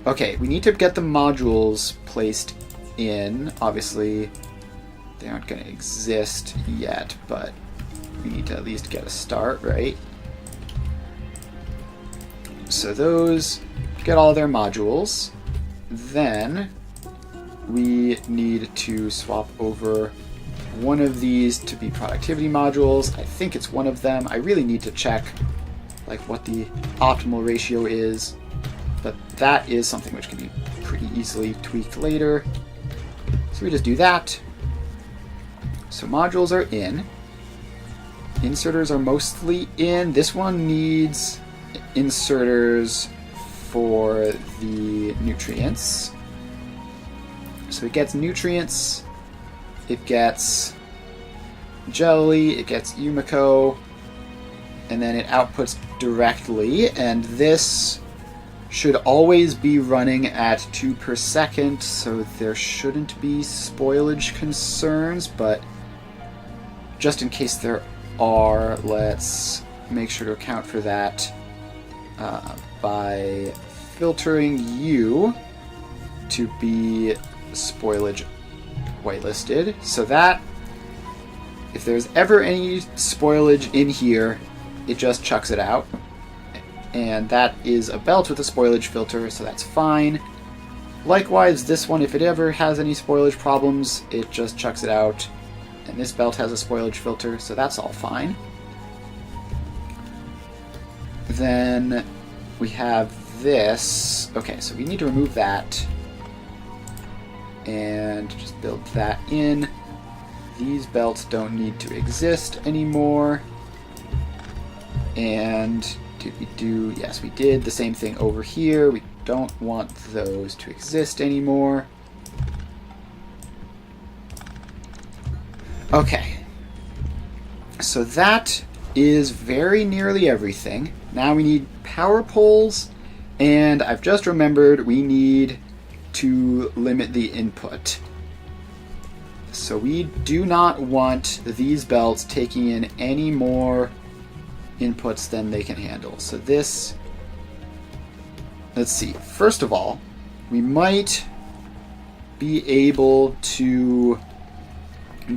Okay, we need to get the modules placed in. Obviously, they aren't going to exist yet, but we need to at least get a start, right? So those get all their modules. Then we need to swap over one of these to be productivity modules. I think it's one of them. I really need to check like what the optimal ratio is, but that is something which can be pretty easily tweaked later. So we just do that. So modules are in. Inserters are mostly in. This one needs inserters for the nutrients. So it gets nutrients, it gets jelly, it gets Yumiko, and then it outputs directly, and this should always be running at 2 per second, so there shouldn't be spoilage concerns, but just in case there are, let's make sure to account for that by filtering you to be spoilage whitelisted, so that if there's ever any spoilage in here, it just chucks it out. And that is a belt with a spoilage filter, so that's fine. Likewise, this one, if it ever has any spoilage problems, it just chucks it out. And this belt has a spoilage filter, so that's all fine. Then we have this. Okay, so we need to remove that and just build that in. These belts don't need to exist anymore. And did we do... Yes, we did the same thing over here. We don't want those to exist anymore. Okay. So that is very nearly everything. Now we need power poles, and I've just remembered we need to limit the input. So we do not want these belts taking in any more inputs than they can handle. So this, let's see, first of all, we might be able to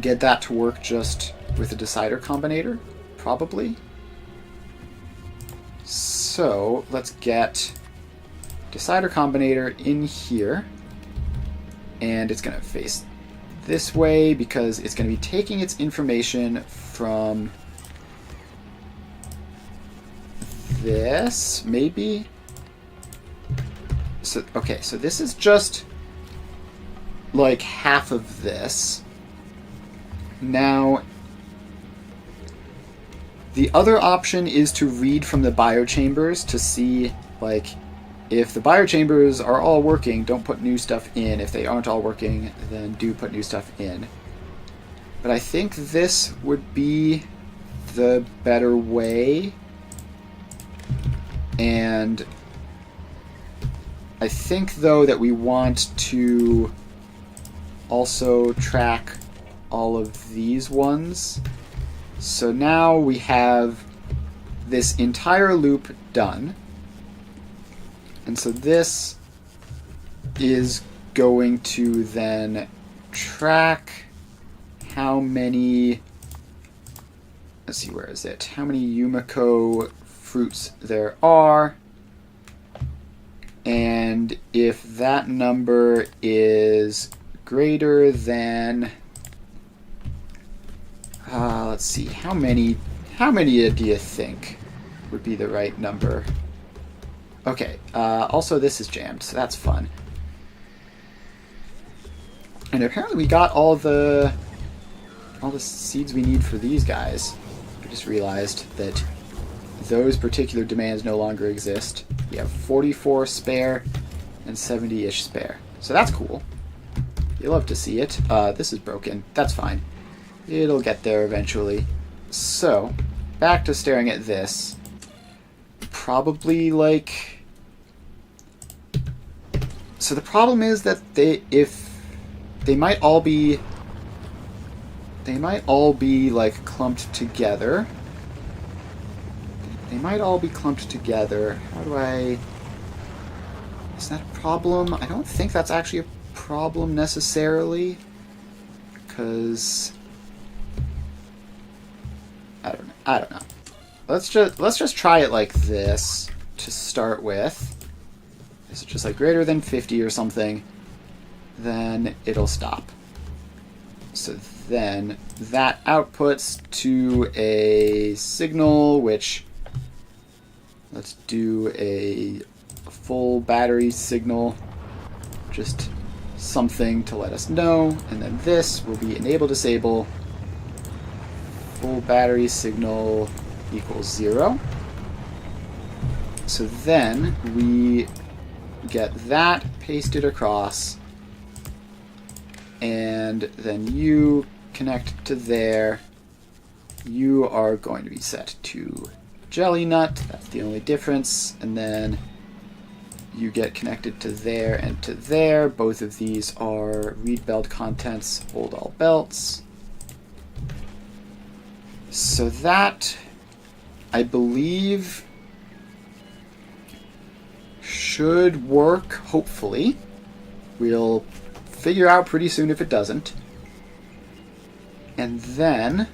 get that to work just with a decider combinator, probably. So let's get decider combinator in here, and it's going to face this way because it's going to be taking its information from this, maybe. So okay, so this is just like half of this. Now the other option is to read from the biochambers to see, like, if the biochambers are all working, don't put new stuff in. If they aren't all working, then do put new stuff in. But I think this would be the better way. And I think, though, that we want to also track all of these ones. So now we have this entire loop done. And so this is going to then track how many, let's see, where is it? How many Yumiko fruits there are. And if that number is greater than, let's see, how many do you think would be the right number? Okay, also this is jammed, so that's fun. And apparently we got all the seeds we need for these guys. I just realized that those particular demands no longer exist. We have 44 spare and 70-ish spare. So that's cool. You love to see it. This is broken. That's fine. It'll get there eventually. So, back to staring at this. probably like... So the problem is that they might all be like clumped together. They might all be clumped together. How do I... Is that a problem? I don't think that's actually a problem necessarily, because I don't know. Let's just try it like this to start with. Is it just like greater than 50 or something? Then it'll stop. So then that outputs to a signal, which let's do a full battery signal, just something to let us know, and then this will be enable disable full battery signal equals 0. So then we get that pasted across, and then you connect to there. You are going to be set to jelly nut, that's the only difference, and then you get connected to there and to there. Both of these are read belt contents, hold all belts. So that, I believe, should work, hopefully. We'll figure out pretty soon if it doesn't. And then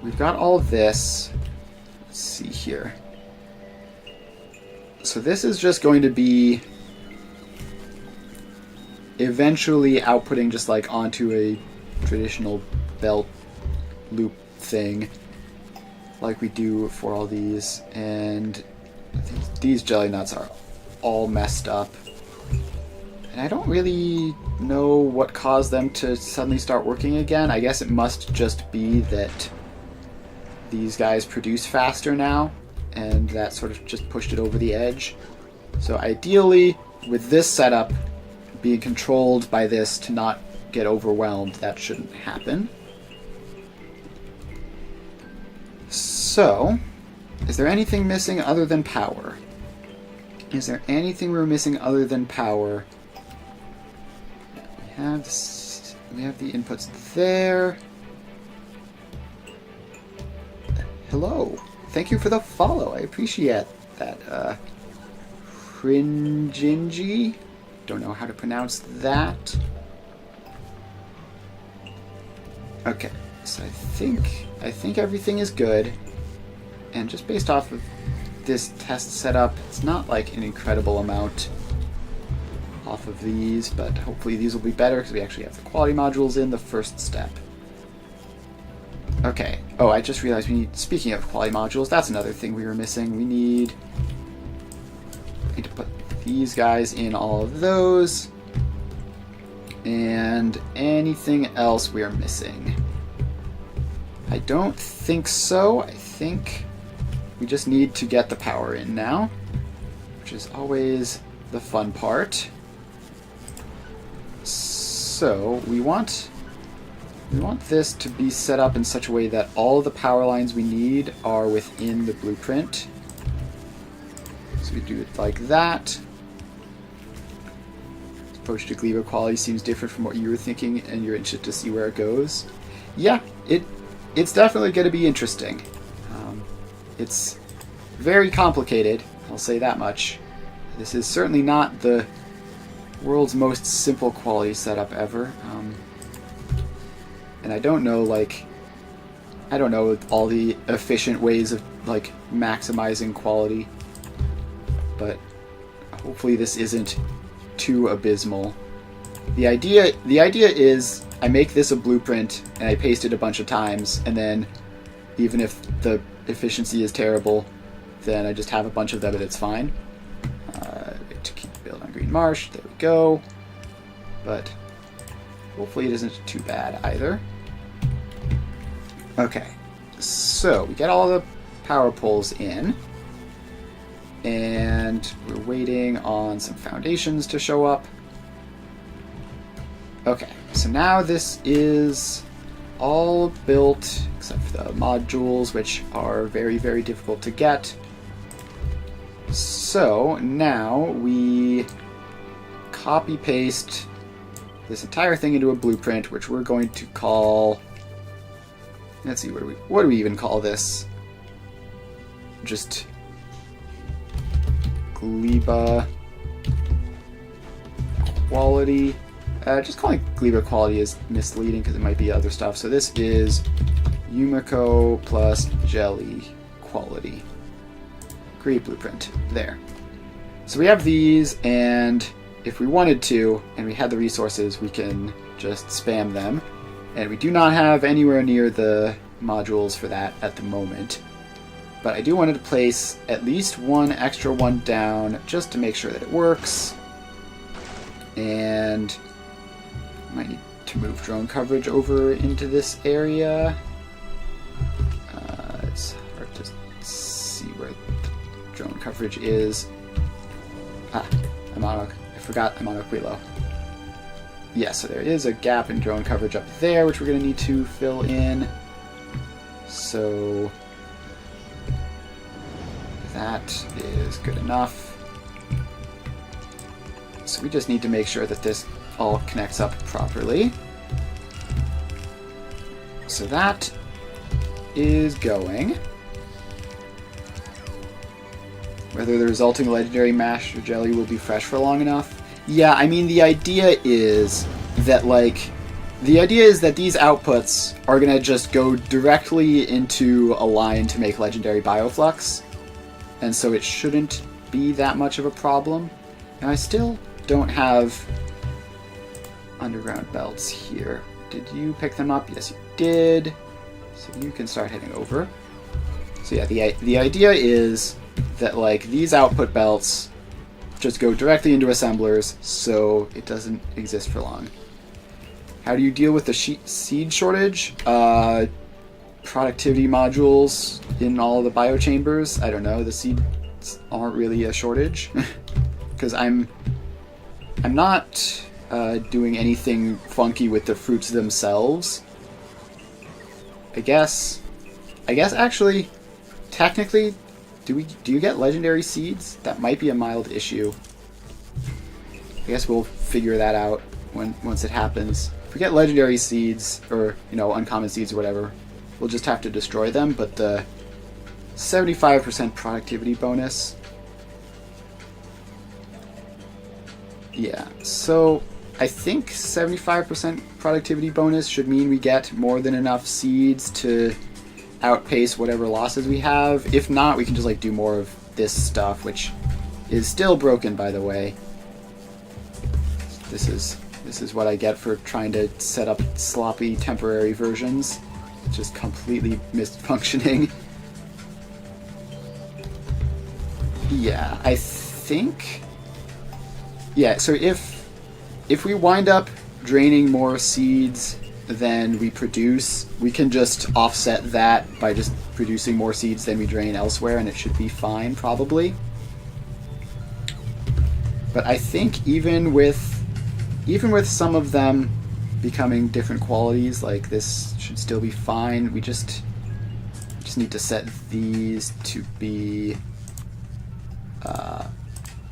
we've got all this. Let's see here. So this is just going to be eventually outputting just like onto a traditional belt loop thing like we do for all these, and these jelly nuts are all messed up, and I don't really know what caused them to suddenly start working again. I guess it must just be that these guys produce faster now, and that sort of just pushed it over the edge. So ideally, with this setup being controlled by this to not get overwhelmed, that shouldn't happen. So, is there anything missing other than power? Is there anything we're missing other than power? We have the inputs there. Hello. Thank you for the follow. I appreciate that. Cringingy. Don't know how to pronounce that. Okay, so I think everything is good. And just based off of this test setup, it's not like an incredible amount off of these, but hopefully these will be better because we actually have the quality modules in the first step. Okay. Oh, I just realized we need, speaking of quality modules, that's another thing we were missing. We need to put these guys in all of those. And anything else we are missing? I don't think so. I think we just need to get the power in now, which is always the fun part. So we want this to be set up in such a way that all the power lines we need are within the blueprint. So we do it like that. This approach to Gleba quality seems different from what you were thinking, and you're interested to see where it goes. Yeah, it's definitely going to be interesting. It's very complicated, I'll say that much. This is certainly not the world's most simple quality setup ever. And I don't know all the efficient ways of like maximizing quality, but hopefully this isn't too abysmal. The idea is I make this a blueprint and I paste it a bunch of times, and then even if the efficiency is terrible, then I just have a bunch of them and it's fine. To keep build on Green Marsh, there we go. But hopefully it isn't too bad either. Okay, so we get all the power poles in, and we're waiting on some foundations to show up. Okay, so now this is all built, except for the modules, which are very, very difficult to get. So now we copy paste this entire thing into a blueprint, which we're going to call. Let's see, what do we even call this? Just Gleba quality. Just calling Gleba quality is misleading because it might be other stuff. So this is Yumiko plus jelly quality. Create blueprint. There. So we have these, and if we wanted to, and we had the resources, we can just spam them. And we do not have anywhere near the modules for that at the moment. But I do want to place at least one extra one down just to make sure that it works. And I might need to move drone coverage over into this area. It's hard to see where the drone coverage is. I forgot I'm on Aquilo. Yeah, so there is a gap in drone coverage up there, which we're going to need to fill in. So that is good enough. So we just need to make sure that this all connects up properly. So that is going. Whether the resulting legendary master jelly will be fresh for long enough. Yeah, I mean, the idea is that, these outputs are going to just go directly into a line to make legendary bioflux. And so it shouldn't be that much of a problem. Now, I still don't have underground belts here. Did you pick them up? Yes, you did. So you can start heading over. So yeah, the idea is that, these output belts just go directly into assemblers, so it doesn't exist for long. How do you deal with the seed shortage? Productivity modules in all the biochambers? I don't know. The seeds aren't really a shortage. Because I'm not doing anything funky with the fruits themselves. I guess actually, technically, do you get legendary seeds? That might be a mild issue. I guess we'll figure that out once it happens. If we get legendary seeds, or uncommon seeds or whatever, we'll just have to destroy them. But the 75% productivity bonus, yeah. So I think 75% productivity bonus should mean we get more than enough seeds to outpace whatever losses we have. If not, we can just do more of this stuff, which is still broken, by the way. This is what I get for trying to set up sloppy temporary versions. It's just completely misfunctioning. Yeah, I think. Yeah, so if we wind up draining more seeds than we produce, we can just offset that by just producing more seeds than we drain elsewhere, and it should be fine, probably. But I think even with some of them becoming different qualities, this should still be fine. We just need to set these to be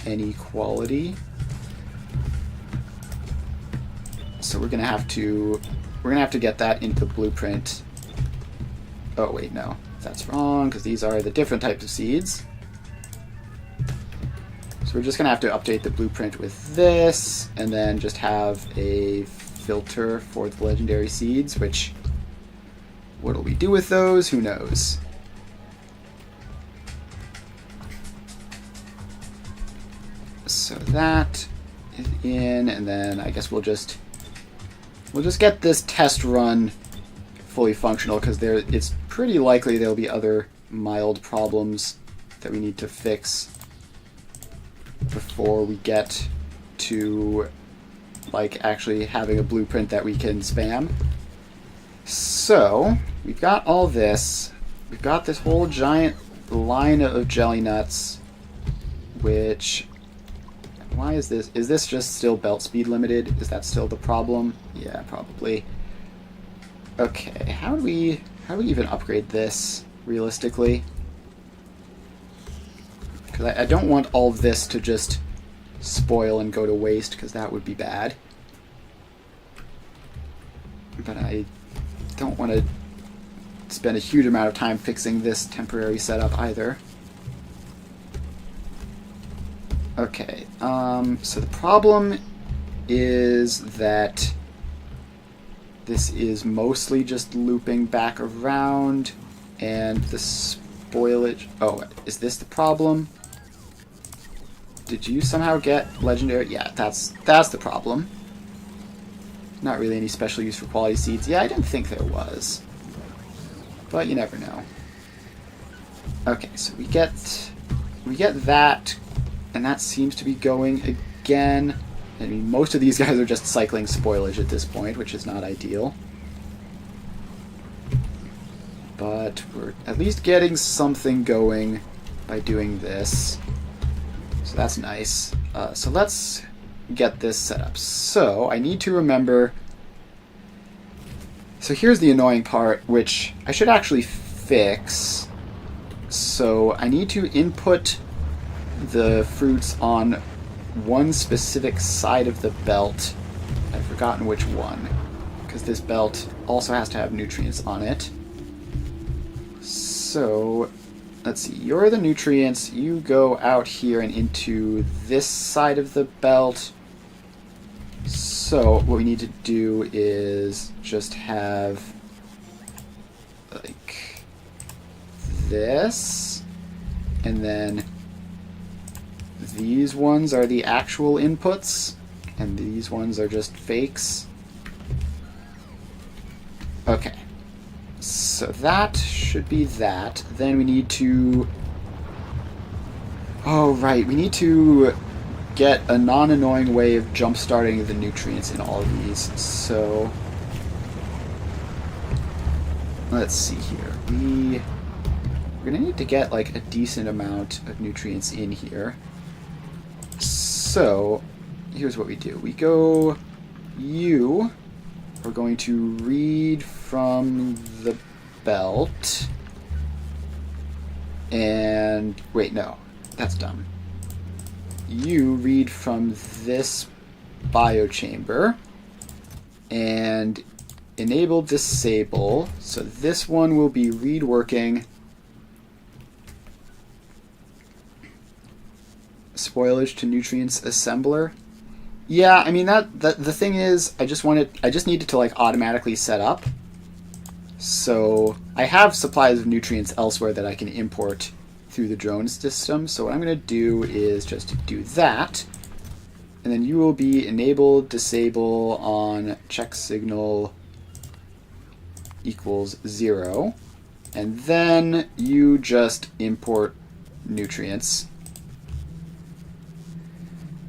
any quality. So we're gonna have to get that into the blueprint. Oh wait, no, that's wrong, because these are the different types of seeds. So we're just gonna have to update the blueprint with this, and then just have a filter for the legendary seeds, which, what'll we do with those? Who knows? So that is in, and then I guess we'll just get this test run fully functional, because it's pretty likely there'll be other mild problems that we need to fix before we get to actually having a blueprint that we can spam. So we've got all this. We've got this whole giant line of jelly nuts, which, why is this? Is this just still belt speed limited? Is that still the problem? Yeah, probably. Okay, how do we even upgrade this realistically? Because I don't want all this to just spoil and go to waste, because that would be bad. But I don't want to spend a huge amount of time fixing this temporary setup either. Okay, so the problem is that this is mostly just looping back around, and the spoilage... Oh, is this the problem? Did you somehow get legendary? Yeah, that's the problem. Not really any special use for quality seeds. Yeah, I didn't think there was. But you never know. Okay, so we get that, and that seems to be going again. I mean, most of these guys are just cycling spoilage at this point, which is not ideal. But we're at least getting something going by doing this. So that's nice. So let's get this set up. So I need to remember... So here's the annoying part, which I should actually fix. So I need to input the fruits on one specific side of the belt. I've forgotten which one, because this belt also has to have nutrients on it. So let's see, you're the nutrients. You go out here and into this side of the belt. So what we need to do is just have like this, and then these ones are the actual inputs, and these ones are just fakes. Okay, so that should be that. Then we need to... Oh, right, we need to get a non-annoying way of jump-starting the nutrients in all of these. So let's see here. We're gonna need to get like a decent amount of nutrients in here. So here's what we do. We go, we're going to read from the belt, and wait, no, that's dumb. You read from this biochamber and enable disable. So this one will be read working. Spoilage to nutrients assembler. Yeah, I mean the thing is, I just needed to like automatically set up. So I have supplies of nutrients elsewhere that I can import through the drone system. So what I'm going to do is just do that, and then you will be enable disable on check signal equals 0, and then you just import nutrients.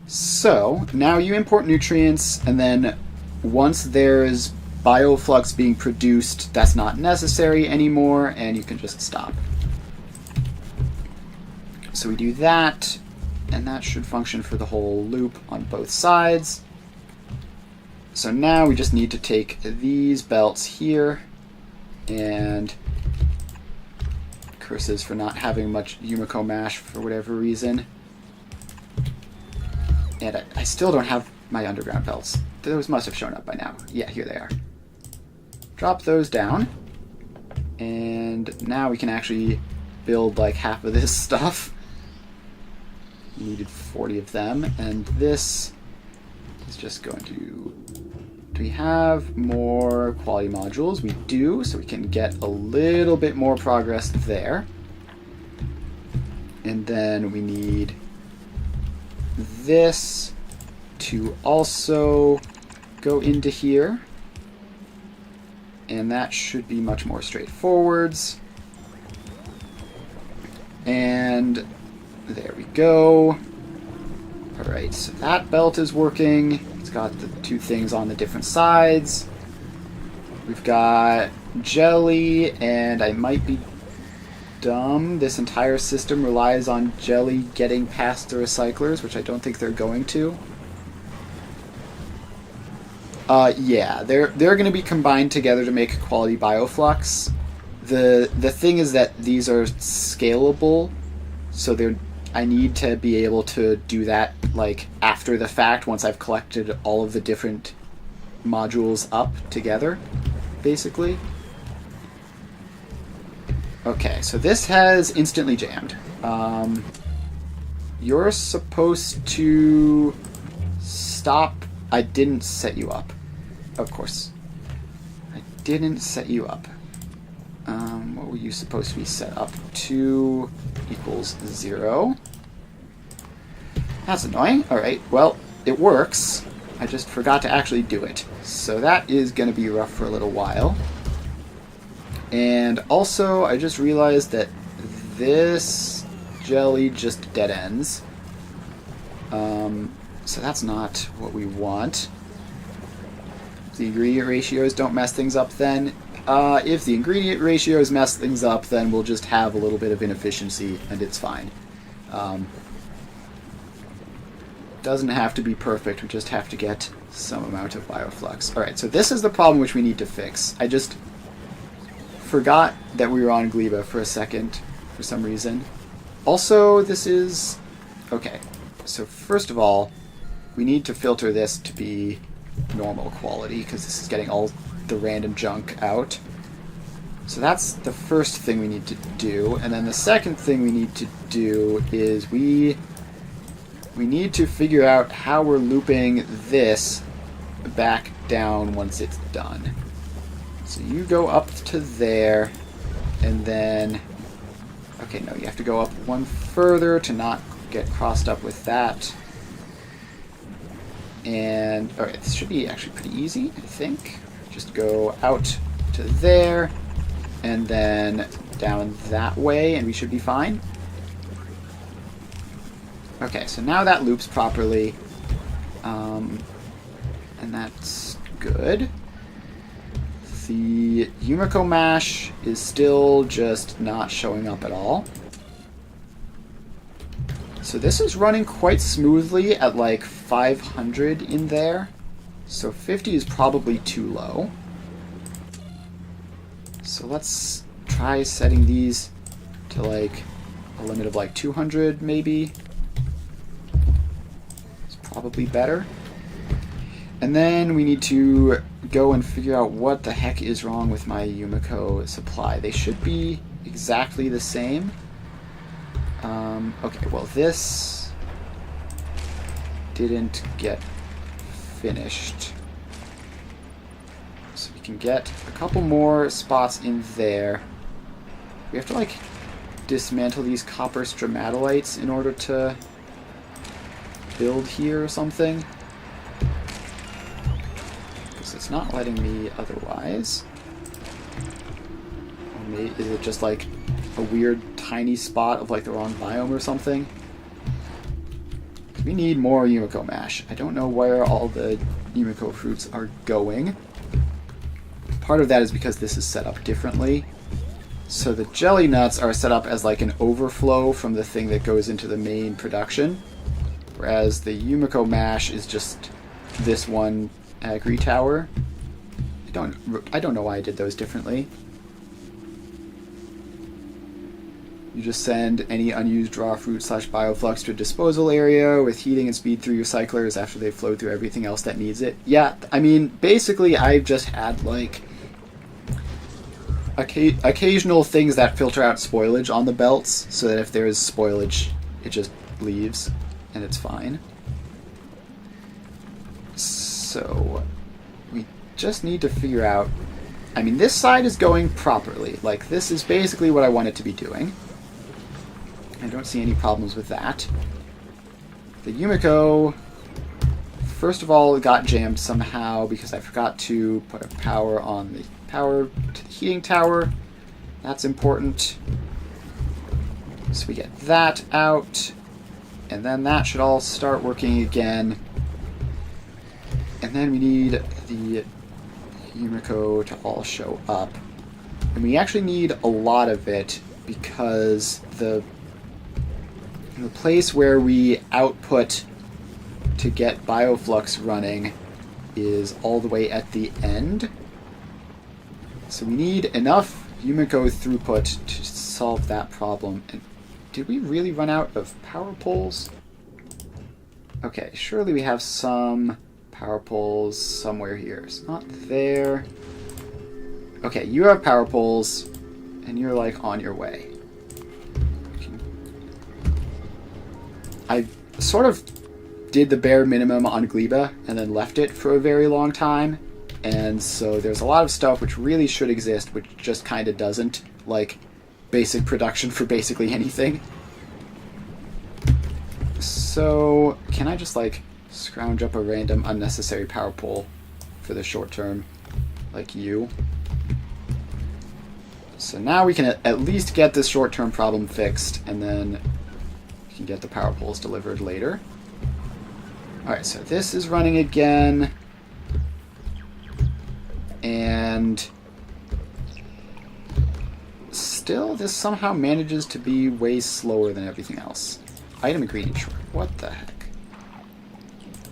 So now you import nutrients, and then once there's bioflux being produced, that's not necessary anymore, and you can just stop. So we do that, and that should function for the whole loop on both sides. So now we just need to take these belts here, and curses for not having much Yumiko mash for whatever reason. And I still don't have my underground belts. Those must have shown up by now. Yeah, here they are. Drop those down, and now we can actually build like half of this stuff. We needed 40 of them, and this is just going to... Do we have more quality modules? We do, so we can get a little bit more progress there. And then we need this to also go into here, and that should be much more straightforward. And there we go. Alright, so that belt is working. It's got the two things on the different sides. We've got jelly, and I might be dumb. This entire system relies on jelly getting past the recyclers, which I don't think they're going to. Yeah, they're going to be combined together to make quality bioflux. The thing is that these are scalable, so they're... I need to be able to do that like after the fact once I've collected all of the different modules up together, basically. Okay, so this has instantly jammed. You're supposed to stop. I didn't set you up. Of course. I didn't set you up. What were you supposed to be set up to? Equals 0. That's annoying. Alright, well, it works. I just forgot to actually do it. So that is going to be rough for a little while. And also, I just realized that this jelly just dead ends. So that's not what we want. If the ingredient ratios don't mess things up, then if the ingredient ratios mess things up, then we'll just have a little bit of inefficiency, and it's fine. Doesn't have to be perfect, we just have to get some amount of bioflux. Alright, so this is the problem which we need to fix. I just forgot that we were on Gleba for a second, for some reason. Also, this is... Okay, so first of all, we need to filter this to be normal quality, because this is getting all the random junk out. So that's the first thing we need to do. And then the second thing we need to do is we need to figure out how we're looping this back down once it's done. So you go up to there, and then... Okay, no, you have to go up one further to not get crossed up with that. And, alright, this should be actually pretty easy, I think. Just go out to there, and then down that way, and we should be fine. Okay, so now that loops properly. And that's good. The Yumiko mash is still just not showing up at all. So this is running quite smoothly at like 500 in there. So 50 is probably too low. So let's try setting these to like a limit of like 200 maybe. It's probably better. And then we need to go and figure out what the heck is wrong with my Yumiko supply. They should be exactly the same. Okay, well this didn't get finished. So we can get a couple more spots in there. We have to like dismantle these copper stromatolites in order to build here or something. Because it's not letting me otherwise. Or maybe, is it just like a weird tiny spot of like the wrong biome or something? We need more Yumiko mash. I don't know where all the Yumiko fruits are going. Part of that is because this is set up differently. So the jelly nuts are set up as like an overflow from the thing that goes into the main production, whereas the Yumiko mash is just this one agri tower. I don't know why I did those differently. You just send any unused raw fruit / bioflux to a disposal area with heating and speed through your cyclers after they've flowed through everything else that needs it. Yeah, I mean, basically I've just had like occasional things that filter out spoilage on the belts, so that if there is spoilage, it just leaves, and it's fine. So, we just need to figure out... I mean, this side is going properly. Like, this is basically what I want it to be doing. I don't see any problems with that. The Yumiko, first of all, got jammed somehow because I forgot to put a power on the power to the heating tower. That's important. So we get that out, and then that should all start working again. And then we need the Yumiko to all show up. And we actually need a lot of it because the place where we output to get bioflux running is all the way at the end. So we need enough Yumiko throughput to solve that problem. And did we really run out of power poles? Okay, surely we have some power poles somewhere here. It's not there. Okay, you have power poles, and you're like on your way. I sort of did the bare minimum on Gleba and then left it for a very long time, and so there's a lot of stuff which really should exist which just kind of doesn't, like basic production for basically anything. So can I just like scrounge up a random unnecessary power pole for the short term, like you? So now we can at least get this short term problem fixed, and then can get the power poles delivered later. Alright, so this is running again. And still, this somehow manages to be way slower than everything else. Item ingredient short. What the heck?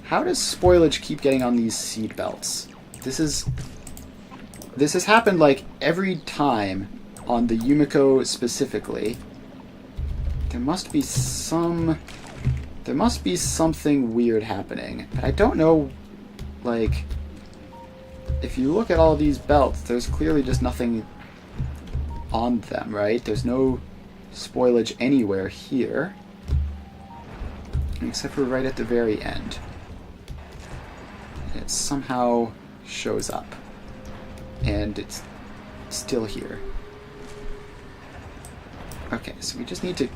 How does spoilage keep getting on these seed belts? This has happened like every time on the Yumiko specifically. There must be something weird happening. I don't know, like, if you look at all these belts, there's clearly just nothing on them, right? There's no spoilage anywhere here, except for right at the very end. It somehow shows up, and it's still here. Okay, so we just need to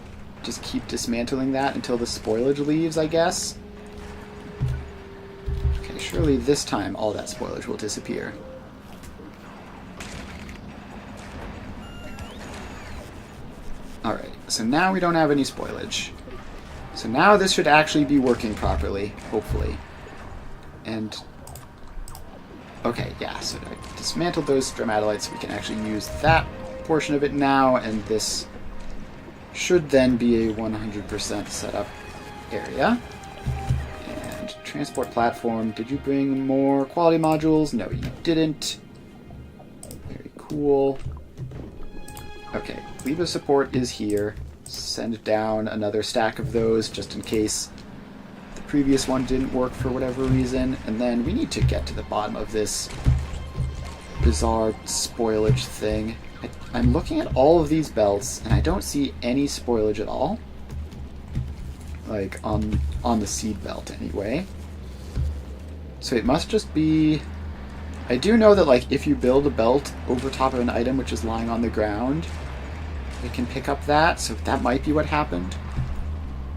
just keep dismantling that until the spoilage leaves, I guess. Okay, surely this time all that spoilage will disappear. Alright, so now we don't have any spoilage. So now this should actually be working properly, hopefully. And okay, yeah, so I dismantled those stromatolites so we can actually use that portion of it now, and this should then be a 100% setup area. And transport platform. Did you bring more quality modules? No, you didn't. Very cool. Okay, Gleba support is here. Send down another stack of those just in case the previous one didn't work for whatever reason. And then we need to get to the bottom of this bizarre spoilage thing. I'm looking at all of these belts, and I don't see any spoilage at all. Like, on the seed belt, anyway. So it must just be... I do know that, like, if you build a belt over top of an item which is lying on the ground, it can pick up that, so that might be what happened.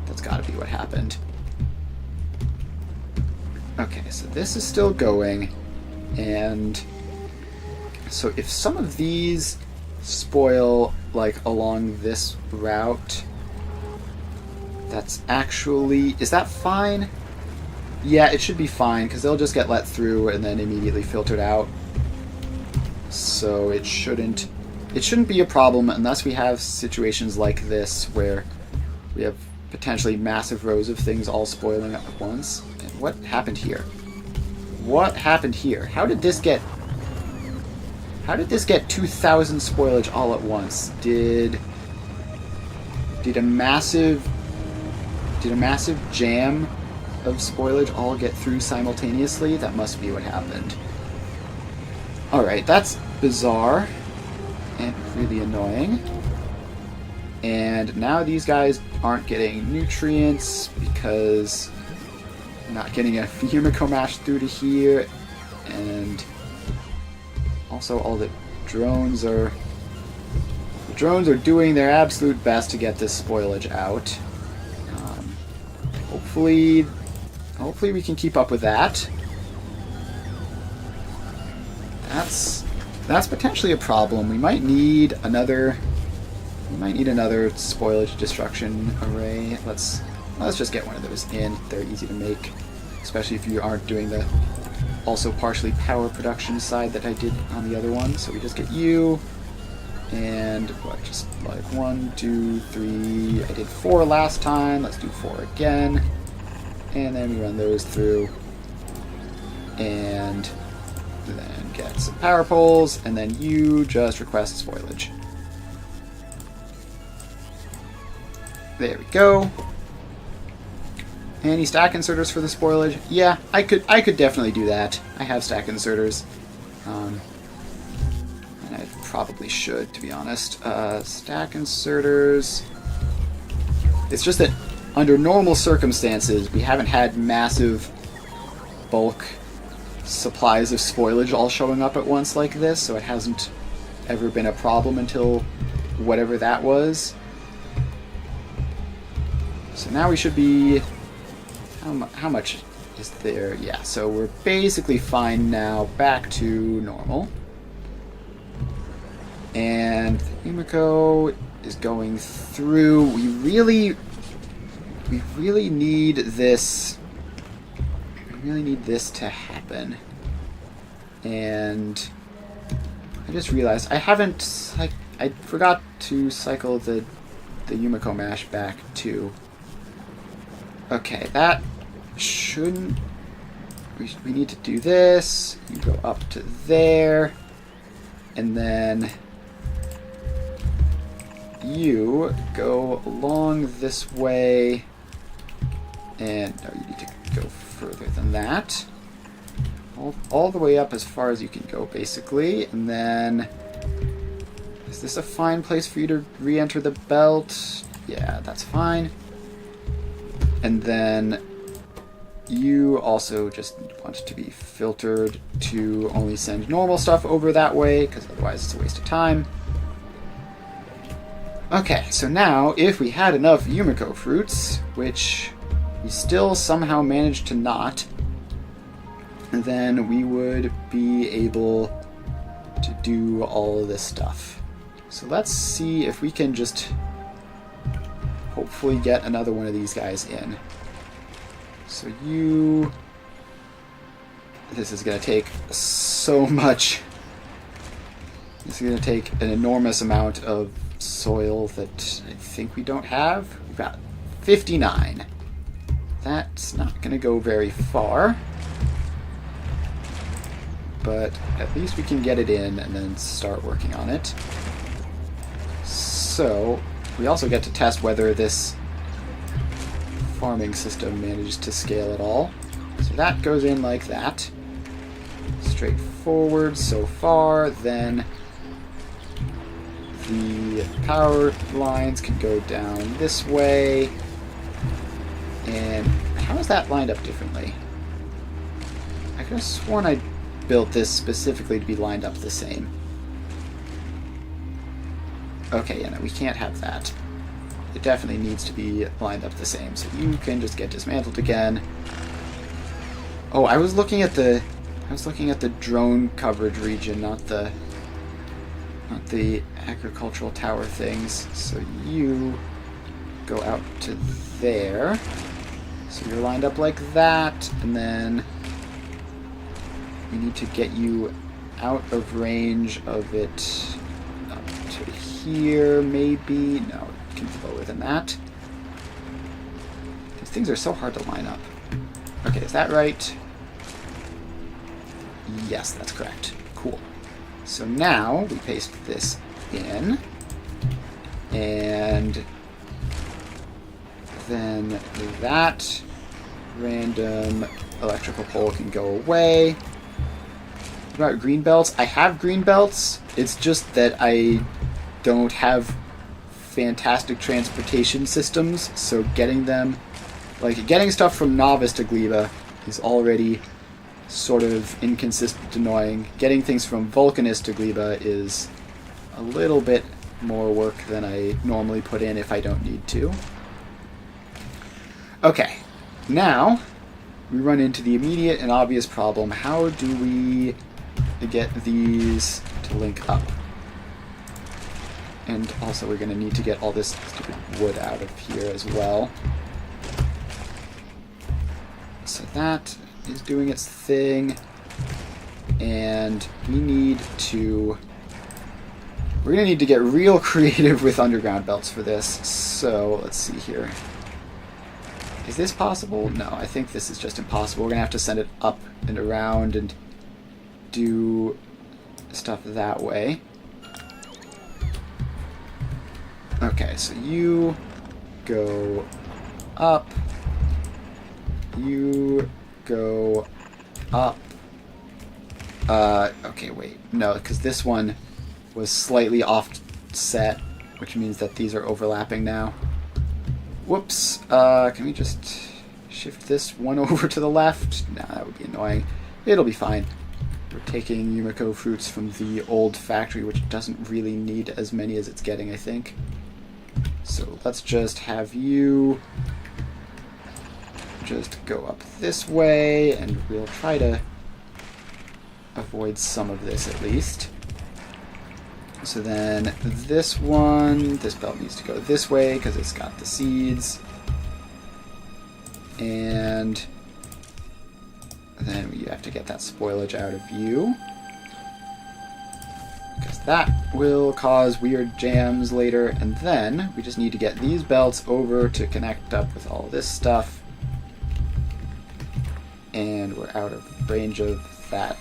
That's gotta be what happened. Okay, so this is still going, and... So if some of these spoil, like, along this route, that's actually... Is that fine? Yeah, it should be fine, because they'll just get let through and then immediately filtered out. So it shouldn't be a problem unless we have situations like this where we have potentially massive rows of things all spoiling at once. And what happened here? What happened here? How did this get 2,000 spoilage all at once? Did a massive jam of spoilage all get through simultaneously? That must be what happened. Alright, that's bizarre and really annoying. And now these guys aren't getting nutrients because I'm not getting a Yumiko mash through to here, and also all the drones are doing their absolute best to get this spoilage out. Hopefully we can keep up with that. That's potentially a problem. We might need another spoilage destruction array. Let's just get one of those in. They're easy to make, especially if you aren't doing the also partially power production side that I did on the other one. So we just get you, and what, just like 1, 2, 3. I did 4 last time. Let's do 4 again, and then we run those through, and then get some power poles, and then you just request spoilage. There we go. Any stack inserters for the spoilage? Yeah, I could definitely do that. I have stack inserters. And I probably should, to be honest. Stack inserters... It's just that under normal circumstances, we haven't had massive bulk supplies of spoilage all showing up at once like this, so it hasn't ever been a problem until whatever that was. So now we should be... How much is there? Yeah, so we're basically fine now, back to normal. And Yumiko is going through. We really need this. We really need this to happen. And I just realized I haven't. I forgot to cycle the Yumiko mash back too. Okay, that shouldn't. We need to do this. You go up to there, and then you go along this way, and no, you need to go further than that. All the way up as far as you can go, basically, and then is this a fine place for you to re-enter the belt? Yeah, that's fine. And then you also just want it to be filtered to only send normal stuff over that way, because otherwise it's a waste of time. Okay, so now if we had enough Yumiko fruits, which we still somehow managed to not, then we would be able to do all of this stuff. So let's see if we can just hopefully get another one of these guys in. So this is going to take so much. This is going to take an enormous amount of soil that I think we don't have. We've got 59. That's not going to go very far. But at least we can get it in and then start working on it. So we also get to test whether this farming system manages to scale at all. So that goes in like that. Straightforward so far. Then the power lines can go down this way. And how is that lined up differently? I could have sworn I built this specifically to be lined up the same. Okay, yeah, no, we can't have that. It definitely needs to be lined up the same, so you can just get dismantled again. Oh, I was looking at the drone coverage region, not the agricultural tower things. So you go out to there. So you're lined up like that, and then we need to get you out of range of it up to here, maybe. No, it can be lower than that. These things are so hard to line up. Okay, is that right? Yes, that's correct. Cool. So now we paste this in, and then that random electrical pole can go away. What about green belts? I have green belts. It's just that I don't have fantastic transportation systems, so getting them, like getting stuff from Novice to Gleba is already sort of inconsistent, annoying. Getting things from Vulcanist to Gleba is a little bit more work than I normally put in if I don't need to. Okay, now we run into the immediate and obvious problem. How do we get these to link up? And also we're going to need to get all this stupid wood out of here as well. So that is doing its thing, and we're going to need to get real creative with underground belts for this. So let's see here. Is this possible? No, I think this is just impossible. We're going to have to send it up and around and do stuff that way. Okay, so you go up. You go up. Okay, wait. No, because this one was slightly offset, which means that these are overlapping now. Whoops. Can we just shift this one over to the left? Nah, that would be annoying. It'll be fine. We're taking Yumiko fruits from the old factory, which doesn't really need as many as it's getting, I think. So let's just have you just go up this way, and we'll try to avoid some of this at least. So then this one, this belt needs to go this way because it's got the seeds. And then we have to get that spoilage out of you, because that will cause weird jams later. And then we just need to get these belts over to connect up with all this stuff. And we're out of range of that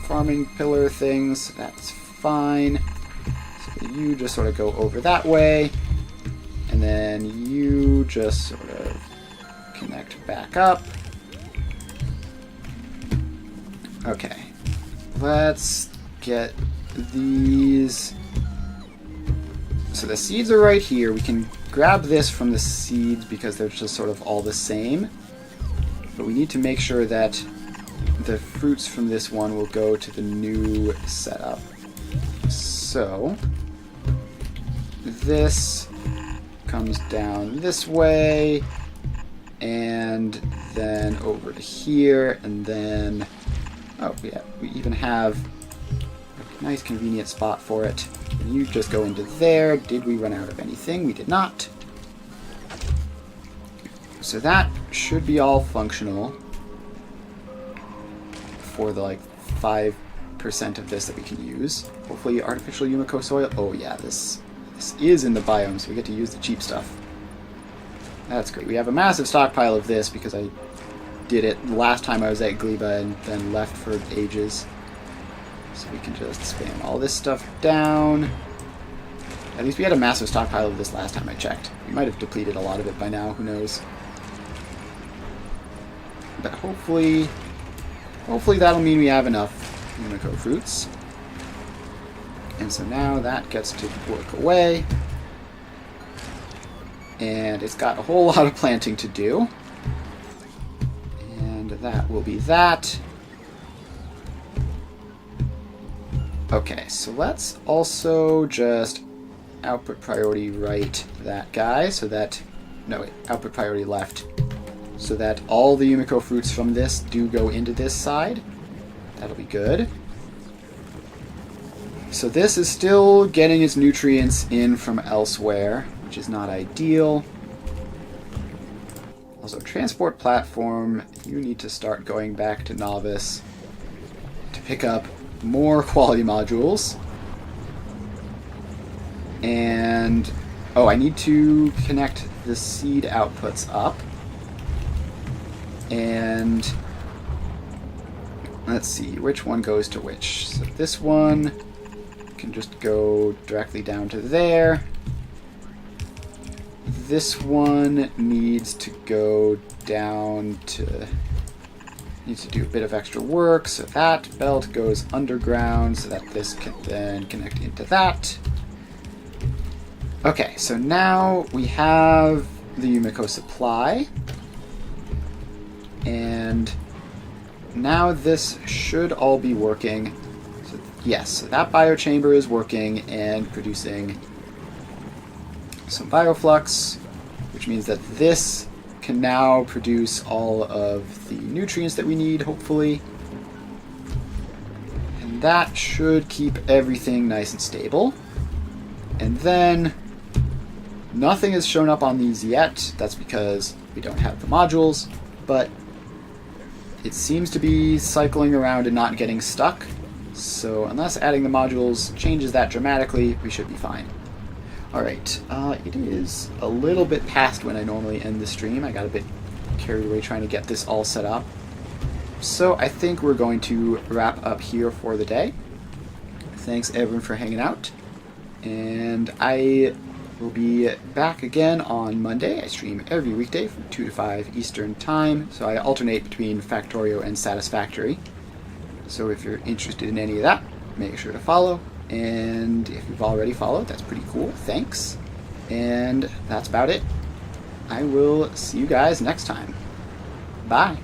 farming pillar thing, so that's fine. So you just sort of go over that way, and then you just sort of connect back up. Okay, let's get these. So the seeds are right here. We can grab this from the seeds because they're just sort of all the same. But we need to make sure that the fruits from this one will go to the new setup. So this comes down this way, and then over to here, and then oh yeah, we even have a nice convenient spot for it. And you just go into there. Did we run out of anything? We did not. So that should be all functional for the 5% of this that we can use. Hopefully artificial Yumiko soil. Oh yeah, this is in the biome, so we get to use the cheap stuff. That's great. We have a massive stockpile of this because I did it last time I was at Gleba and then left for ages. So we can just spam all this stuff down. At least we had a massive stockpile of this last time I checked. We might have depleted a lot of it by now, who knows. But hopefully that'll mean we have enough Yumiko fruits. And so now that gets to work away. And it's got a whole lot of planting to do. And that will be that. Okay, so let's also just output priority right that guy so that... No, wait, output priority left. So that all the Yumiko fruits from this do go into this side. That'll be good. So this is still getting its nutrients in from elsewhere, which is not ideal. Also, transport platform, you need to start going back to Novice to pick up more quality modules. And, oh, I need to connect the seed outputs up. And let's see, which one goes to which? So this one can just go directly down to there. This one needs to go down to... needs to do a bit of extra work, so that belt goes underground so that this can then connect into that. Okay, so now we have the Yumiko supply. And now this should all be working. So, yes, so that biochamber is working and producing some bioflux, which means that this can now produce all of the nutrients that we need, hopefully. And that should keep everything nice and stable. And then nothing has shown up on these yet. That's because we don't have the modules, but it seems to be cycling around and not getting stuck. So unless adding the modules changes that dramatically, we should be fine. Alright, it is a little bit past when I normally end the stream. I got a bit carried away trying to get this all set up. So I think we're going to wrap up here for the day. Thanks everyone for hanging out. And I We'll be back again on Monday. I stream every weekday from 2 to 5 Eastern Time, so I alternate between Factorio and Satisfactory. So if you're interested in any of that, make sure to follow. And if you've already followed, that's pretty cool. Thanks. And that's about it. I will see you guys next time. Bye.